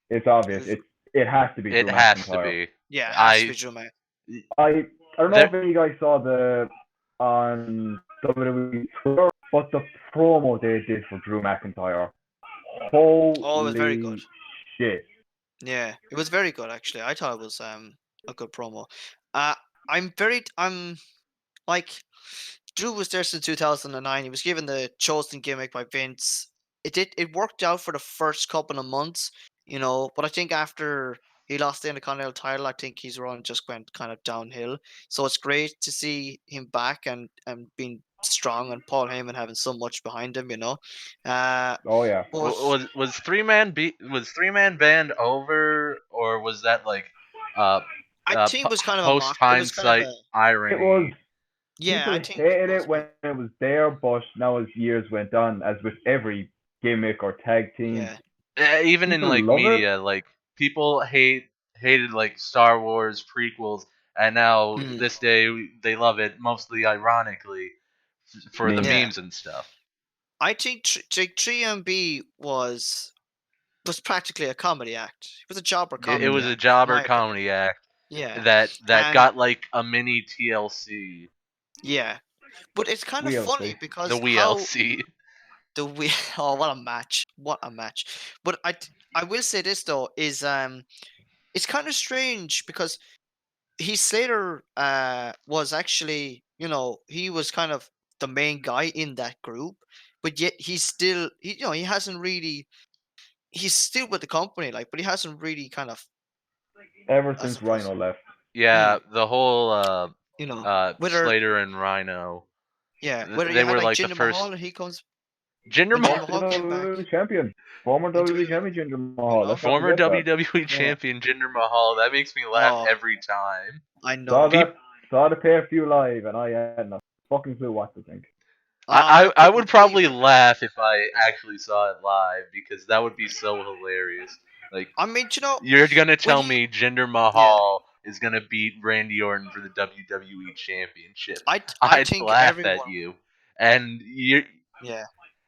It's obvious. Who's- It has to be It Drew has to McIntyre. be. Yeah, it has to be I Drew McIntyre. I don't know There- if any of you guys saw the on WWE Twitter, but the promo they did for Drew McIntyre. Oh, it was very good. Holy shit. Yeah, it was very good actually. I thought it was a good promo. I'm like Drew was there since 2009. He was given the chosen gimmick by Vince. It worked out for the first couple of months, but I think after he lost the Intercontinental title, I think his run just went kind of downhill. So it's great to see him back and being strong, and Paul Heyman having so much behind him. Oh yeah. But was three man band over, or was that like uh, I think it was kind of a post mock. It was kind of hindsight a It was irony? yeah. people I think it hated was. it when it was there, but now as years went on, as with every gimmick or tag team, Yeah. Even in people like love it. media, like people hated like Star Wars prequels, and now Mm. this day they love it, mostly ironically, for the Memes. Yeah. memes and stuff. I think 3MB was practically a comedy act. It was a jobber It comedy was a act, in jobber my opinion. comedy act Yeah, that and got like a mini TLC, yeah, but it's kind of We'll funny see. the because how WLC. the we oh what a match, what a match. But I will say this though is it's kind of strange because Heath Slater was actually he was kind of the main guy in that group, but yet he's still he hasn't really he's still with the company but he hasn't really kind of Ever I since suppose Rhino left. Yeah, mm, the whole whether Slater and Rhino, whether you they had were like like the Jinder Mahal first and he comes Jinder when Jinder Mahal. Mahal came back WWE champion. Former and WWE champion Jinder I Mahal. know Let's not Former forget that. WWE yeah champion Jinder Mahal. That makes me laugh oh every time. I Saw know that saw the pay-per-view live and I had no fucking clue what to think. I I couldn't would believe probably it. laugh if I actually saw it live because that would be so hilarious. Like, I mean you're gonna when tell me Jinder yeah Mahal is gonna beat Randy Orton for the WWE Championship? I I'd think laugh at everyone you, and you yeah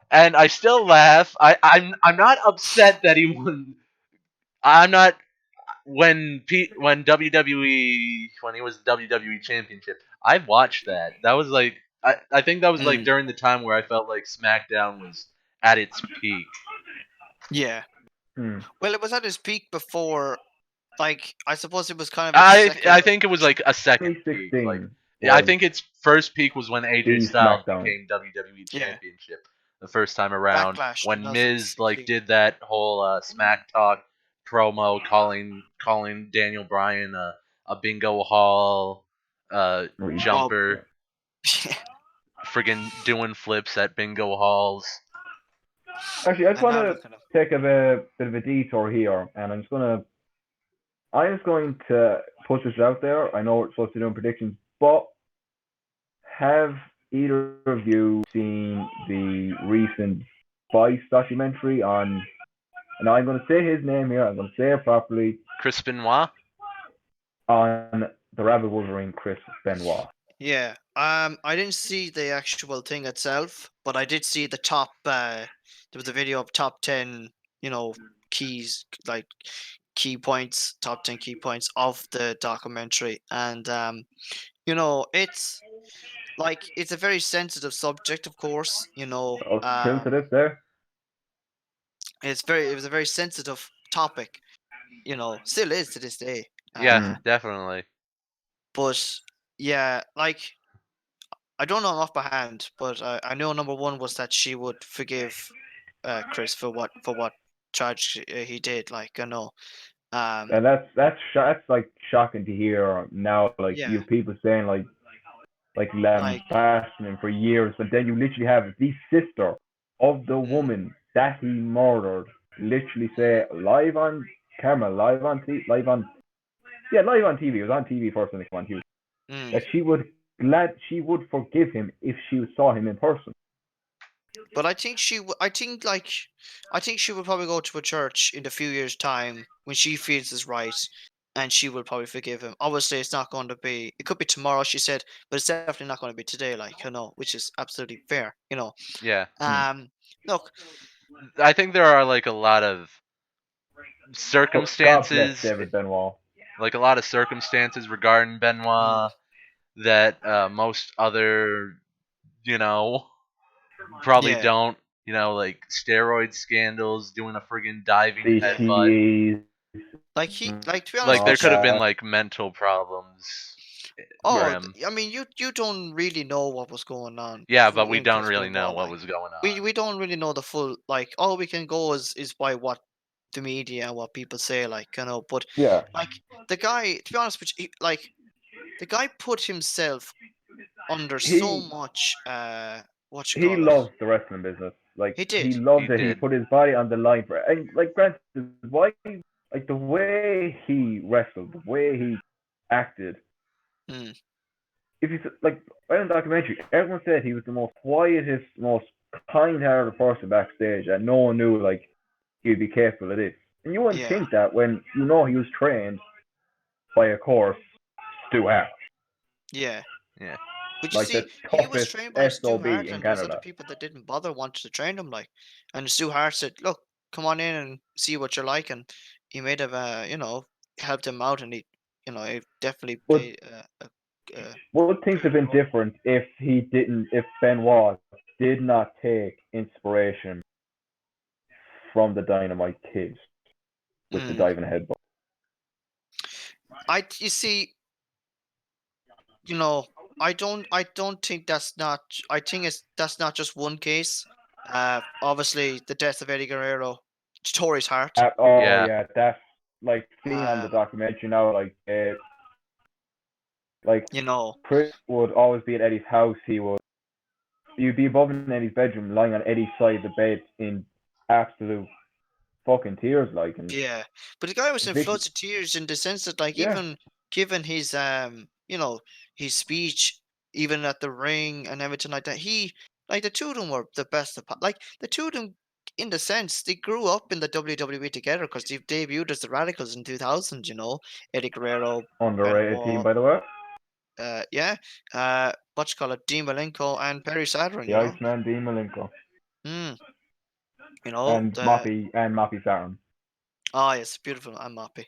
and I still laugh. I'm not upset that he won. I'm not when WWE when he was WWE Championship. I watched that. That was like I think that was like mm, during the time where I felt like SmackDown was at its peak. yeah. Hmm. Well, it was at his peak before. I suppose it was kind of its second. I think it was like a second peak. Like 2016 yeah, I was think its first peak was when AJ the Styles SmackDown. became WWE Yeah, Championship the first time around. Backlash When Miz like 2016. did that whole Smack Talk promo calling Daniel Bryan a bingo hall Oh, jumper, friggin' doing flips at bingo halls. Actually, I just and want now to look at him. take a bit of a detour here, and I'm just going to put this out there. I know we're supposed to be doing predictions, but have either of you seen the recent Vice documentary on? And I'm going to say his name here. I'm going to say it properly. Chris Benoit. On the Rabbit Wolverine, Chris Benoit. Yeah. I didn't see the actual thing itself, but I did see the top. There was a video of top 10, keys like key points, top 10 key points of the documentary, and it's it's a very sensitive subject, of course. Still to this day. It was a very sensitive topic, still is to this day. Yeah, Mm. definitely. But yeah, I don't know enough by hand, but I know number one was that she would forgive Chris for what charge he did. I know. And that's like shocking to hear now. Like you Yeah, have people saying like like lambasting him for years, but then you literally have the sister of the woman that he murdered literally say live on camera, live on TV, live on TV. It was on TV first and on TV. That she would forgive him if she saw him in person. But I think I think she will probably go to a church in a few years' time when she feels is right, and she will probably forgive him. Obviously, it's not going to be. It could be tomorrow, she said, but it's definitely not going to be today. Which is absolutely fair. Yeah. Look, I think there are like a lot of God bless circumstances, David Benoit. like a lot of circumstances regarding Benoit that most other, probably Yeah. don't. Like steroid scandals, doing a friggin' diving headbutt. CTEs. To be honest Like there with could you, have been like mental problems for him. I mean, you don't really know what was going on. Yeah, but we In don't Chris really know Benoit, what was going on. we don't really know the full. All we can go is by what the media and what people say. But Yeah. the guy, to be honest with you, the guy put himself under so He much. What you he call it? loves the wrestling business. Like He he did. loved He it. He did. put his body on the line for it. And like granted, why like the way he wrestled, the way he acted. Mm. If you like right in the documentary, everyone said he was the most quietest, most kind-hearted person backstage, and no one knew like he'd be capable of this. And you wouldn't Yeah. think that when he was trained by, of course, Stu Hart. Yeah. Yeah. But you Like see, the he was toughest trained by Stu SOB Hart, in and there's other Canada. people that didn't bother wanting to train him. And Stu Hart said, "Look, come on in and see what you're like," and he made him, helped him out, and he definitely But paid. would things have been different if Benoit did not take inspiration from the Dynamite Kid with the diving headbutt? You see, I don't think that's not. I think that's not just one case. Obviously, the death of Eddie Guerrero tore his heart. Yeah, that's like seeing on the Um, documentary now. Like you know, Chris would always be at Eddie's house. You'd be above in Eddie's bedroom, lying on Eddie's side of the bed in absolute fucking tears, and yeah, but the guy was in Vicky, floods of tears in the sense that, yeah, even given his speech, even at the ring and everything like that, the two of them were the best. The two of them, in the sense, they grew up in the WWE together because they debuted as the Radicals in 2000. Eddie Guerrero, underrated team Benoit, by the way. yeah, what you call it, Dean Malenko and Perry Sadrin. The Iceman, Dean Malenko, Mm, and the Moppy Saturn. oh yes, beautiful. I'm happy.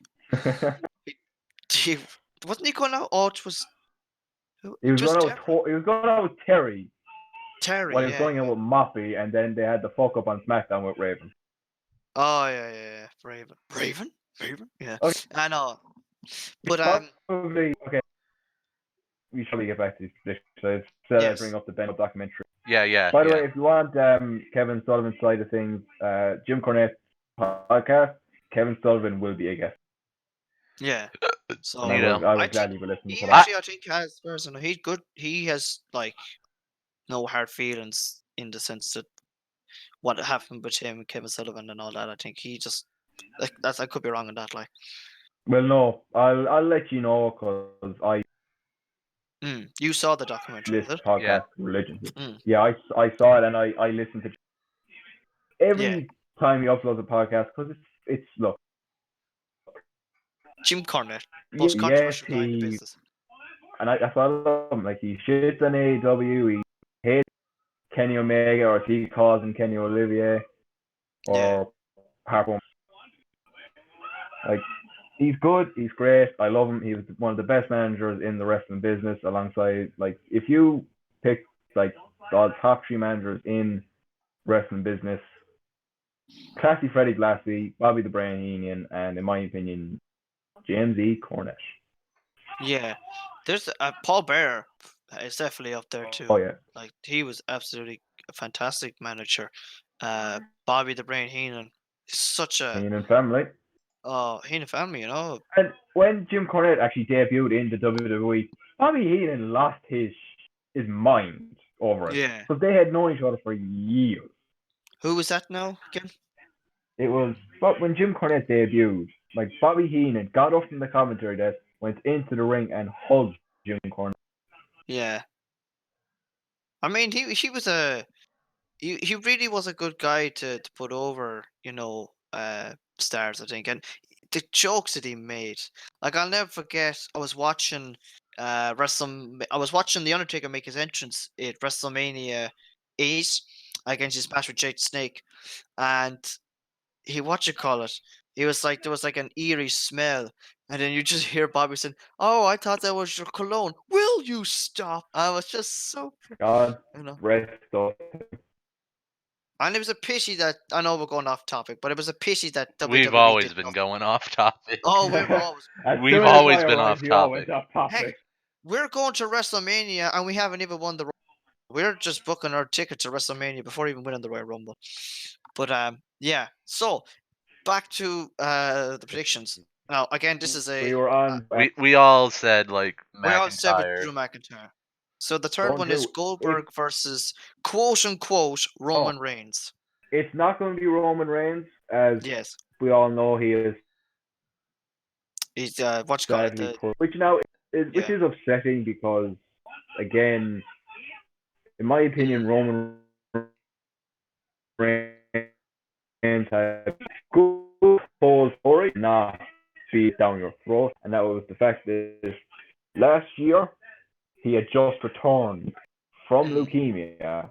He, wasn't he going out? Oh, it was He was just going out with he was going out with Terry. Terry. While he was Yeah. going out with Moppy, and then they had the fuck up on SmackDown with Raven. Oh yeah. Raven. Yeah. Okay. I know. But Probably okay. We should probably get back to these predictions. So yes. bring up the Ben documentary. Yeah. By the way, if you want Kevin Sullivan's side of things, Jim Cornette podcast, Kevin Sullivan will be a guest. Yeah. So I would gladly be listening to that. Actually, I think has person. He's good. He has no hard feelings in the sense that what happened with him, Kevin Sullivan, and all that. I think he just I could be wrong on that. Well, no, I'll let you know because you saw the documentary, is this it? podcast religiously. Mm. Yeah, I saw it and I listened to every Yeah. time he uploads a podcast because it's look. Jim Cornette, most controversial guy in the business. And that's why I love him. Like he shits on AEW, he hates Kenny Omega, or he calls him Kenny Olivier or Harpo. Like he's good, he's great. I love him. He was one of the best managers in the wrestling business. Alongside, like, if you pick like the top three managers in wrestling business, Classy Freddie Blassie, Bobby the Brain Heenan, and in my opinion, James E. Cornette. Yeah, there's Paul Bearer is definitely up there too. Oh yeah, like he was absolutely a fantastic manager. Bobby the Brain Heenan is such a Heenan family. Heenan family, And when Jim Cornette actually debuted in the WWE, Bobby Heenan lost his his mind over it. Yeah. Because they had known each other for years. Who was that now again? It was but when Jim Cornette debuted, like Bobby Heenan got up from the commentary desk, went into the ring and hugged Jim Cornette. Yeah. I mean, he was he really was a good guy to put over, stars, I think. And the jokes that he made, like I'll never forget. I was watching The Undertaker make his entrance at WrestleMania 8 against his match with Jake the Snake, and what you call it? He was like, there was like an eerie smell, and then you just hear Bobby saying, "Oh, I thought that was your cologne. Will you stop?" I was just so, God you know. rest us. And it was a pity that I know we're going off topic, but it was a pity that We've WWE always did been nothing. going off topic. Oh, we've always As We've soon as always I been arrived, off you all went topic. off heck. topic. We're going to WrestleMania and we haven't even won the. We're just booking our ticket to WrestleMania before even winning the Royal Rumble. But yeah. So back to the predictions. Now again, this is We a. were on We all said like We all said with McIntyre. Drew McIntyre. So the third going one is through. Goldberg versus quote unquote Roman Reigns. It's not going to be Roman Reigns, as Yes, we all know he is he's what you call it? sadly put, which now which Yeah. is upsetting because again, in my opinion, Mm. Roman Reigns had good pose for it, not be down your throat, and that was the fact that last year he had just returned from leukemia.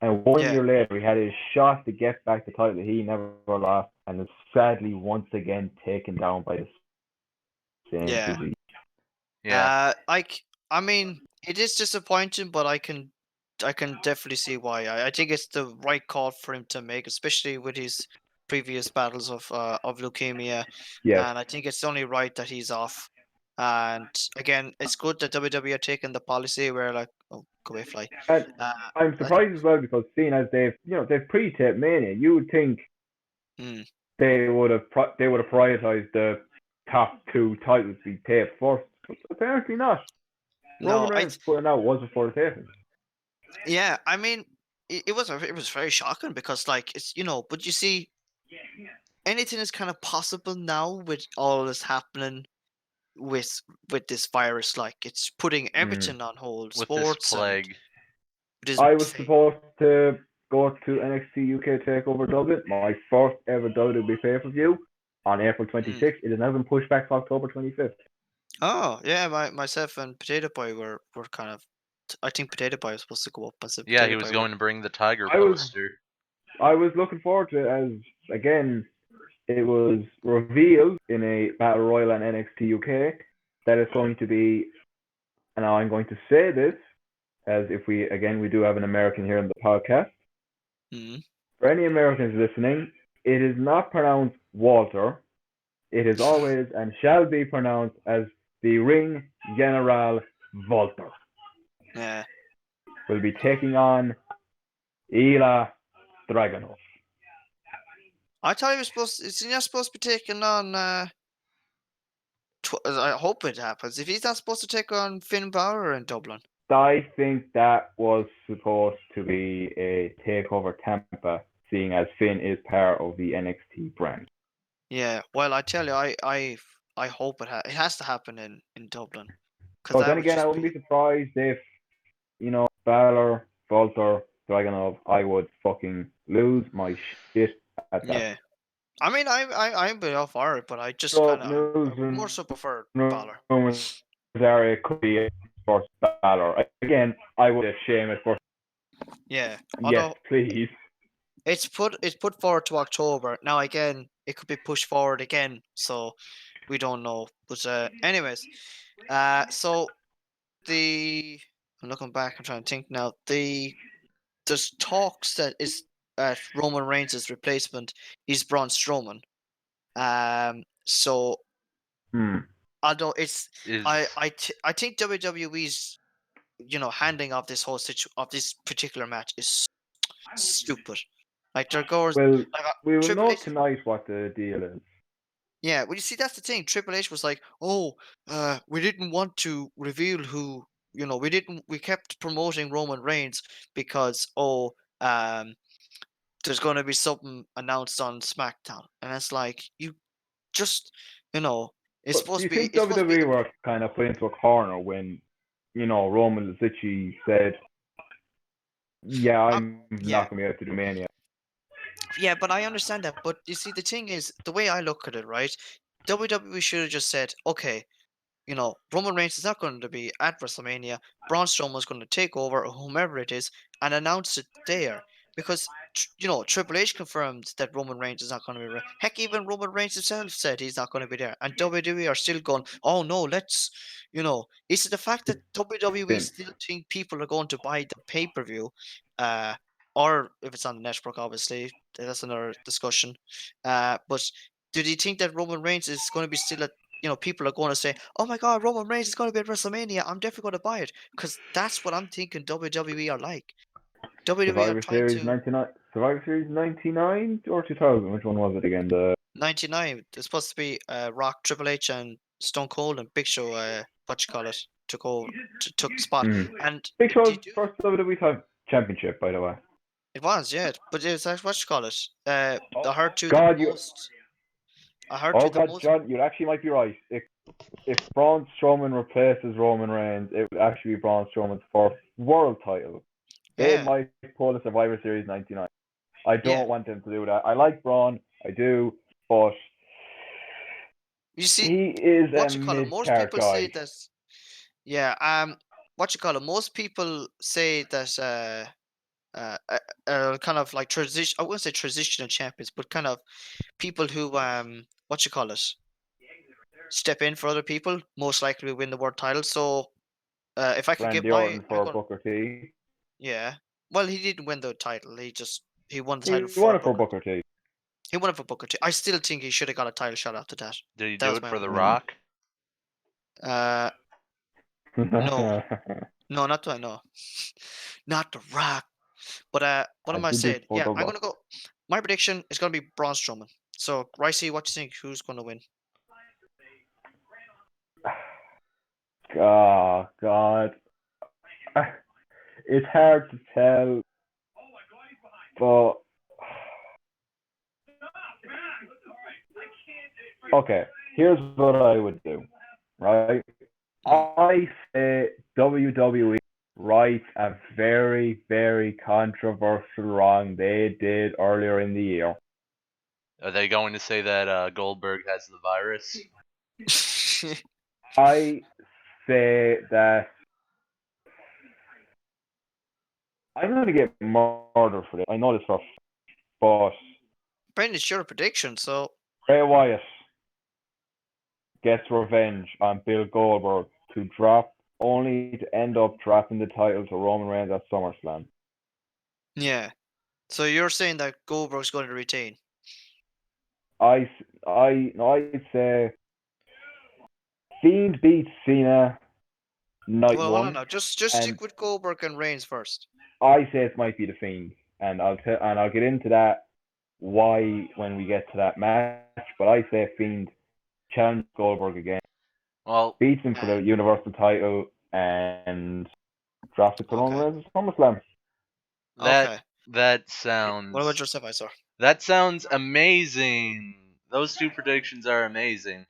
And 1 year Yeah. later, he had his shot to get back the title he never lost, and is sadly once again taken down by the same Yeah. disease. Yeah. I mean, it is disappointing, but I can definitely see why. I think it's the right call for him to make, especially with his previous battles of leukemia, Yes, and I think it's only right that he's off. And again, it's good that WWE are taking the policy where like, oh, go away, fly. and Uh, I'm surprised as well because seeing as they've pre-taped Mania, you would think mm, they would have prioritized the top two titles to be taped first, but apparently not. no, Roman Reigns putting out was before the taping. yeah, I mean, it was very shocking because like it's but you see, anything is kind of possible now with all this happening with this virus. Like it's putting everything on hold, With this sports and plague. this I was thing. supposed to go to NXT UK Takeover Dublin, my first ever WWE pay-per-view, on April 26th. It has now been pushed back to October 25th. Oh yeah, myself and Potato Boy were kind of. I think Potato Boy was supposed to go up, but Yeah, Potato he was Boy going to bring the tiger I was poster. I was looking forward to it as again it was revealed in a Battle Royal on NXT UK that it's going to be, and now I'm going to say this as if we do have an American here in the podcast. Mm. For any Americans listening, it is not pronounced Walter. It is always and shall be pronounced as the Ring General Walter. Yeah. Will be taking on Ila Dragunov. I thought he was supposed. Is he not supposed to be taking on? I hope it happens. If he's not supposed to take on Finn Balor in Dublin. I think that was supposed to be a takeover Tampa, seeing as Finn is part of the NXT brand. Yeah. Well, I tell you, I hope it has to happen in Dublin, because But that then would again, I just wouldn't be. be surprised if, Balor, Walter, Dragunov, I would fucking lose my shit at that. Yeah. I mean, I'm a bit off for it, but I just So kind of news I would and more so prefer Balor. rumors are it could be a first Balor. Again, I would shame it for Yeah. yes, Although please. it's put forward to October. Now again, it could be pushed forward again, so we don't know. But anyways, so I'm looking back. I'm trying to think now. There's talks that is Roman Reigns' replacement is Braun Strowman. So although it's Is I think WWE's handing off this whole of this particular match is stupid. Like there goes Well, like we will Triple know H. tonight what the deal is. Yeah, well, you see, that's the thing. Triple H was like, "Oh, we didn't want to reveal who we kept promoting Roman Reigns because there's going to be something announced on SmackDown, and it's like you just it's But do supposed to you be think it's supposed to be WWE the were kind of put into a corner when, Roman literally said, "Yeah, I'm yeah. not gonna be able to do Mania." Yeah, but I understand that. But you see, the thing is, the way I look at it, right? WWE should have just said, okay, Roman Reigns is not going to be at WrestleMania. Braun Strowman is going to take over, or whomever it is, and announce it there. Because, Triple H confirmed that Roman Reigns is not going to be there. Heck, even Roman Reigns himself said he's not going to be there. And WWE are still going, oh no, is it the fact that WWE Vince. still think people are going to buy the pay per view? Or if it's on the network, obviously, that's another discussion. But do you think that Roman Reigns is going to be still at people are going to say, "Oh my God, Roman Reigns is going to be at WrestleMania. I'm definitely going to buy it," because that's what I'm thinking. WWE are like. WWE are Survivor trying Series to 99, Survivor Series 99 or 2000. Which one was it again? The 99. It's supposed to be Rock, Triple H, and Stone Cold and Big Show. Took over, took the spot, and Big Show's did you? first WWE Championship, by the way. It was, yeah, but it's what you call it. I heard to the God, most. I heard to the God, most. John, you actually might be right. If Braun Strowman replaces Roman Reigns, it would actually be Braun Strowman's first world title. They Yeah, might pull a Survivor Series 99. I yeah. don't want them to do that. I like Braun, I do, but You see, he is a what you call it? Most mid-card people say guy. that. Yeah. What you call it? Most people say that. Kind of like transition. I wouldn't say transitional champions, but kind of people who what you call it, step in for other people. Most likely win the world title. So if I could give Randy my, Orton I'm for going. Booker T. Yeah. Well, he didn't win the title. He won the title He for won it for Booker. Booker T. He won it for Booker T. I still think he should have got a title shot after that. Did he That do was it my for own The opinion. Rock? Uh, no, no, not the no, not the Rock. But what I am I did this saying? for Yeah, the I'm Rock. gonna go. My prediction is gonna be Braun Strowman. So, Ricey, what do you think? Who's gonna win? Oh, God. It's hard to tell, but okay. Here's what I would do, right? I say WWE right a very, very controversial wrong they did earlier in the year. Are they going to say that Goldberg has the virus? I say that I'm gonna get murdered for this. I know this for, but Brendan, it's your prediction, so Bray Wyatt gets revenge on Bill Goldberg to drop, only to end up dropping the title to Roman Reigns at SummerSlam. yeah. So you're saying that Goldberg's going to retain? I'd say Fiend beats Cena night Well, hold on one, now. Just and stick with Goldberg and Reigns first. I say it might be the Fiend, and I'll get into that why when we get to that match. But I say Fiend challenge Goldberg again, Well, beats him for the Universal title, and drops it to Roman Okay. Reigns at SummerSlam. that Okay. that What about sounds yourself, Isor? that sounds amazing. Those two predictions are amazing,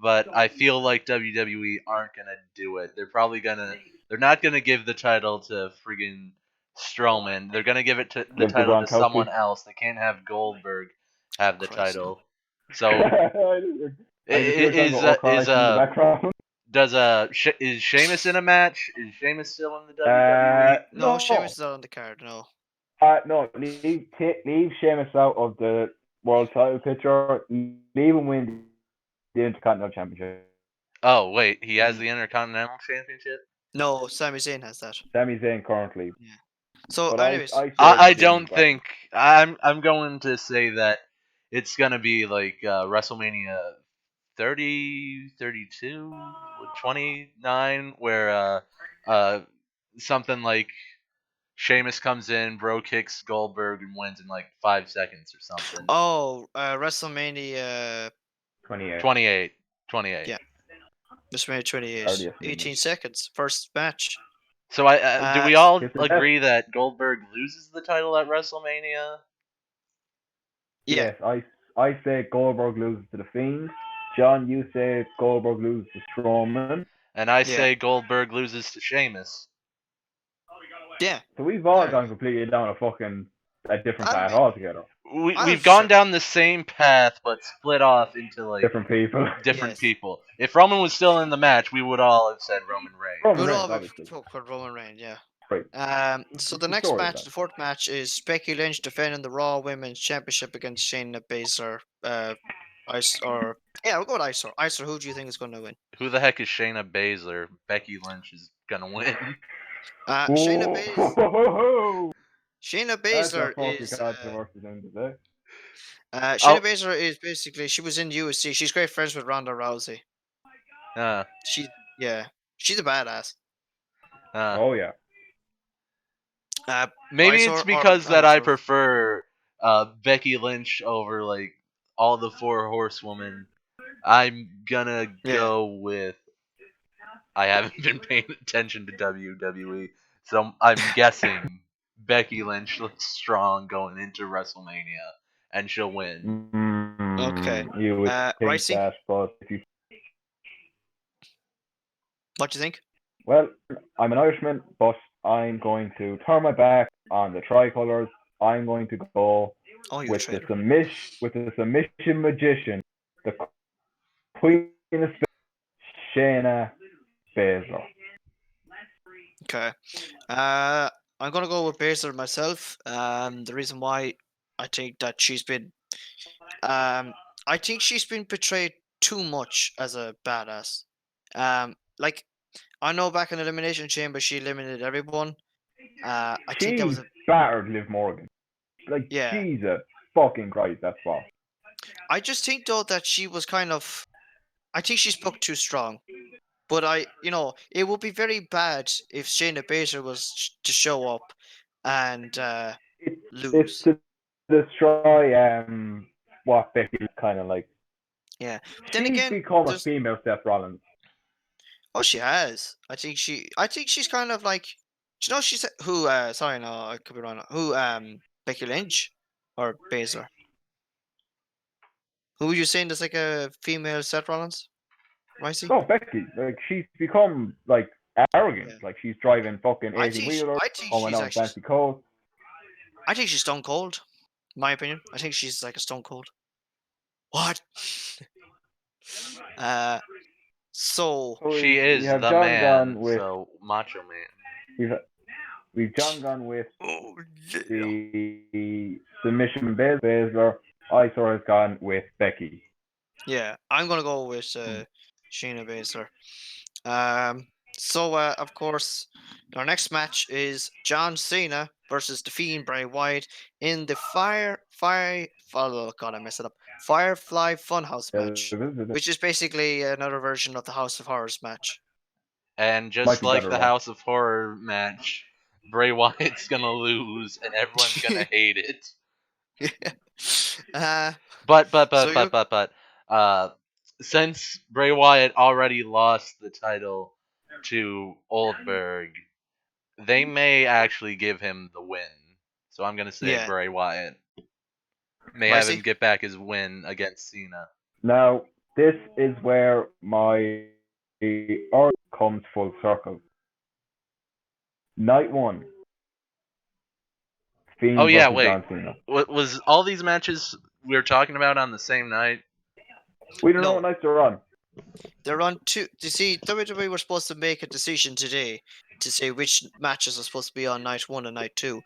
but I feel like WWE aren't gonna do it. They're not gonna give the title to friggin' Strowman. They're gonna give the Give the title to someone Gronkowski. else. They can't have Goldberg have the Christ, no. title. So I just hear someone go, "Oh is Christ" in the background. is Sheamus in a match? Is Sheamus still in the WWE? No, No, Sheamus is not on the card. No. no, leave Sheamus out of the world title picture. Leave him win the Intercontinental Championship. Oh wait, he has Mm. the Intercontinental Championship. No, Sami Zayn has that. Sami Zayn currently, Yeah. So, but anyways, I say I Fiend don't back. think I'm going to say that it's gonna be like WrestleMania 30, 32, 29, where something like Sheamus comes in, bro kicks Goldberg and wins in like 5 seconds or something. WrestleMania. 28. 28. Yeah, WrestleMania 28. Already a few 18 minutes. seconds. First match. So do we all If the agree that Goldberg loses the title at WrestleMania? Yeah. Yes, I say Goldberg loses to the Fiend. John, you say Goldberg loses to Strowman. And I Yeah. say Goldberg loses to Sheamus. Yeah. So we've all There. gone completely down a different I path mean, altogether. We've sure. gone down the same path, but split off into like Different people. different Yes. people. If Roman was still in the match, we would all have said Roman Reigns. Roman Good Reigns, all obviously. for Roman Reigns, yeah. Right. So It's the the next story of match, that. the fourth match, is Becky Lynch defending the Raw Women's Championship against Shayna Baszler. We'll go with Iser. Iser, who do you think is going to win? Who the heck is Shayna Baszler? Becky Lynch is gonna win. Shayna Whoa, Baszler. ho, ho, ho. Shayna That's a Baszler fucking is. controversy thing to say. Shayna Oh, Baszler is basically she was in USC. She's great friends with Ronda Rousey. uh, She's a badass. Oh yeah. maybe it's Iser or because that I Iser. prefer Becky Lynch over like all the four horsewomen. I'm gonna Yeah. go with. I haven't been paying attention to WWE, so I'm guessing Becky Lynch looks strong going into WrestleMania, and she'll win. Okay. You would think Ricey, that, but if you what do you think? well, I'm an Irishman, but I'm going to turn my back on the tricolours. I'm going to go Oh, you're a with the traitor. submission magician, the Queen of Spain, Shayna Baszler. Okay. I'm gonna go with Baszler myself. The reason why I think that I think she's been portrayed too much as a badass. Like I know back in Elimination Chamber she eliminated everyone. I think that She was a battered Liv Morgan. Like, yeah. Jesus fucking Christ, that's false. I just think though that she was kind of. I think she spoke too strong. But it would be very bad if Shayna Baszler was to show up and It's lose. to destroy what Becky kind of like. Yeah, but then She's again, become a there's female Seth Rollins. she has. I think she's kind of like. Do you know she's who? Sorry, no, I could be wrong. Who? Becky Lynch or Baszler? Who were you saying? There's like a female Seth Rollins, Ricey? No, Becky, like she's become like arrogant. Yeah. Like she's driving fucking I 18 think wheelers, I think going she's on actually. fancy coats. I think she's stone cold. My opinion. I think she's like a stone cold. What? uh. So So She we is have the John gone man, with so Macho Man. we've we've John gone with oh yeah. the submission Baszler. Isor has gone with Becky. Yeah, I'm gonna go with Shayna Baszler. So of course, our next match is John Cena versus the Fiend Bray Wyatt in the oh god, I messed it up. Firefly Funhouse match, which is basically another version of the House of Horrors match. And Might just be like better the one. House of Horror match, Bray Wyatt's gonna lose, and everyone's gonna hate it. uh, But so you uh, since Bray Wyatt already lost the title to Oldberg, they may actually give him the win. So I'm gonna say yeah, Bray Wyatt may have him Ricey? get back his win against Cena. Now this is where my argument comes full circle. Night one, Oh Fiend yeah, versus wait. John Cena. Was all these matches we were talking about on the same night? We don't know No, what nights they're on. they're on two. You see, WWE were supposed to make a decision today to say which matches are supposed to be on night one and night two.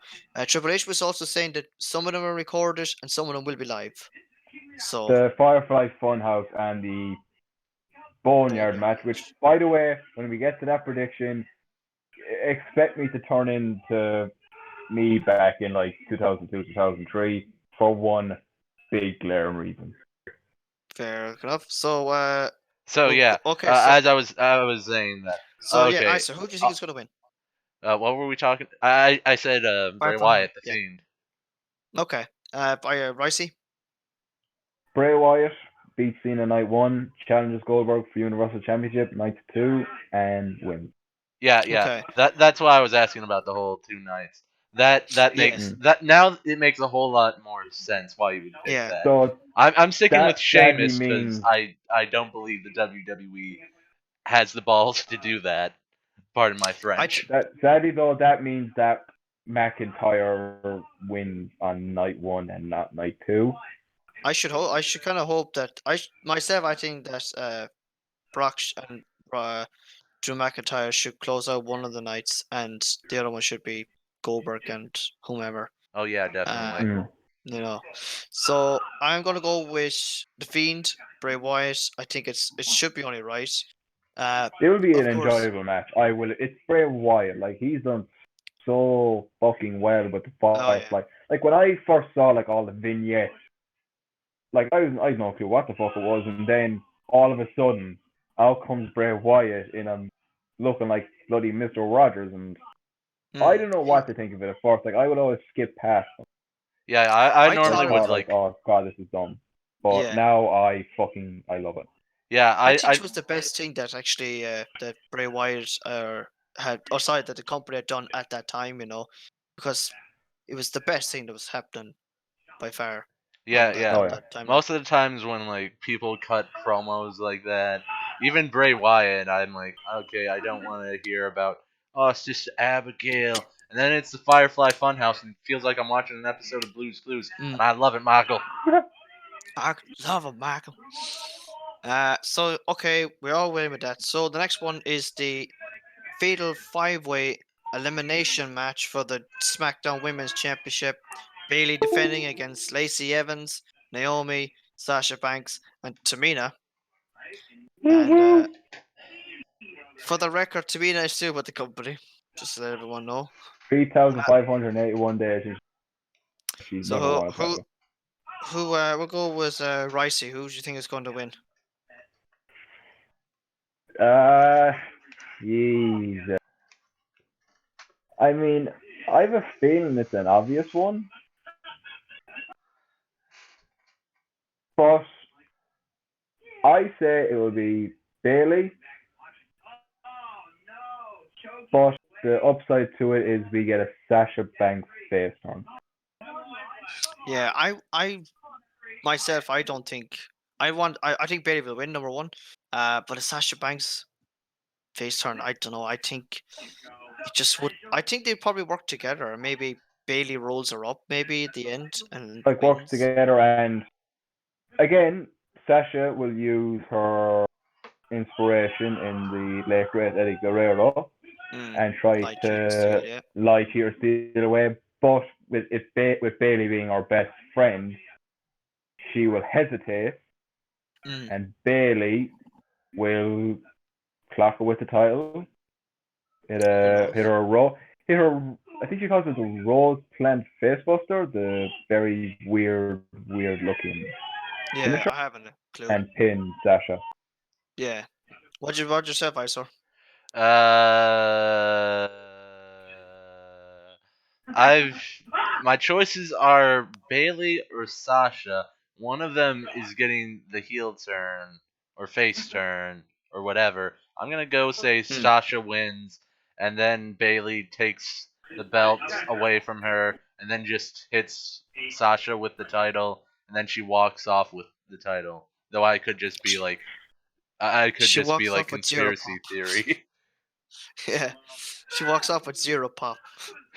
Triple H was also saying that some of them are recorded and some of them will be live. So The Firefly Funhouse and the Boneyard Boneyard match, which, by the way, when we get to that prediction, expect me to turn into me back in like 2002, 2003 for one big glaring reason. fair enough. So So yeah, okay. as I was saying that. So yeah, Okay, nice. So who do you think is going to win? what were we talking? I said Bray Firefly Funhouse. Wyatt, the Yeah. Fiend. Okay. By Ricey. Bray Wyatt beats Cena night one, challenges Goldberg for Universal Championship night two, and wins. Yeah, yeah. Okay. That's why I was asking about the whole 2 nights. That makes Yes. that now it makes a whole lot more sense why you would pick Yeah. that. So I'm sticking with that sadly Sheamus because means I don't believe the WWE has the balls to do that. Pardon my I th- French. that means that McIntyre wins on night one and not night two. I should kind of hope that myself. I think that Brock and Drew McIntyre should close out one of the nights, and the other one should be Goldberg and whomever. Oh yeah, Uh, definitely. Mm. you know, so I'm gonna go with the Fiend, Bray Wyatt. I think it should be only right. It will be an Of course. enjoyable match. I will. It's Bray Wyatt. Like he's done so fucking well with the Oh yeah. Firefly. Like when I first saw like all the vignettes, like I had no clue what the fuck it was, and then all of a sudden, out comes Bray Wyatt in a looking like bloody Mister Rogers, and I Mm. don't know what to think of it at first. Like I would always skip past them. Yeah, I I I normally thought it. would thought like, like. oh god, this is dumb. But Yeah. now I love it. Yeah, I think it was the best thing that actually that Bray Wyatt had, or sorry, that the company had done at that time. Because it was the best thing that was happening by far yeah, yeah. Oh on yeah. that timeline. Most of the times when like people cut promos like that, even Bray Wyatt, I'm like, okay, I don't want to hear about. Oh, it's just Abigail, and then it's the Firefly Funhouse, and it feels like I'm watching an episode of Blue's Clues, Mm. and I love it, Michael. I love it, Michael. So okay, we're all winning with that. So the next one is the fatal five-way elimination match for the SmackDown Women's Championship. Bailey defending against Lacey Evans, Naomi, Sasha Banks, and Tamina. And for the record, Tamina is still with the company, just to let everyone know. 3,581 days and she's So never won a title. we'll go with Ricey. Who do you think is going to win? Uh, Jesus. I mean, I have a feeling it's an obvious one, but I say it will be Bailey. But the upside to it is we get a Sasha Banks face turn. Yeah, I myself, I don't think I think Bailey will win number one. But a Sasha Banks face turn, I don't know. I think it just would. I think they probably work together. And maybe Bailey rolls her up maybe at the end and Like works wins. together, and again, Sasha will use her inspiration in the late great Eddie Guerrero Mm, and try light year to steel, yeah. lie to or steal away. But with Bailey being our best friend, she will hesitate, Mm, and Bailey will clock her with the title. who knows? Hit her hit her. I think she calls it the Rose Plant Facebuster, the very weird looking Yeah, finisher, I haven't a clue. and pin Sasha. Yeah. What'd you say, Visor? Uh, I've my choices are Bailey or Sasha. One of them is getting the heel turn or face turn or whatever. I'm gonna go say Mm. Sasha wins, and then Bailey takes the belts away from her, and then just hits Sasha with the title, and then she walks off with the title. Though I could just be like, I could She just be walks like off with zero conspiracy pop. theory. Yeah. She walks off with zero pop.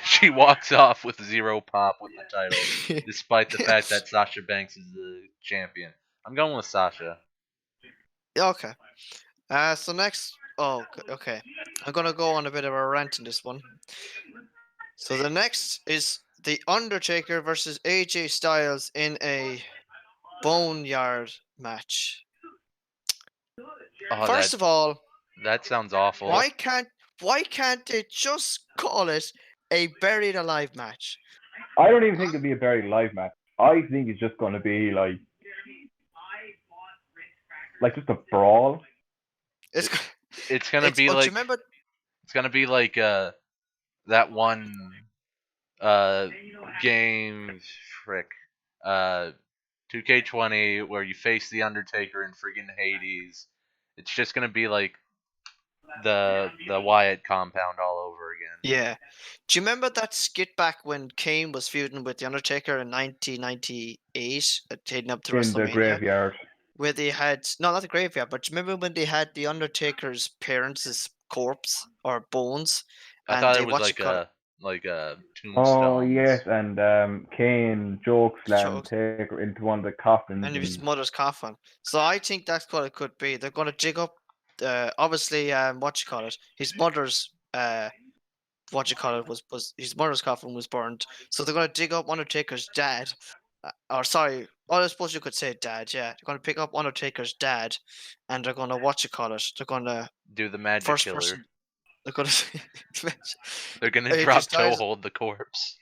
She walks off with zero pop with the title, despite the fact Yes. that Sasha Banks is the champion. I'm going with Sasha. Yeah, okay. So next. Oh, okay. I'm gonna go on a bit of a rant in this one. So the next is the Undertaker versus AJ Styles in a boneyard match. Oh, First of all, that sounds awful. why can't they just call it a buried alive match? I don't even think it'll be a very live match. I think it's just going to be like just a brawl. It's It's gonna it's. be Oh, do you like remember? that one game frick uh 2K20 where you face the Undertaker in friggin' Hades. It's just gonna be like the Wyatt compound all over again. Yeah. Do you remember that skit back when Kane was feuding with The Undertaker in 1998, heading up to In the WrestleMania? graveyard. Where they had, no, not the graveyard, but do you remember when they had The Undertaker's parents' corpse or bones? I And thought it they, was what you call it? like a Oh tombstones. yes, and Kane joke slam Jokes. Taker into one of the coffins. And his And mother's coffin. So I think that's what it could be. They're going to dig up, obviously, what you call it? His mother's, what you call it, was his mother's coffin was burned. So they're going to dig up Undertaker's dad. Or sorry, I suppose you could say dad, yeah. They're going to pick up Undertaker's dad, and they're going to, what you call it? They're going to, Do the magic first killer. person, they're going to, They're gonna AJ drop toe Styles. hold the corpse.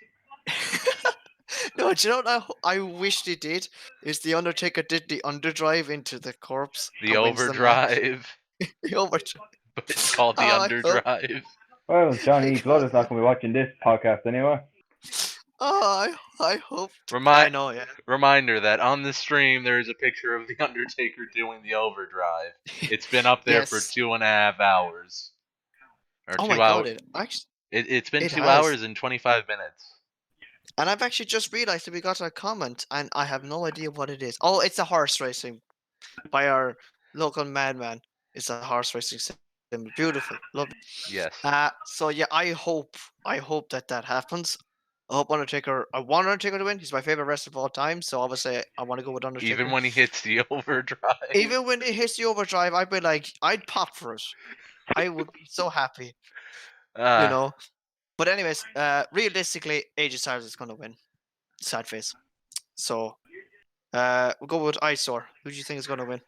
No, do you know what I wish they did? Is the Undertaker did the underdrive into the corpse The and wins the match. overdrive, The overdrive. but it's called the Oh, I hope. underdrive. well, Johnny Blood is not going to be watching this podcast anyway. Oh, I hope. I Remind know, yeah. Reminder that on the stream there is a picture of the Undertaker doing the overdrive. It's been up there for Yes. 2.5 hours. Or Oh 2 my God! hours. It's been It 2 has. hours and 25 minutes. And I've actually just realized that we got a comment, and I have no idea what it is. Oh, it's a horse racing by our local madman. It's a horse racing sim. Beautiful, lovely. Yes. So yeah, I hope that happens. I hope Undertaker. I want Undertaker to win. He's my favorite wrestler of all time. So obviously, I want to go with Undertaker. Even when he hits the overdrive. Even when it hits the overdrive, I'd be like, I'd pop for it. I would be so happy, you know. But anyways, realistically, AJ Styles is going to win. Sad face. So, we'll go with Eyesore. Who do you think is going to win?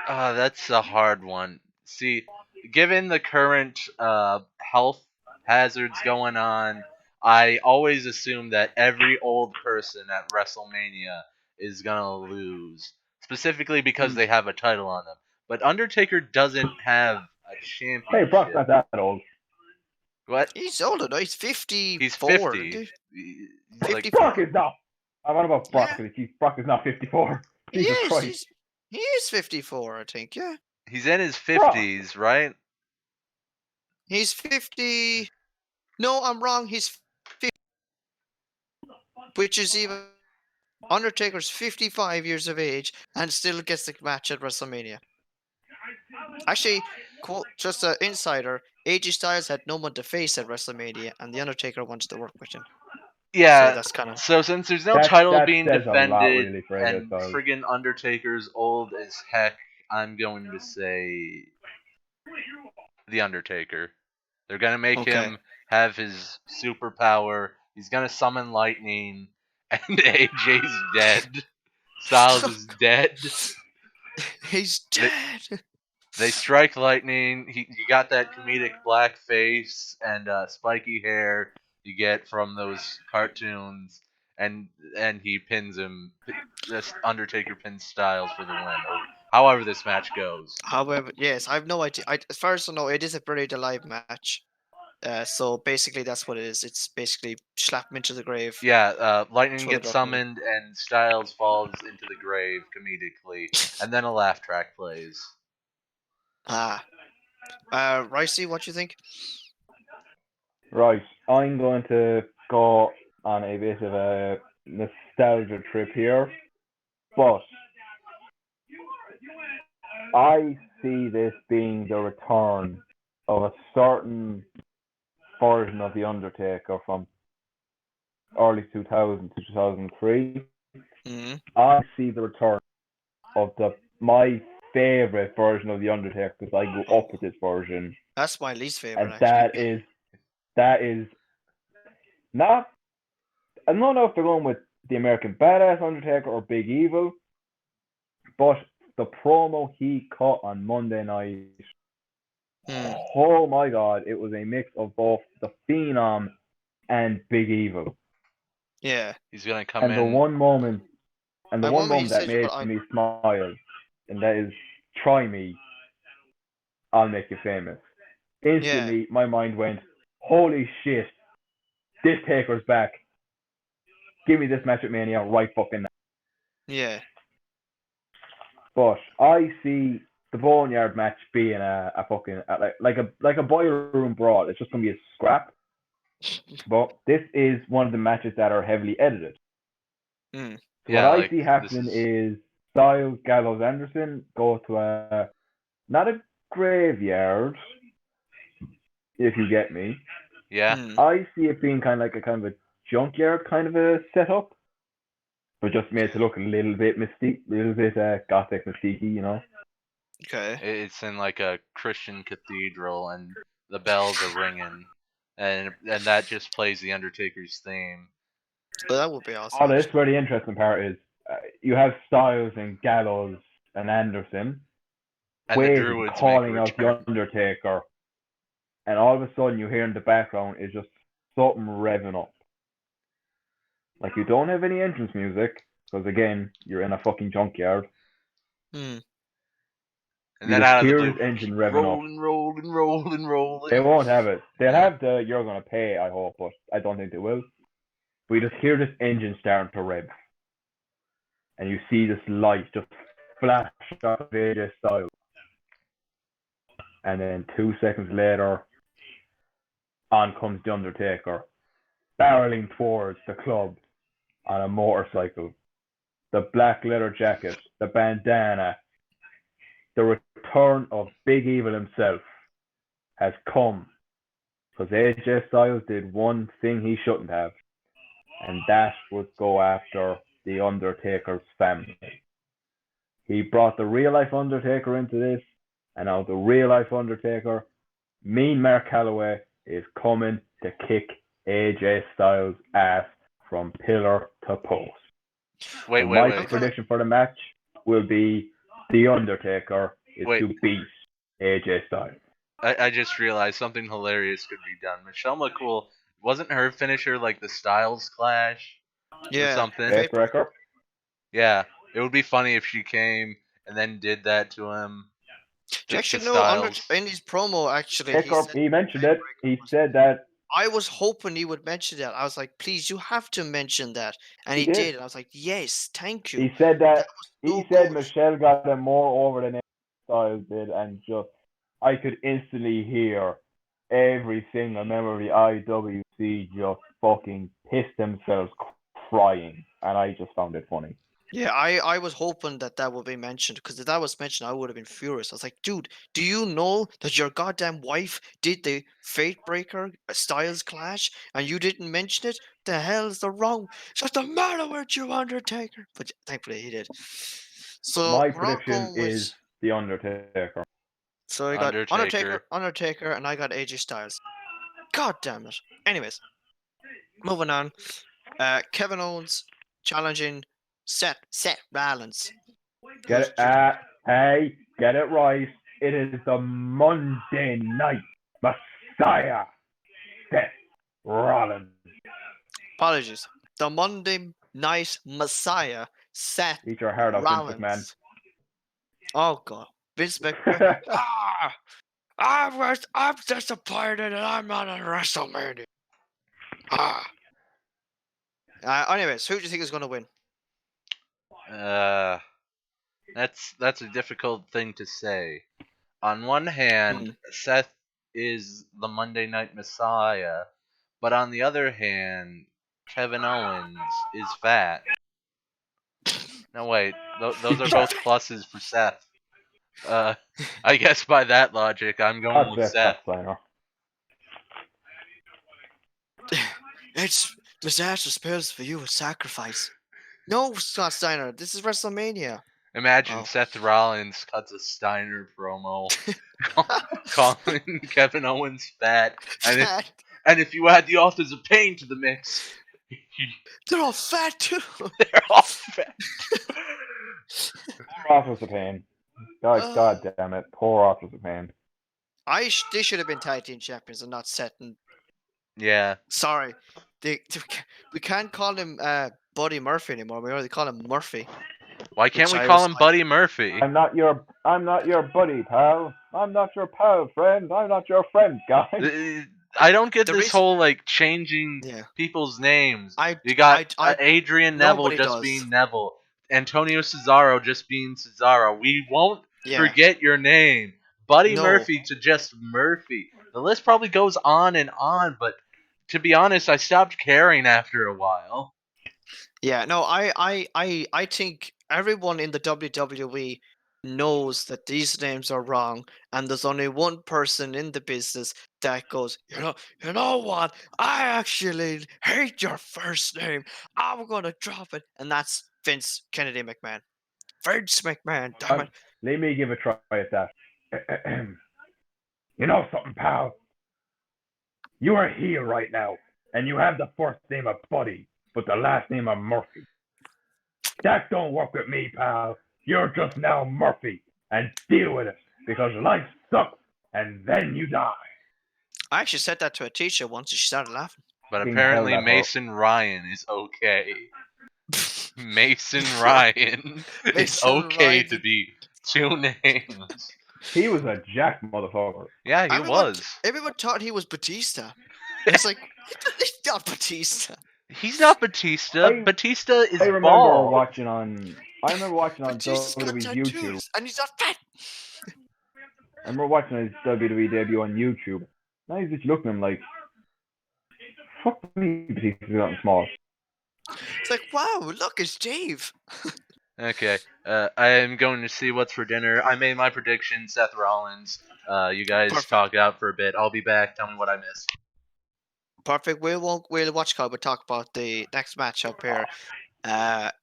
That's a hard one. See, given the current health hazards going on, I always assume that every old person at WrestleMania is gonna lose, specifically because they have a title on them. But Undertaker doesn't have a Hey, Brock's championship. not that old. What? He's older, though. He's 54. He's Isn't 50. he? He's like 54. Brock is not. I what about Brock? Yeah. Brock is not 54. He Jesus is. Christ. He is 54, I think. Yeah. he's in his Brock. 50s, right? He's 50. No, I'm wrong. He's 50. Which is even. Undertaker's 55 years of age and still gets the match at WrestleMania. Actually, quote, just an insider, AJ Styles had no one to face at WrestleMania, and The Undertaker wanted to work with him. Yeah. So that's kind of. So since there's no That- title that being says a lot, defended really, for AJ and Styles. friggin' Undertaker's old as heck, I'm going to say the Undertaker. They're gonna make Okay. him have his superpower. He's gonna summon lightning, and AJ's dead. Styles is dead. He's dead. They strike lightning. You got that comedic black face and spiky hair you get from those cartoons, and he pins him. This Undertaker pins Styles for the win, or however this match goes. However, yes, I have no idea. As far as I know, it is a Buried Alive match. So basically, that's what it is. It's basically slap him into the grave. Yeah, lightning Throw the gets duck in. summoned and Styles falls into the grave comedically, and then a laugh track plays. Ricey, what you think? Right, I'm going to go on a bit of a nostalgia trip here, but I see this being the return of a certain version of The Undertaker from early 2000 to 2003. Mm-hmm. I see the return of my favorite version of The Undertaker because I grew up with this version. That's my least favorite. And Actually. that is not. I don't know if they're going with the American Badass Undertaker or Big Evil, but the promo he cut on Monday night. Oh my God! It was a mix of both the Phenom and Big Evil. Yeah. He's gonna come and in. The one moment that said, made me smile, and that is, "Try me, I'll make you famous." Instantly, my mind went, "Holy shit! This Taker's back. Give me this match at Mania right fucking now." Yeah. But I see the Boneyard match being a fucking like a boiler room brawl. It's just gonna be a scrap. But this is one of the matches that are heavily edited. Hmm. So what I see happening is Styles, Gallows, Anderson go to a not a graveyard, if you get me. Yeah. I see it being kind of a junkyard kind of a setup, but just made to look a little bit mystique, a little bit gothic mystique, you know. Okay. It's in like a Christian cathedral, and the bells are ringing, and that just plays the Undertaker's theme. But that would be awesome. Oh, this where the interesting part is. You have Styles and Gallows and Anderson, and the Druids calling out the Undertaker, and all of a sudden you hear in the background is just something revving up. Like you don't have any entrance music because again you're in a fucking junkyard. Hmm. And then out of the blue, this engine revving rolling. They won't have it. They'll have the "You're Gonna Pay," I hope, but I don't think they will. We just hear this engine starting to rev, and you see this light just flash off of AJ Styles, and then 2 seconds later, on comes the Undertaker, barreling towards the club on a motorcycle. The black leather jacket, the bandana, the return of Big Evil himself has come. Because AJ Styles did one thing he shouldn't have, and that was go after the Undertaker's family. He brought the real life Undertaker into this, and now the real life Undertaker, Mean Mark Calloway, is coming to kick AJ Styles' ass from pillar to post. My prediction for the match will be the Undertaker is to beat AJ Styles. I just realized something hilarious could be done. Michelle McCool, wasn't her finisher like the Styles Clash? Yeah. Or something? Breaker? Yeah. It would be funny if she came and then did that to him. Actually, no, in his promo, actually, he mentioned it. He said that. I was hoping he would mention that. I was like, please, you have to mention that. And he did. And I was like, yes, thank you. He said that. He said Michelle got him more over than Styles did, and just I could instantly hear every single member of the IWC just fucking piss themselves crying, and I just found it funny. Yeah, I was hoping that would be mentioned, because if that was mentioned, I would have been furious. I was like, dude, do you know that your goddamn wife did the Fate Breaker Styles Clash and you didn't mention it? The hell is the wrong? What's the matter with you, Undertaker? But thankfully he did. So my prediction is the Undertaker. So I got Undertaker, and I got AJ Styles. God damn it. Anyways, moving on. Kevin Owens challenging Seth Rollins. Get it? Hey, get it right. It is the Monday Night Messiah, Seth Rollins. Apologies. The Monday Night Messiah, Seth Eat your heart out, Rollins. Vince McMahon. Oh god, Vince McMahon. I'm disappointed that I'm not at WrestleMania. Anyways, who do you think is going to win? That's a difficult thing to say. On one hand, Seth is the Monday Night Messiah, but on the other hand, Kevin Owens is fat. No, wait, those are both pluses for Seth. I guess by that logic, I'm going with Seth. It's disaster spells for you a sacrifice. No, Scott Steiner, this is WrestleMania. Imagine Seth Rollins cuts a Steiner promo calling Kevin Owens fat. And if you add the Authors of Pain to the mix, they're all fat too. They're all fat. Poor Authors of Pain. God damn it. Poor Authors of Pain. They should have been tag team champions and not Seth and... Yeah. Sorry. We can't call him Buddy Murphy anymore. We already call him Murphy. Why can't we call him Buddy Murphy? I'm not your buddy, pal. I'm not your pal, friend. I'm not your friend, guy. I don't get this whole changing people's names. You got Adrian Neville just being Neville, Antonio Cesaro just being Cesaro. We won't Yeah. forget your name. Buddy No. Murphy to just Murphy. The list probably goes on and on, but to be honest, I stopped caring after a while. Yeah, no, I think everyone in the WWE knows that these names are wrong, and there's only one person in the business that goes, you know what? I actually hate your first name. I'm gonna drop it, and that's Vince Kennedy McMahon. Vince McMahon, damn it. Let me give a try at that. You know something, pal? You are here right now, and you have the first name of Buddy, but the last name of Murphy. That don't work with me, pal. You're just now Murphy, and deal with it, because life sucks, and then you die. I actually said that to a teacher once, and she started laughing. But Fucking hell, apparently that hurt. Mason Ryan is okay. Mason Ryan is Mason okay Ryan to did- be two names. He was a jack motherfucker. Yeah, he was. Everyone thought he was Batista. And it's like, he's not Batista. He's not Batista. I- Batista is I remember bald. watching on. I remember watching on Batista's got WWE's YouTube. tattoos, and he's not fat. I remember watching his WWE debut on YouTube. Now he's just looking at him like, fuck me, Batista's gotten small. It's like, wow, look, it's Dave. Okay, I am going to see what's for dinner. I made my prediction, Seth Rollins. You guys Perfect. talk it out for a bit. I'll be back. Tell me what I missed. Perfect. We'll watch Cowboy talk about the next match up here.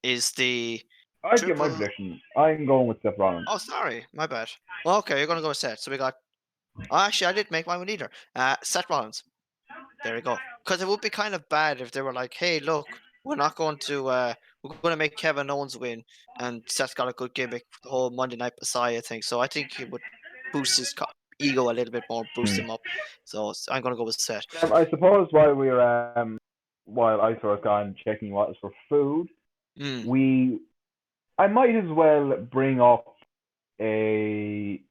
Is the I get my Triple- prediction. I'm going with Seth Rollins. oh sorry, my bad. Well, okay, you're gonna go with Seth. So we got. Oh, actually, I didn't make my one either. Seth Rollins. There we go. Because it would be kind of bad if they were like, "Hey, look, we're not going to. We're going to make Kevin Owens win," and Seth's got a good gimmick, the whole Monday Night Messiah thing. So I think it would boost his ego a little bit more, boost him up. So I'm going to go with Seth. I suppose while I was gone checking what is for food, I might as well bring up a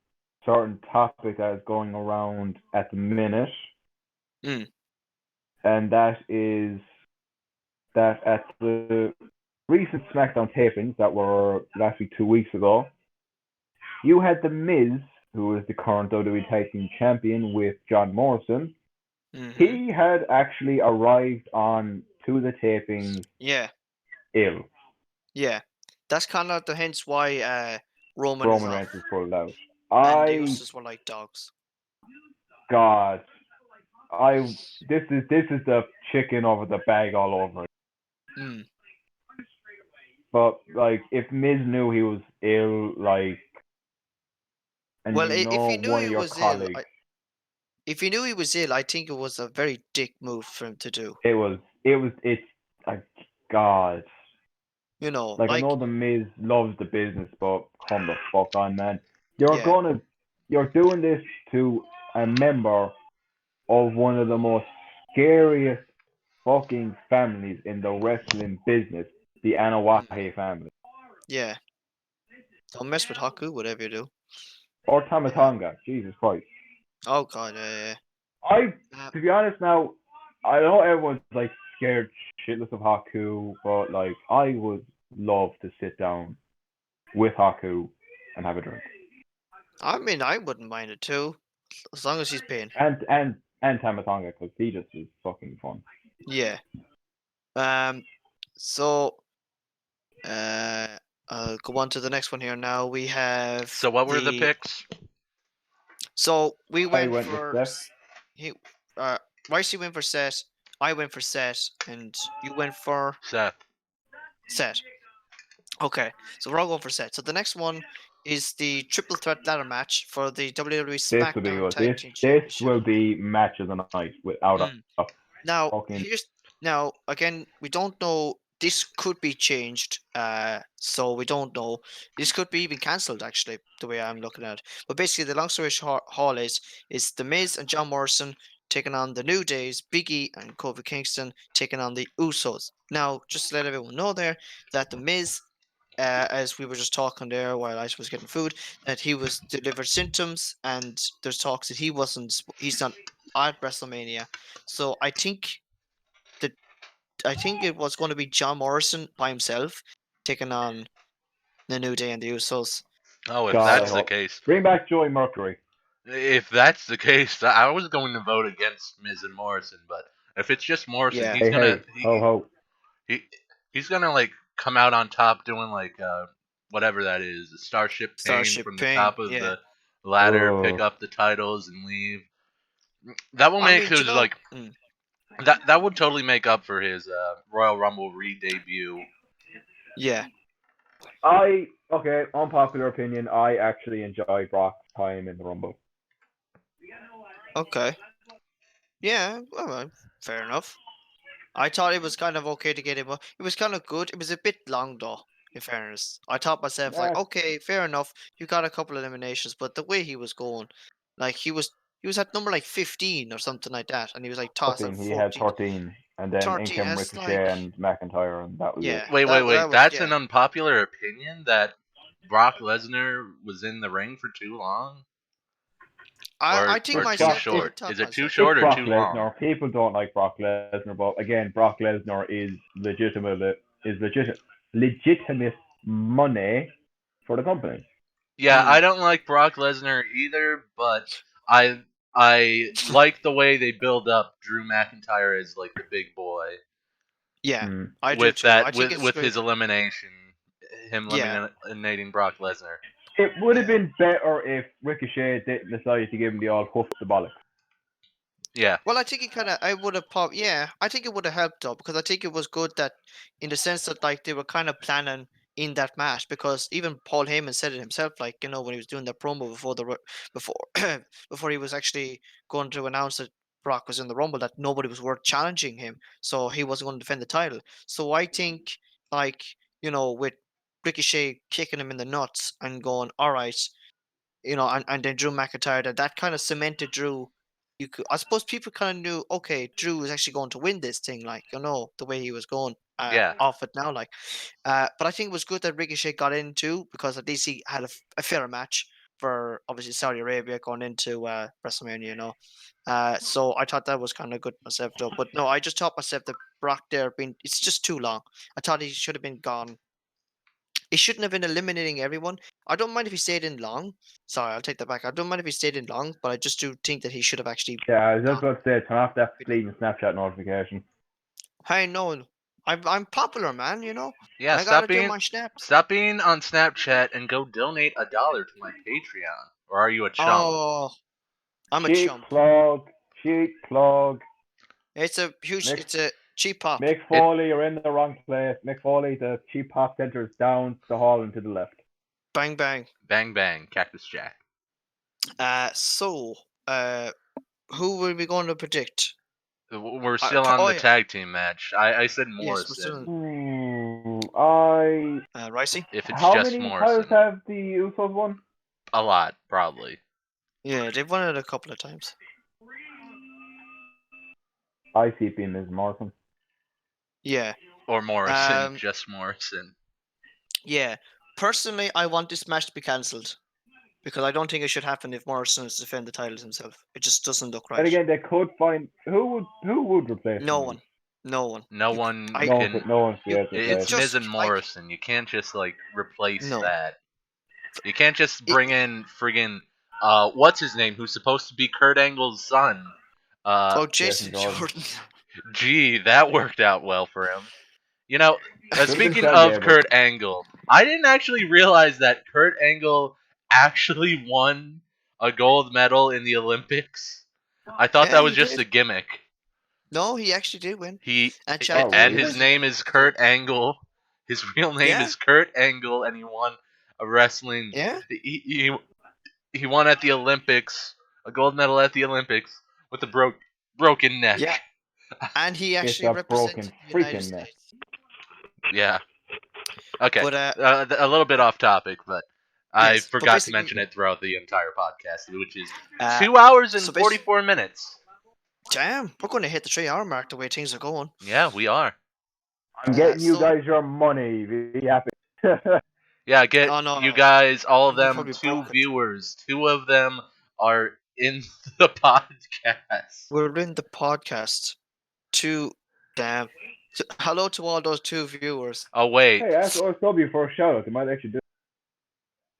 certain topic that is going around at the minute, and that is that at the recent SmackDown tapings that were last week, 2 weeks ago, you had The Miz, who is the current WWE Tag Team Champion with John Morrison. He had actually arrived on to the tapings ill. Yeah. That's kind of the hence why Roman Reigns was pulled out. And the Usos were like dogs. God, this is the chicken over the bag all over. But like, if Miz knew he was ill, like, and well, you know, if he knew one he of your was colleagues, ill, if he knew he was ill, I think it was a very dick move for him to do. it's like, God. You know, like I know the Miz loves the business, but come the fuck on, man. You're doing this to a member of one of the most scariest fucking families in the wrestling business, the Anoa'i family. Yeah. Don't mess with Haku, whatever you do. Or Tamatonga, Jesus Christ. Oh god, yeah. To be honest now, I know everyone's like scared shitless of Haku, but like I would love to sit down with Haku and have a drink. I mean, I wouldn't mind it too, as long as he's paying. And Tamatonga, because he just is fucking fun. Yeah. So, I'll go on to the next one here now. We have. So what were the picks? So we went with for. Seth. Ricey went for Seth. I went for Seth, and you went for Seth. Okay, so we're all going for Seth. So the next one is the triple threat ladder match for the WWE SmackDown Tag Team Championship. This will be match of the night without a Now again, we don't know. This could be changed, so we don't know. This could be even cancelled, actually, the way I'm looking at it. But basically, the long story short is The Miz and John Morrison taking on the New Days, Big E and Kofi Kingston taking on the Usos. Now, just to let everyone know there, that The Miz, as we were just talking there while I was getting food, that he was delivered symptoms, and there's talks that he's not at WrestleMania. So I think it was going to be John Morrison by himself taking on the New Day and the Usos. Oh, if God, that's I the hope. case, Bring back Joey Mercury. if that's the case, I was going to vote against Miz and Morrison, but if it's just Morrison, Yeah. he's Hey, gonna hey, ho, ho. he he's gonna like come out on top doing like whatever that is, a Starship Pain Starship from the Pain. top of Yeah. the ladder, pick Oh, up the titles and leave. That will I make mean, do you his know? like that would totally make up for his Royal Rumble re-debut. Yeah. Okay, unpopular opinion, I actually enjoy Brock's time in the Rumble. Okay. Yeah. Well, fair enough. I thought it was kind of okay to get him. It was kind of good. It was a bit long though. In fairness, I thought myself like, Nah, okay, fair enough. You got a couple of eliminations, but the way he was going, like he was at number like 15 or something like that, and he was like tossed at 13. He had 14, 13. And then in 13. came It's like, Ricochet and McIntyre, and that was it. yeah, Wait. that was That's yeah. an unpopular opinion that Brock Lesnar was in the ring for too long, I think or It's too Brock. myself though. It's I short. thought Is it too myself. short it's or Brock too long? Lesnar. People don't like Brock Lesnar, but again, Brock Lesnar is legitimate money for the company. Yeah, Mm, I don't like Brock Lesnar either, but I I like the way they build up Drew McIntyre as like the big boy yeah, Mm. I do with too. that I think it's with great. his elimination, him Yeah. eliminating Brock Lesnar. It would have Yeah. been better if Ricochet didn't decide to give him the old hoof the bollocks. Yeah, Well, I think it kind of, I would have popped, yeah, I think it would have helped though, because I think it was good that, in the sense that, like, they were kind of planning in that match, because even Paul Heyman said it himself, like, when he was doing the promo before before, before he was actually going to announce that Brock was in the Rumble, that nobody was worth challenging him, so he wasn't going to defend the title. So I think, like, with Ricochet kicking him in the nuts and going, all right, and then Drew McIntyre, that kind of cemented Drew. I suppose people kind of knew, okay, Drew is actually going to win this thing, like, the way he was going yeah, off it now, like. But I think it was good that Ricochet got in too, because at least he had a fair match for obviously Saudi Arabia going into WrestleMania, So I thought that was kind of good myself, though. But no, I just thought myself that Brock there it's just too long. I thought he should have been gone. He shouldn't have been eliminating everyone. I don't mind if he stayed in long. Sorry, I'll take that back. I don't mind if he stayed in long, but I just do think that he should have actually Yeah, I was just gone. about to say, turn off that fleeting Snapchat notification. Hey, no, I'm popular, man. yeah. I gotta do my snaps. Stop being on Snapchat and go donate $1 to my Patreon. Or are you a chump? Oh, I'm a Cheap chump. plug, cheap plug. It's a huge. Mick, It's a cheap pop. Mick It Foley, you're in the wrong place. Mick Foley, the cheap pop center is down the hall and to the left. Bang bang. bang bang, Cactus Jack. So, uh, who will we going to predict? We're still on Oh the yeah. tag team match. I said Yes, we're still Morrison. in. Ooh, Ricey. If it's How just many titles Morrison, have the Usos won? a lot probably. Yeah, they've won it a couple of times. I see it being Ms. Morrison. Yeah. Or Morrison, Um. just Morrison. Yeah. Personally, I want this match to be cancelled, because I don't think it should happen if Morrison is to defend the titles himself. It just doesn't look And right. again, they could find who would replace No him. one. No one. No You, one I. can. No one's You. able to You replace It's him. Miz just and like Morrison. You can't just like replace no. that. You can't just It, bring in friggin' what's his name, who's supposed to be Kurt Angle's son. Uh, oh, Jason Jason Jordan. Jordan. gee, that worked out well for him. You know, Should have been speaking Chad of Gable. Kurt Angle, I didn't actually realize that Kurt Angle actually won a gold medal in the Olympics. I thought Yeah, that was he just did. a gimmick. No, he actually did win. He And and Probably. He his was. name is Kurt Angle. His real name Yeah. is Kurt Angle, and he won a wrestling. Yeah. He won at the Olympics, a gold medal at the Olympics with a broken neck. Yeah. And he It's actually a broken represented the United freaking neck. States. Yeah. Okay. But A little bit off topic, but I yes. But forgot to basically, mention it throughout the entire podcast, which is uh, 2 hours and so basically, 44 minutes. damn, we're going to hit the 3 hour mark the way things are going. Yeah, we are. I'm getting you So, guys your money. Be happy. Yeah, get oh no, you guys, all of you them, probably 2 broke it. viewers. 2 of them are in the podcast. We're in the podcast. Damn. Hello to all those 2 viewers. Oh wait, Hey, ask OSW for a shout out. They might actually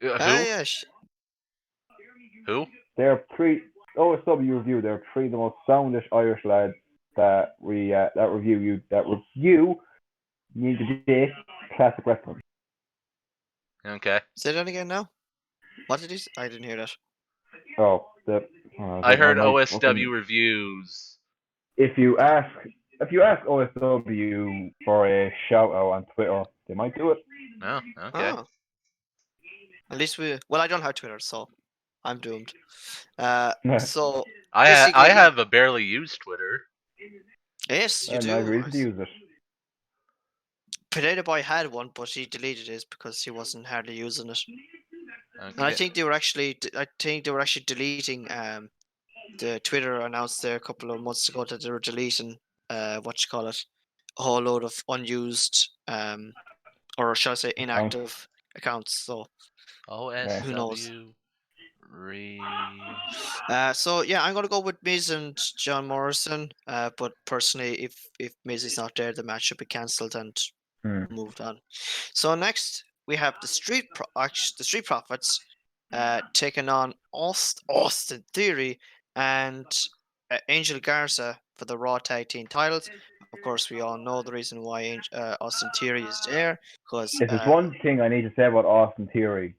do. Who? Yeah. Who? They're three OSW review. They're three of the most soundish Irish lads that review need to date classic wrestling. Okay. Say that again now. What did he say? I didn't hear that. Oh, I heard might OSW reviews. If you ask OSW for a shout out on Twitter, they might do it. Oh, okay. Oh. At least I don't have Twitter, so I'm doomed. So I basically, have a barely used Twitter. yes, you And I have do. reason to use it. Potato Boy had one, but he deleted his because he wasn't hardly using it. And I Okay. think they were actually deleting. The Twitter announced there a couple of months ago that they were deleting a whole load of unused or shall I say inactive accounts. So who knows? OSW re. So yeah, I'm gonna go with Miz and John Morrison. But personally, if Miz is not there, the match should be cancelled and moved on. So next we have the the Street Profits, taking on Austin Theory and Angel Garza for the Raw Tag Team titles. Of course, we all know the reason why Austin Theory is there because If there's one thing I need to say about Austin Theory,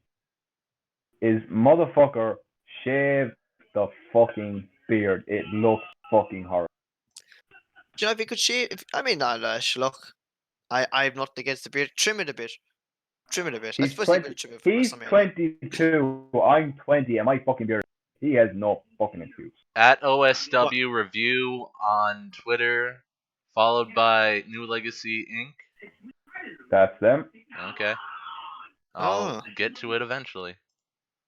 is motherfucker shave the fucking beard. It looks fucking horrible. you know, if you could shave, look, I have nothing against the beard. Trim it a bit. Trim it a bit. I He's suppose he will 20. trim it for He's WrestleMania. 22. I'm 20, and my fucking beard. He has no fucking excuse. At OSW review on Twitter, followed by New Legacy Inc. That's them. Okay. I'll get to it eventually.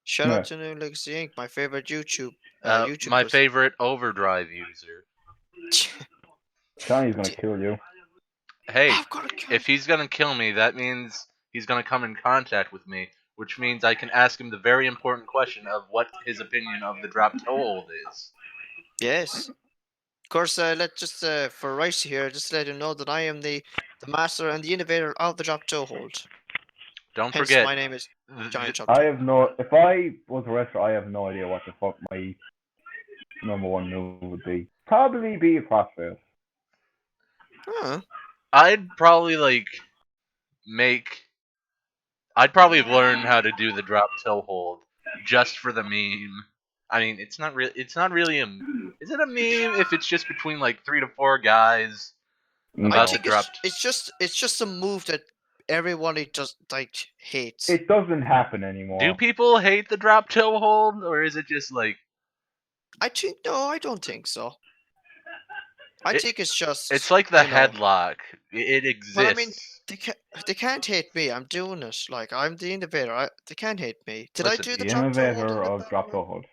Shout out to New Legacy Inc., my favorite YouTubers. My favorite Overdrive user. Johnny's gonna kill you. Hey, if he's gonna kill me, that means he's gonna come in contact with me, which means I can ask him the very important question of what his opinion of the drop toe hold is. Yes. Of course, let's just for Rice here, just let him know that I am the master and the innovator of the drop toe hold. Don't Hence, forget, my name is Johnny Drop I Toe. have no. If I was a wrestler, I have no idea what the fuck my number one move would be. Probably be a crossface. Huh. I'd probably I'd probably learn how to do the drop toe hold just for the meme. I mean, it's not really. It's not really a. Is it a meme if it's just between like 3 to 4 guys No. I about the think drop? it's just a move that everybody just hates. It doesn't happen anymore. Do people hate the drop toe hold, or is it just like? I don't think so. I think it's just. It's like the headlock. It exists. Well, I mean, they can't hate me. I'm doing it. Like I'm the innovator. They can't hate me. Did Listen, I do the The drop toe hold? innovator of drop toe hold.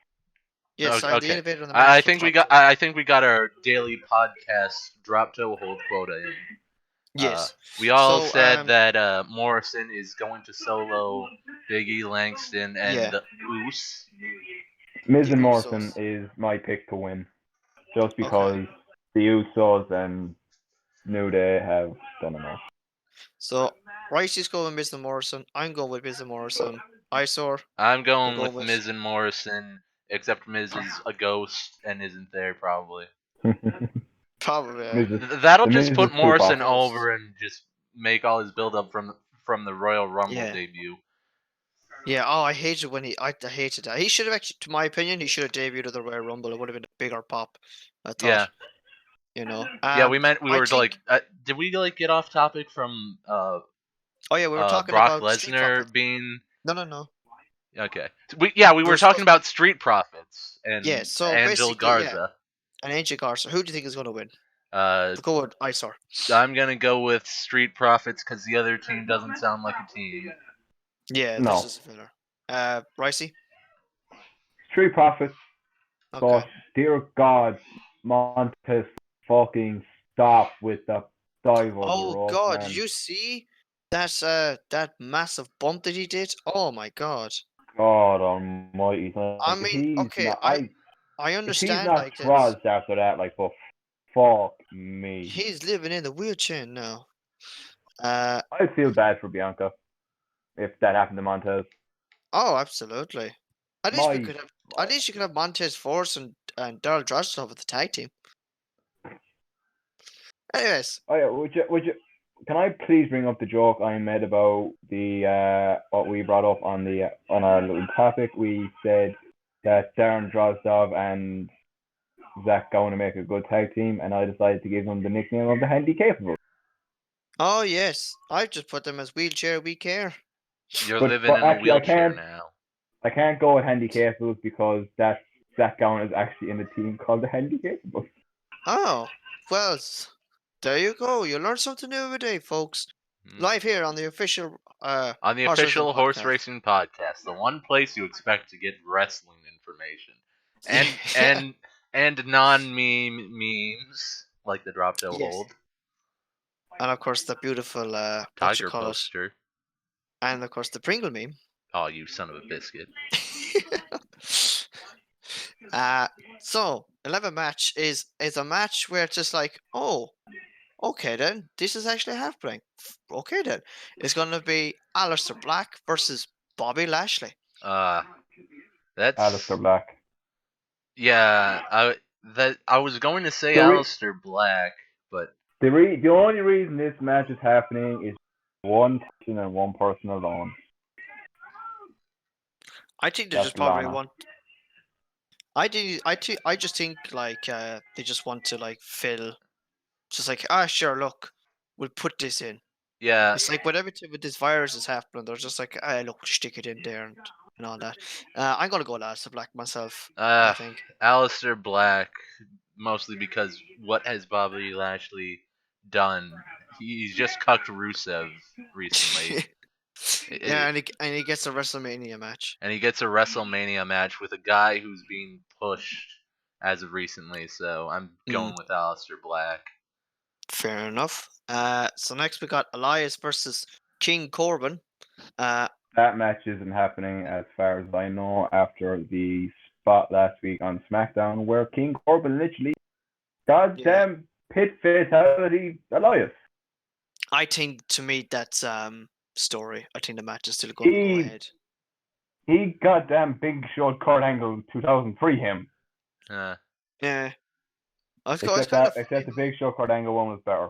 Yes, I'm the okay. innovator of the I master think we drop got. I think we got our daily podcast drop toe hold quota in. Yes. We all So, said that Morrison is going to solo Biggie, Langston, and the Oos. Miz The and Morrison Usos. is my pick to win, just because the Usos and New Day have done enough. So Ricey's going with Mr. Morrison. I'm going with Mr. Morrison. Eyesore. I'm going We'll with go with- Miz and Morrison, except Miz is a ghost and isn't there probably. Probably. That'll the just Miz put is Morrison too over and just make all his build up from the Royal Rumble Yeah. debut. Yeah. Oh, I hated when I hated that. He should have actually, to my opinion, he should have debuted at the Royal Rumble. It would have been a bigger pop. I thought. Yeah. You know. Yeah, we were think- did we get off topic from Oh yeah, we were talking Brock about Street Lesnar Profits. being No. okay. We were talking about Street Profits and Yeah, so Angel basically, yeah. Garza. And Angel Garza. Who do you think is going to win? Uh, Go with Eyesore. I'm gonna go with Street Profits because the other team doesn't sound like a team. Yeah, No. this is a filler. Ricey? Street Profits. Okay. But dear God, Montez, fucking stop with the dive over the Oh rope, God, man. did you see that massive bump that he did? Oh my God. God Almighty! Like, I mean, he's okay, not, I if he's understand not like this. crossed after that, like, but fuck me. He's living in the wheelchair now. I feel bad for Bianca if that happened to Montez. Oh, absolutely. At least we My, could have. At least you could have Montez Force and Daryl Drozdov with the tag team. Anyways, would you? Can I please bring up the joke I made about the what we brought up on the on our little topic? We said that Darren Drozdov and Zach going to make a good tag team, and I decided to give them the nickname of the Handy Capable. oh yes, I've just put them as wheelchair we care. You're But- living but in a actually, I wheelchair can't- now. I can't go with Handy Capables because that Zach Gowen is actually in a team called the Handy Capable. Oh, well, there you go. You learn something new every day, folks. Live here on the official On the Horse official Racing horse Podcast. racing podcast, the one place you expect to get wrestling information and Yeah. and non-meme memes like the drop toe Yes. hold, And of course the beautiful what you tiger call it, poster. and of course the Pringle meme. Oh, you son of a biscuit! So 11 match is a match where it's just like, oh, okay then, this is actually happening. Okay then, it's gonna be Aleister Black versus Bobby Lashley. That's Aleister Black. yeah. I was going to say The re- Aleister Black, but The only reason this match is happening is one person and one person alone. I think they That's just probably Lana. want. I just think like they just want to like fill, just like sure, look, we'll put this in. yeah, It's like with everything with this virus is happening, they're just like, look, stick it in there and all that. I'm gonna go Aleister Black myself. I think. Aleister Black, mostly because what has Bobby Lashley done? He's just cucked Rusev recently. Yeah, and he gets a WrestleMania match. And he gets a WrestleMania match with a guy who's being pushed as of recently, so I'm going with Aleister Black. Fair enough. So next we got Elias versus King Corbin. That match isn't happening as far as I know after the spot last week on SmackDown where King Corbin literally goddamn pit fatality Elias. I think to me that's story. I think the match is still going to go ahead. He goddamn big showed Kurt Angle 2003 him. Yeah. Except the Big Show Kurt Angle one was better.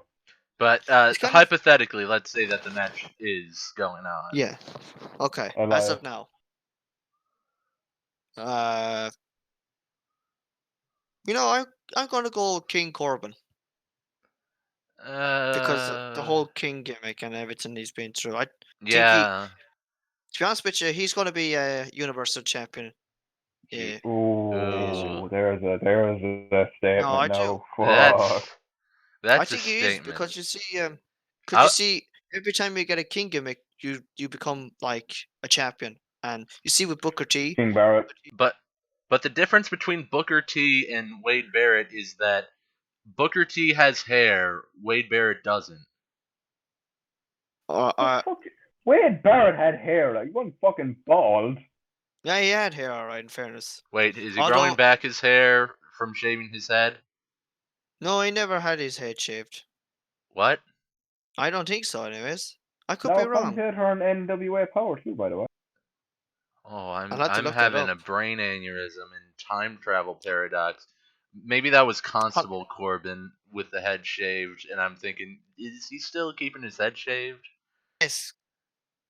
But hypothetically, let's say that the match is going on. Yeah. Okay. Elias. As of now. I'm gonna go King Corbin because the whole King gimmick and everything he's been through. I think to be honest with you, he's gonna be a Universal Champion. Yeah. Ooh, there's a statement No, I now. That's I think a he statement. is because you see, every time you get a King gimmick, you become like a champion, and you see with Booker T. King Barrett. But the difference between Booker T and Wade Barrett is that Booker T has hair, Wade Barrett doesn't. Wade Barrett had hair. Like, he wasn't fucking bald. Yeah, he had hair, alright. In fairness. Wait, is he growing back his hair from shaving his head? No, he never had his head shaved. What? I don't think so. Anyways, I could be wrong. Commentator on NWA Power too, by the way. Oh, I'm have to look that having a up. brain aneurysm and time travel paradox. Maybe that was Constable Corbin with the head shaved, and I'm thinking, is he still keeping his head shaved? Yes,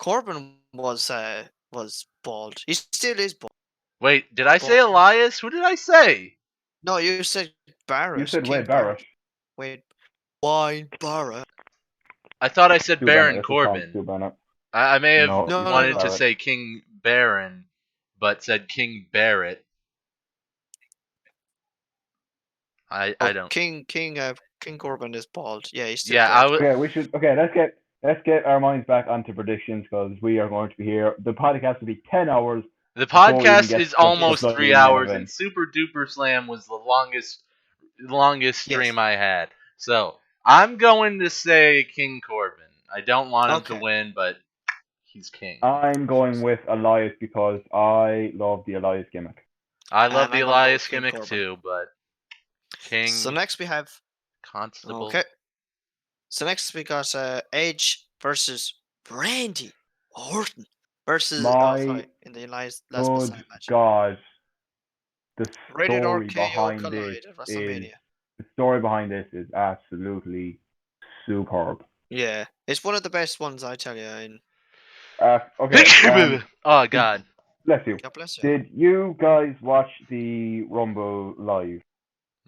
Corbin was bald. He still is bald. Wait, did I say Elias? Who did I say? No, you said Barrett. You said King Wade Barrett. Wade Barrett. I thought I said Stu Baron Bennett, Corbin. I may have No, wanted to Barrett. say King Baron, but said King Barrett. I don't. King Corbin is bald. Yeah, he's still Yeah, bald. Okay, we should. Okay, let's get our minds back onto predictions because we are going to be here. The podcast will be 10 hours. The before we even podcast get is to almost the 3 main hours, event. and Super Duper Slam was the longest stream I had. So I'm going to say King Corbin. I don't want him to win, but he's king. I'm going with Elias because I love the Elias gimmick. I love the Elias gimmick too, but King. So next we have Constable. Okay. So next we got Edge versus Randy Orton. versus My in the last good Messiah match. God, the Rated story RKO behind this Collide at is WrestleMania. absolutely superb. Yeah, it's one of the best ones, I tell you. And Okay, Oh God. bless you. God bless you. Did you guys watch the Rumble live?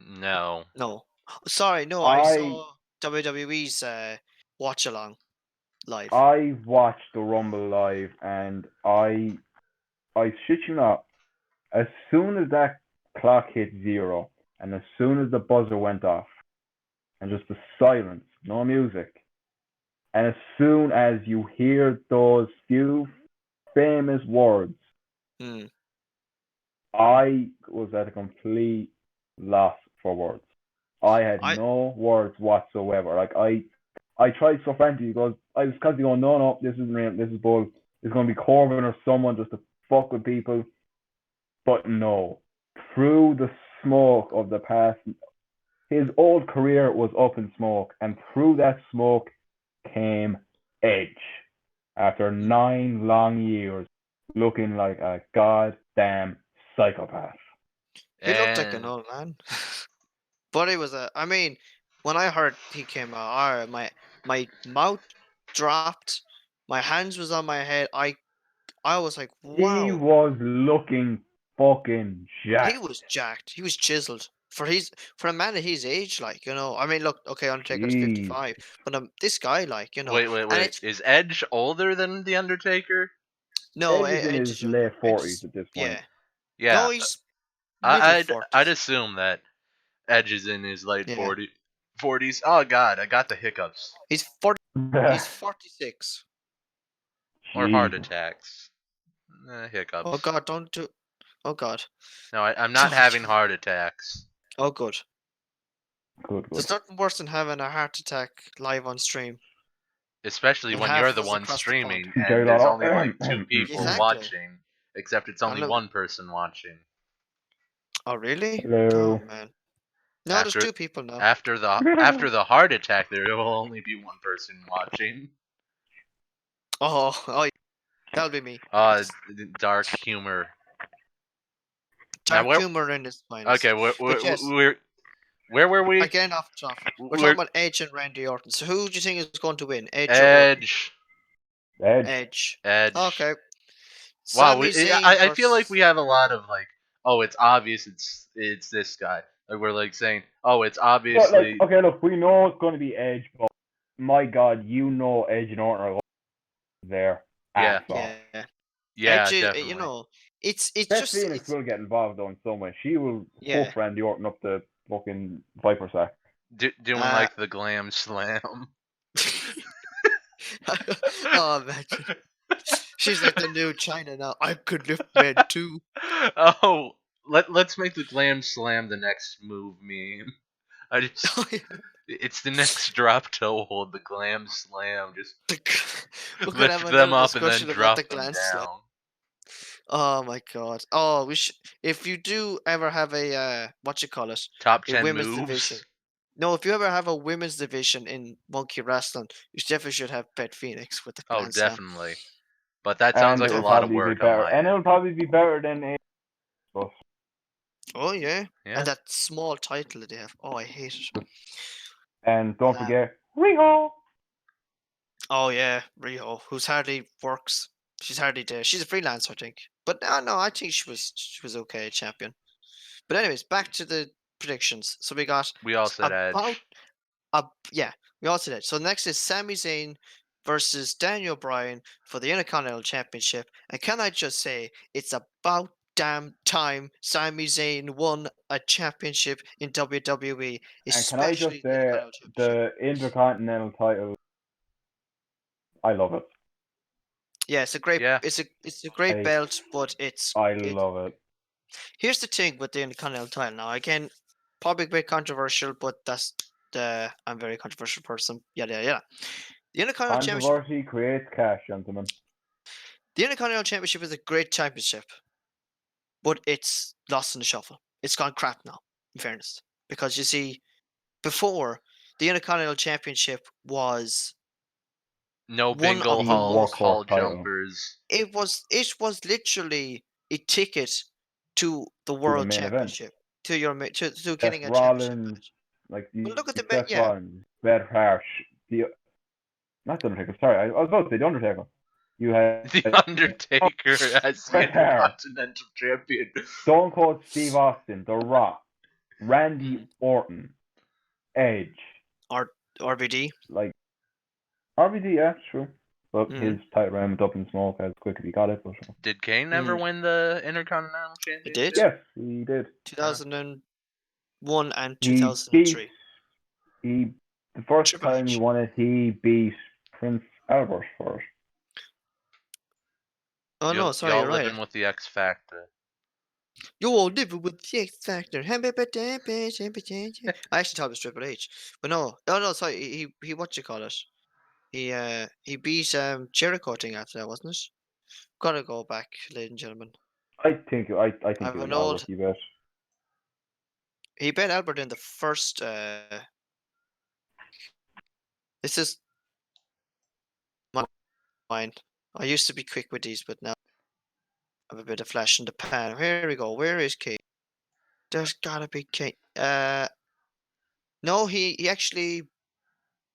No. No, sorry, no. I I saw WWE's watch along live. I watched the Rumble live, and I shit you not. As soon as that clock hit 0, and as soon as the buzzer went off, and just the silence, no music, and as soon as you hear those few famous words, Hmm. I was at a complete loss for words. I had I no words whatsoever. Like I tried so frantically because I was constantly going, no, this isn't real, this is bull. It's gonna be Corbin or someone just to fuck with people. But no. Through the smoke of the past, his old career was up in smoke, and through that smoke came Edge. After 9 long years, looking like a goddamn psychopath. He looked like an And old man, but it was a. I mean, when I heard he came out, my mouth dropped, my hands was on my head. I was like, He wow, was looking fucking he jacked. was jacked. He was chiseled for a man at his age. Like, I mean, look, okay, Undertaker's Jeez. 55, but this guy, like, and wait. it's Is Edge older than the Undertaker? no, Edge is in Edge his is younger. late Edge 40s is at this point. yeah. Yeah. No, he's middle I'd 40s. assume that Edge is in his late Yeah, 40s. Oh God, I got the hiccups he's 40. He's 46. or heart Jesus. attacks. Oh Hiccups. God, don't do. Oh God. No, I'm not Oh, having gee. heart attacks. Oh, good. Good, good. There's nothing worse than having a heart attack live on stream Especially and when half you're of the us one across the pond. streaming Jerry and there's Lawler. only like two people Exactly. watching, except it's I only know. one person watching. Oh, really? Oh Hello. man. No, there's After two people now. after the heart attack, there will only be one person watching. Oh, that'll be me. Dark humor. Now Dark humor in its finest. okay, But yes, where were we? again off topic. We're talking We're about Edge and Randy Orton. So who do you think is going to win, Edge or Orton? Edge. Edge. Edge. Edge. Okay. Wow, Sami Zayn I feel like versus. we have a lot of like, oh, it's obvious it's this guy. Like we're like saying, oh, it's But like, obviously okay, look, we know it's going to be Edge, but my God, Edge and Orton are going there. yeah, Ass off. Yeah. yeah, Edge, definitely. it's Beth just Phoenix will get involved though in some way. She will yeah. hoof Randy Orton up the fucking Viper sack. Doing Uh, like the glam slam. oh man, she's like the new China now. I could lift men too. Oh, let's make the glam slam the next move meme. I just Oh, yeah. it's the next drop toe hold, the glam slam. Just We could have lift them another up and then discussion about the drop them glance slap. down. Oh my god. Oh, we should. If you do ever have a what you call it, Top a 10 women's division. moves. No, if you ever have a women's division in Monkey Wrestling, you definitely should have Pet Phoenix with the Oh, Grand Slam. definitely. But that sounds And like a it'll lot of probably be work on better. my And end. it'll probably be better than Edge. But Oh yeah, Yeah. and that small title that they have. Oh, I hate it. and don't Uh, forget Riho. Oh yeah, Riho, who's hardly works. She's hardly there. She's a freelancer, I think. But no, I think she was okay, champion. But anyways, back to the predictions. So we got We all said about Edge. yeah, we all said it. So next is Sami Zayn versus Daniel Bryan for the Intercontinental Championship. And can I just say, it's about damn time Sami Zayn won a championship in WWE, And can I just especially the say Intercontinental Championship. the Intercontinental title? I love it. Yeah, it's a great, Yeah. it's a great I belt, but it's I it. love it. Here's the thing with the Intercontinental title. Now, again, probably a bit controversial, but I'm a very controversial person. Yeah. The Intercontinental Championship. Controversy creates cash, gentlemen. The Intercontinental Championship is a great championship, but it's lost in the shuffle. It's gone crap now, in fairness. Because you see, before, the Intercontinental Championship was No one bingo of the halls, most. hall workhorse title jumpers. It was literally a ticket to the to the World main event. Championship, to Seth getting a championship Rollins, match. like But the look at Seth yeah. Rollins, Bret Hart, the not the Undertaker. Sorry, I was about to say the Undertaker. You had The Undertaker as the Bret Hart, Intercontinental Champion. Stone Cold Steve Austin, The Rock, Randy Mm. Orton, Edge, RVD. like RVD, yeah, true. But Mm. his title ran went up in smoke as quick as he got it. But Did Kane ever win the Intercontinental He Championship? did. yes, he did. 2001 and He 2003. he the first Triple time he H. won it, he beat Prince Albert for it. Oh no, sorry, Y'all you're right. living with the X Factor. You're all living with the X Factor. I actually thought it was Triple H, but no. Oh no, sorry. He what you call it? He beat Jericho thing after that, wasn't it? Gotta go back, ladies and gentlemen. I I think have it was an Albert. old. You bet. He bet Albert in the first. This is mine. I used to be quick with these, but now I have a bit of flash in the pan. Here we go. Where is Kate? There's gotta be Kate. No, he actually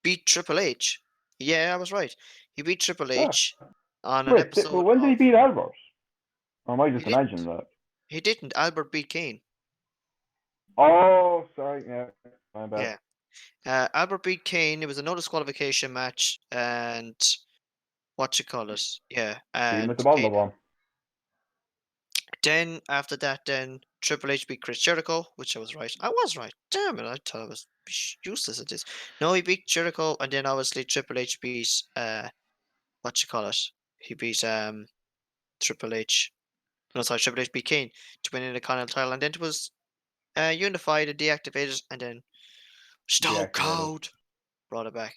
beat Triple H. Yeah, I was right. He beat Triple Ah, H on an wait, but episode when did he of. beat Albert? Or am I He just didn't. imagining that? He didn't. Albert beat Kane. Oh, sorry, yeah, my bad. Yeah. Albert beat Kane. It was a no disqualification match, and what you call it? Yeah, Beat him and with the ball Kane. one. Then after that, then Triple H beat Chris Jericho, which I was right. I was right. Damn it! I thought I was useless at this. No, he beat Jericho, and then obviously Triple H beat what you call it? He beat Triple H. No, sorry, Triple H beat Kane to win in the Continental title, and then it was unified and deactivated, and then Stone Deactivated. Cold brought it back.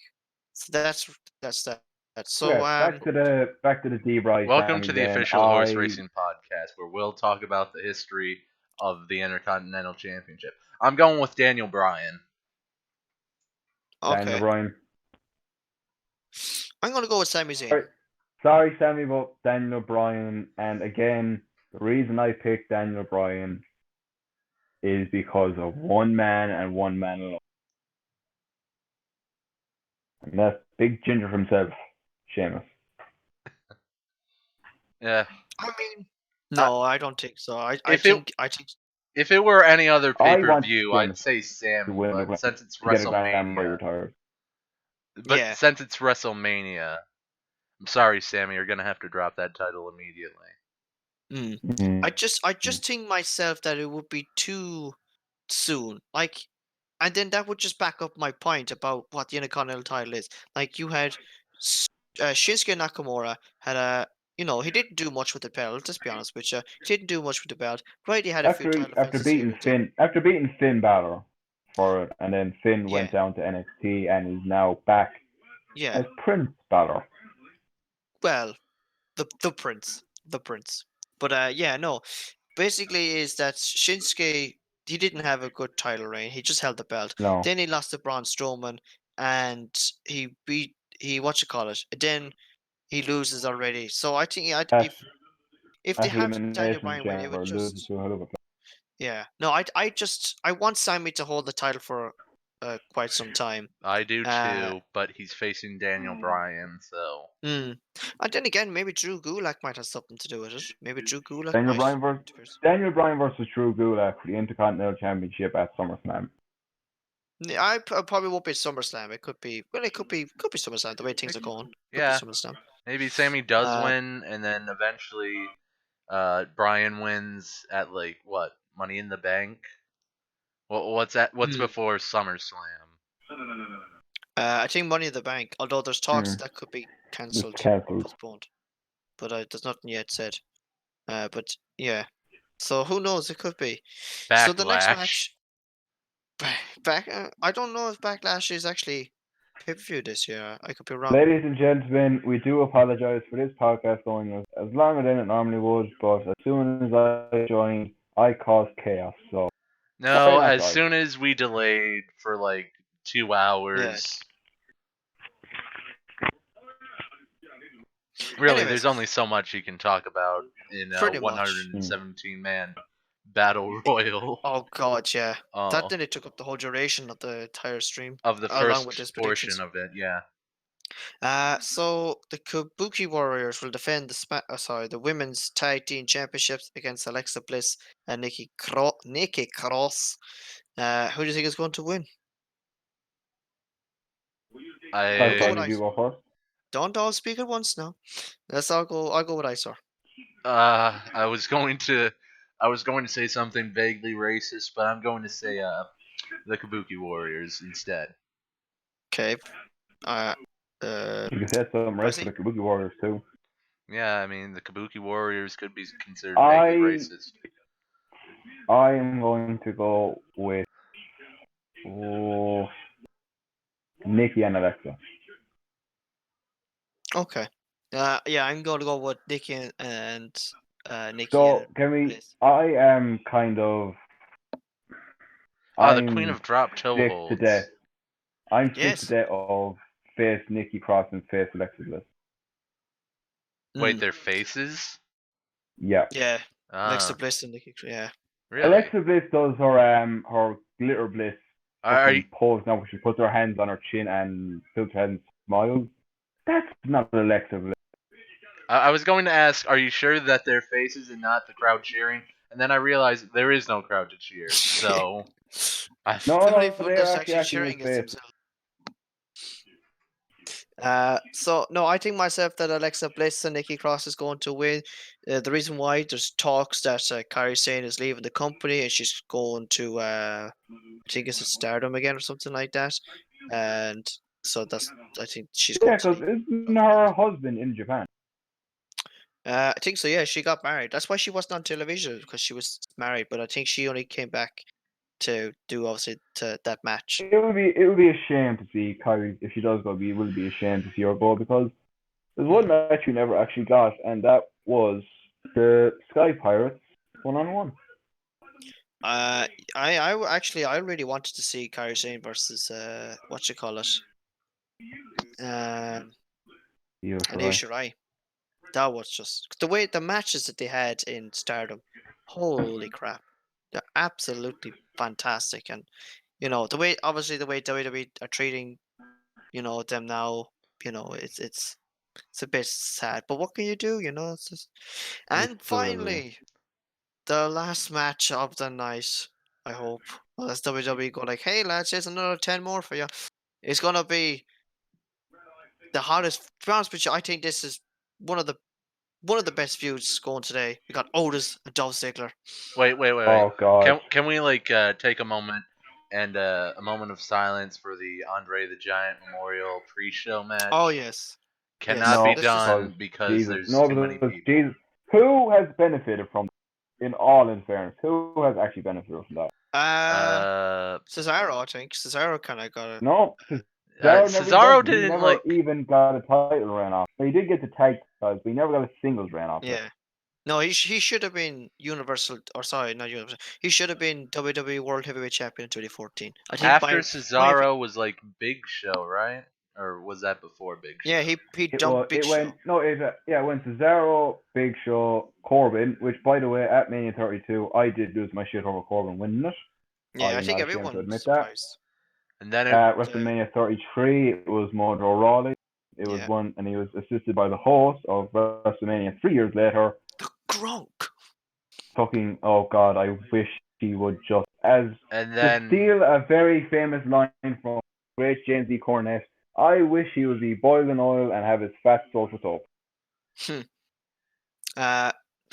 So that's that. So Okay, back to the D-Bry Welcome Sammy to the then. official horse racing podcast, where we'll talk about the history of the Intercontinental Championship. I'm going with Daniel Bryan. Daniel okay, Bryan. I'm gonna go with Sami Zayn. Sorry, Sammy, but Daniel Bryan. And again, the reason I picked Daniel Bryan is because of one man and one man alone. And that's Big Ginger himself, Sheamus. Yeah. I mean, Uh, no, I don't think so. I if it think if it were any other pay I per want view, I'd Sheamus say to Sammy, win but since it's to get a Grand Prix WrestleMania, retired. Yeah. I'm sorry, Sammy, you're gonna have to drop that title immediately. I just think myself that it would be too soon. Like, and then that would just back up my point about what the Intercontinental title is. Like, you had Shinsuke Nakamura had a, he didn't do much with the belt. Let's be honest with you, he didn't do much with the belt. Right, he had a few title defenses here and there. After beating Finn Balor for it, and then Finn Yeah. went down to NXT and is now back Yeah. as Prince Balor. Well, the prince, But yeah, no. Basically, is that Shinsuke, he didn't have a good title reign. He just held the belt. No, Then he lost to Braun Strowman, and he what you call it. Then he loses already. So I think that if they had Daniel Elimination Bryan win, it would Chamber loses just to a hell of a yeah. No, I want Sammy to hold the title for quite some time. I do Uh, too, but he's facing Daniel Bryan, so mm. And then again, maybe Drew Gulak might have something to do with it. Maybe Drew Gulak Daniel might. Bryan versus Drew Gulak for the Intercontinental Championship at SummerSlam. I probably won't be SummerSlam. It could be. Well, it could be SummerSlam. The way things are going, could yeah, be SummerSlam. maybe Sammy does Uh, win, and then eventually, Bryan wins at like what Money in the Bank. What's that? What's hmm. before SummerSlam? I think Money in the Bank. Although there's talks that could be It's cancelled, cancelled. postponed, but there's nothing yet said. But yeah. So who knows? It could be. So the next Backlash. match, I don't know if Backlash is actually pay-per-view this year. I could be wrong. Ladies and gentlemen, we do apologise for this podcast going as longer than it normally would, but as soon as I joined, I caused chaos. So No, not, as guys. soon as we delayed for like 2 Yeah. hours. Really, Anyways, there's only so much you can talk about in a pretty much. 117-man battle royal. Oh god, yeah. That Oh, nearly took up the whole duration of the entire stream, of the along with first his portion predictions. of it, yeah. So the Kabuki Warriors will defend the women's tag team championships against Alexa Bliss and Nikki Cross. Who do you think is going to win? Kyle, I'll go with did you Ice. go first? Don't all speak at once now. I'll go with Ice. I was going to say something vaguely racist, but I'm going to say the Kabuki Warriors instead. Okay. You can say something right for Pricey? the Kabuki Warriors too. Yeah, I mean the Kabuki Warriors could be considered I vaguely racist. I am going to go with oh, Nikki and Alexa. Okay. Yeah, I'm going to go with Nikki and Nikki So and can we? Bliss. I am kind of. Oh, the Queen I'm of Drop Toe sick to Holds. death. I'm sick Yes. to death of face Nikki Cross and face Alexa Bliss. Wait, Mm, their faces? Yeah. yeah. Alexa Ah, Bliss and Nikki. Yeah. really? Alexa Bliss does her glitter bliss Are you, fucking pose now where she puts her hands on her chin and tilts her head and smiles. That's not Alexa Bliss. I was going to ask, are you sure that their faces and not the crowd cheering? And then I realized there is no crowd to cheer. So, I, No, How many no, people they're that's actually actually acting cheering his against face. themselves? So no, I think myself that Alexa Bliss and Nikki Cross is going to win. The reason why there's talks that Kairi Sane is leaving the company and she's going to I think it's Stardom again or something like that, and so I think she's Yeah, going to because leave. isn't her husband in Japan? I think so. Yeah, she got married. That's why she wasn't on television because she was married. But I think she only came back to do obviously to that match. It would be a shame to see Kyrie if she does go. It will be a shame to see her go because there's one match we never actually got, and that was the Sky Pirates 1-on-1. I really wanted to see Kairi Sane versus what you call it, um, Io Io Shirai. Shirai. That was just the way the matches that they had in Stardom. Holy crap, they're absolutely fantastic, and the way obviously the way WWE are treating them now. It's a bit sad, but what can you do? It's just... And It's still finally, the last match of the night. I hope. Unless WWE go like, hey lads, here's another 10 more for you. It's gonna be the hottest. To be honest with you, I think this is one of the best feuds going today. We got Otis and Dolph Ziggler. wait. Oh god. Can we take a moment and a moment of silence for the Andre the Giant Memorial pre-show match? Oh yes, Cannot yes. be No, Let's just. done because Jesus. there's No, too many because people. Jesus. Who has benefited from in all in fairness? Who has actually benefited from that? Cesaro, I think Cesaro kind of got it. No, Cesaro never Cesaro does. He didn't never even got a title ran off. He did get the tag titles, but he never got a singles ran off. Yeah. No, he should have been Universal, or sorry, not Universal. He should have been WWE World Heavyweight Champion in 2014. I think after my Cesaro was like Big Show, right? Or was that before Big Show? yeah, he It dumped Big it Show. went no it yeah it went Cesaro, Big Show, Corbin. Which by the way, at Mania 32, I did lose my shit over Corbin winning it. Yeah, I I'm think not ashamed to everyone was admit that. surprised. And then At WrestleMania 33, it was Mojo Rawley. It was Yeah. one, and he was assisted by the host of WrestleMania 3 years later. The Gronk. Fucking oh god, I wish he would just and to then steal a very famous line from great James E. Cornette. I wish he would be boiling oil and have his fat social soap.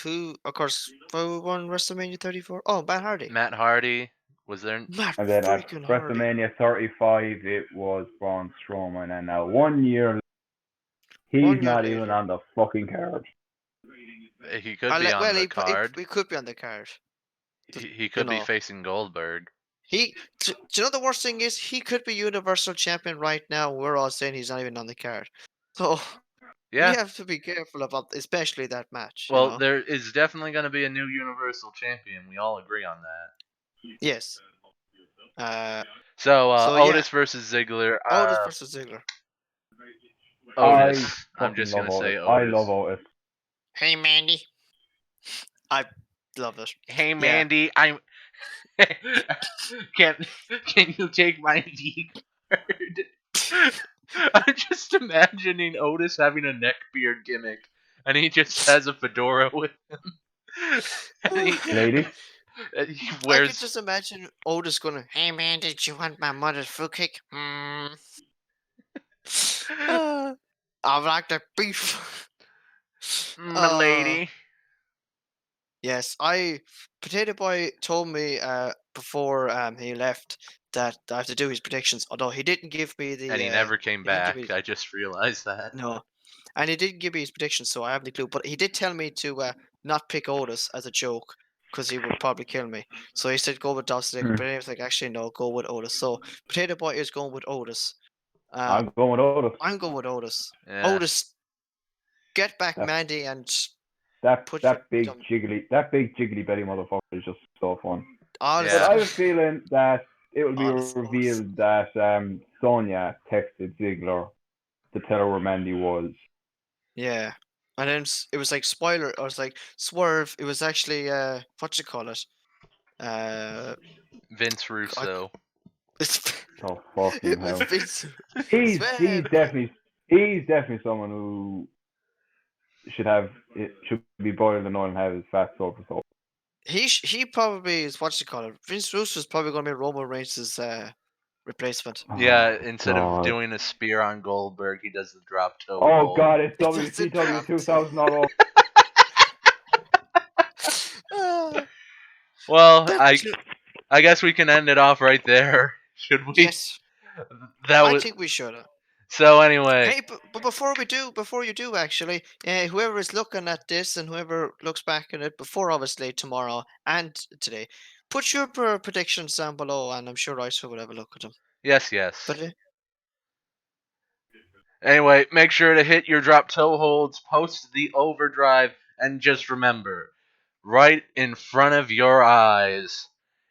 Who, of course, who won WrestleMania 34? Oh, Matt Hardy. Matt Hardy was there. Matt And then at freaking Hardy. WrestleMania 35, it was Braun Strowman. And now 1 year, he's 1 year not even later. on the fucking card. He could be on the card. He could be on the card. He could be facing Goldberg. Do you know the worst thing is he could be Universal Champion right now. We're all saying he's not even on the card. So Yeah. we have to be careful about, especially that match. Well, there is definitely going to be a new Universal Champion. We all agree on that. Yes. So So, Otis versus Ziggler. Otis versus Ziggler. Otis. I I'm fucking just love gonna say Otis. I Otis. love Otis. Hey, Mandy. I love it. Hey Yeah. Mandy, I'm. can can you take my D card? I'm just imagining Otis having a neckbeard gimmick, and he just has a fedora with him, and Lady, he I could wears. just imagine Otis going, "Hey man, did you want my mother's fruitcake? I like that beef." Uh, Milady. yes, Potato Boy told me before he left that I have to do his predictions. Although he didn't give me And the he never came he didn't give me back. I just realized that. no, and he didn't give me his predictions, so I haven't a clue. But he did tell me to not pick Otis as a joke because he would probably kill me. So he said go with Dolph Ziggler, but I was like, actually no, go with Otis. So Potato Boy is going with Otis. I'm going with Otis. I'm going with Otis. Yeah. Otis, get back That Mandy and that put your that big jiggly belly motherfucker is just so fun. all But Yeah. I have a feeling that it will be all the revealed that Sonya texted Ziggler to tell her where Mandy was. Yeah. And then it was like spoiler. I was like swerve. It was actually what you call it? Vince I, Russo. it's, Oh fucking it was hell! Vince. He's Swerve. definitely someone who should be boiled in oil and have his fat sober soul. He probably is what you call it. Vince Russo is probably going to be Roman Reigns' replacement. Yeah, Oh instead of god! doing a spear on Goldberg, he does the drop toe Oh hold. god! It's It doesn't WCW draft. 2000 all over. Ah, Well, that I guess we can end it off right there. Should we? yes, That I was think we should. so. Anyway, Hey, but before you do, actually, whoever is looking at this and whoever looks back at it before, obviously tomorrow and today, put your predictions down below, and I'm sure I will have a look at them. yes. But Anyway, make sure to hit your drop toe holds, post the overdrive, and just remember, right in front of your eyes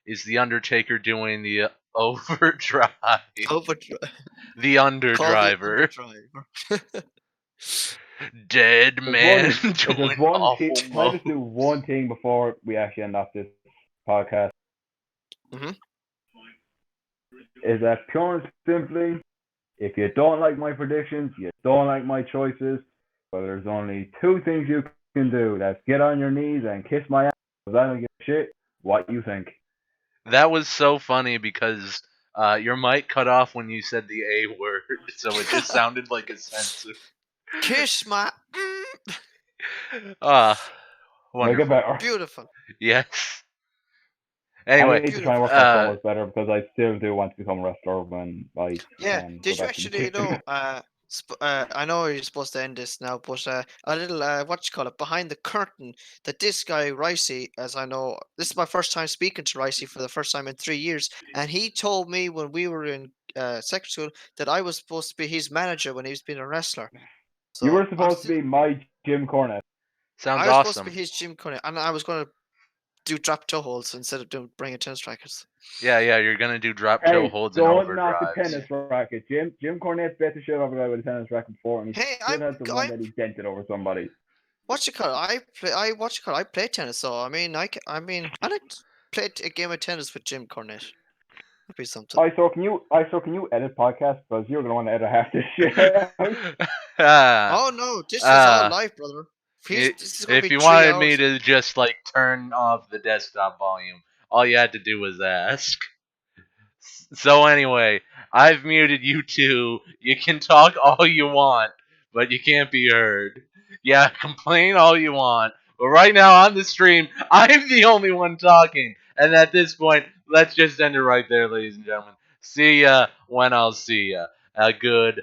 is the Undertaker doing the overdrive, overdrive, the call the underdriver, underdriver. dead There's man one. If there's doing one thing, awful can I just moves. do one thing before we actually end off this podcast? Mhm. Is that pure and simply, if you don't like my predictions, you don't like my choices, but there's only two things you can do. That's get on your knees and kiss my ass, because I don't give a shit what you think. That was so funny because your mic cut off when you said the A word, so it just sounded like a censor. Kiss my Ah, Make it wonderful. better. beautiful, Yes. I Anyway, need to try and beautiful. work my promos better because I still do want to become a wrestler when I Yeah, can go did you back to the actually gym. know? I know you're supposed to end this now, but a little what you call it behind the curtain that this guy Ricey, as I know, this is my first time speaking to Ricey for the first time in 3 years, and he told me when we were in secondary school that I was supposed to be his manager when he was being a wrestler. You So were supposed to be my Jim Cornette. sounds I was supposed to be awesome. his gym corner, and I was going to do drop toe holds instead of doing bringing tennis rackets. Yeah, you're gonna do drop toe Hey, holds and don't knock the overdrives. tennis racket. Jim Cornette bet the shit off a guy with a tennis racket before, and he Hey, still has the one I that he dented over somebody. what you call it? I play tennis, so I mean, I mean, I like to play a game of tennis with Jim Cornette. Would be something. Can you edit podcasts because you're gonna want to edit half this shit out. Ah, Oh no, this is all ah. live, brother. I- This is gonna If be you 3 hours. wanted me to just like turn off the desktop volume, all you had to do was ask. So anyway, I've muted you two. You can talk all you want, but you can't be heard. Yeah, complain all you want. But right now on the stream, I'm the only one talking. And at this point, let's just end it right there, ladies and gentlemen. See ya when I'll see ya. Good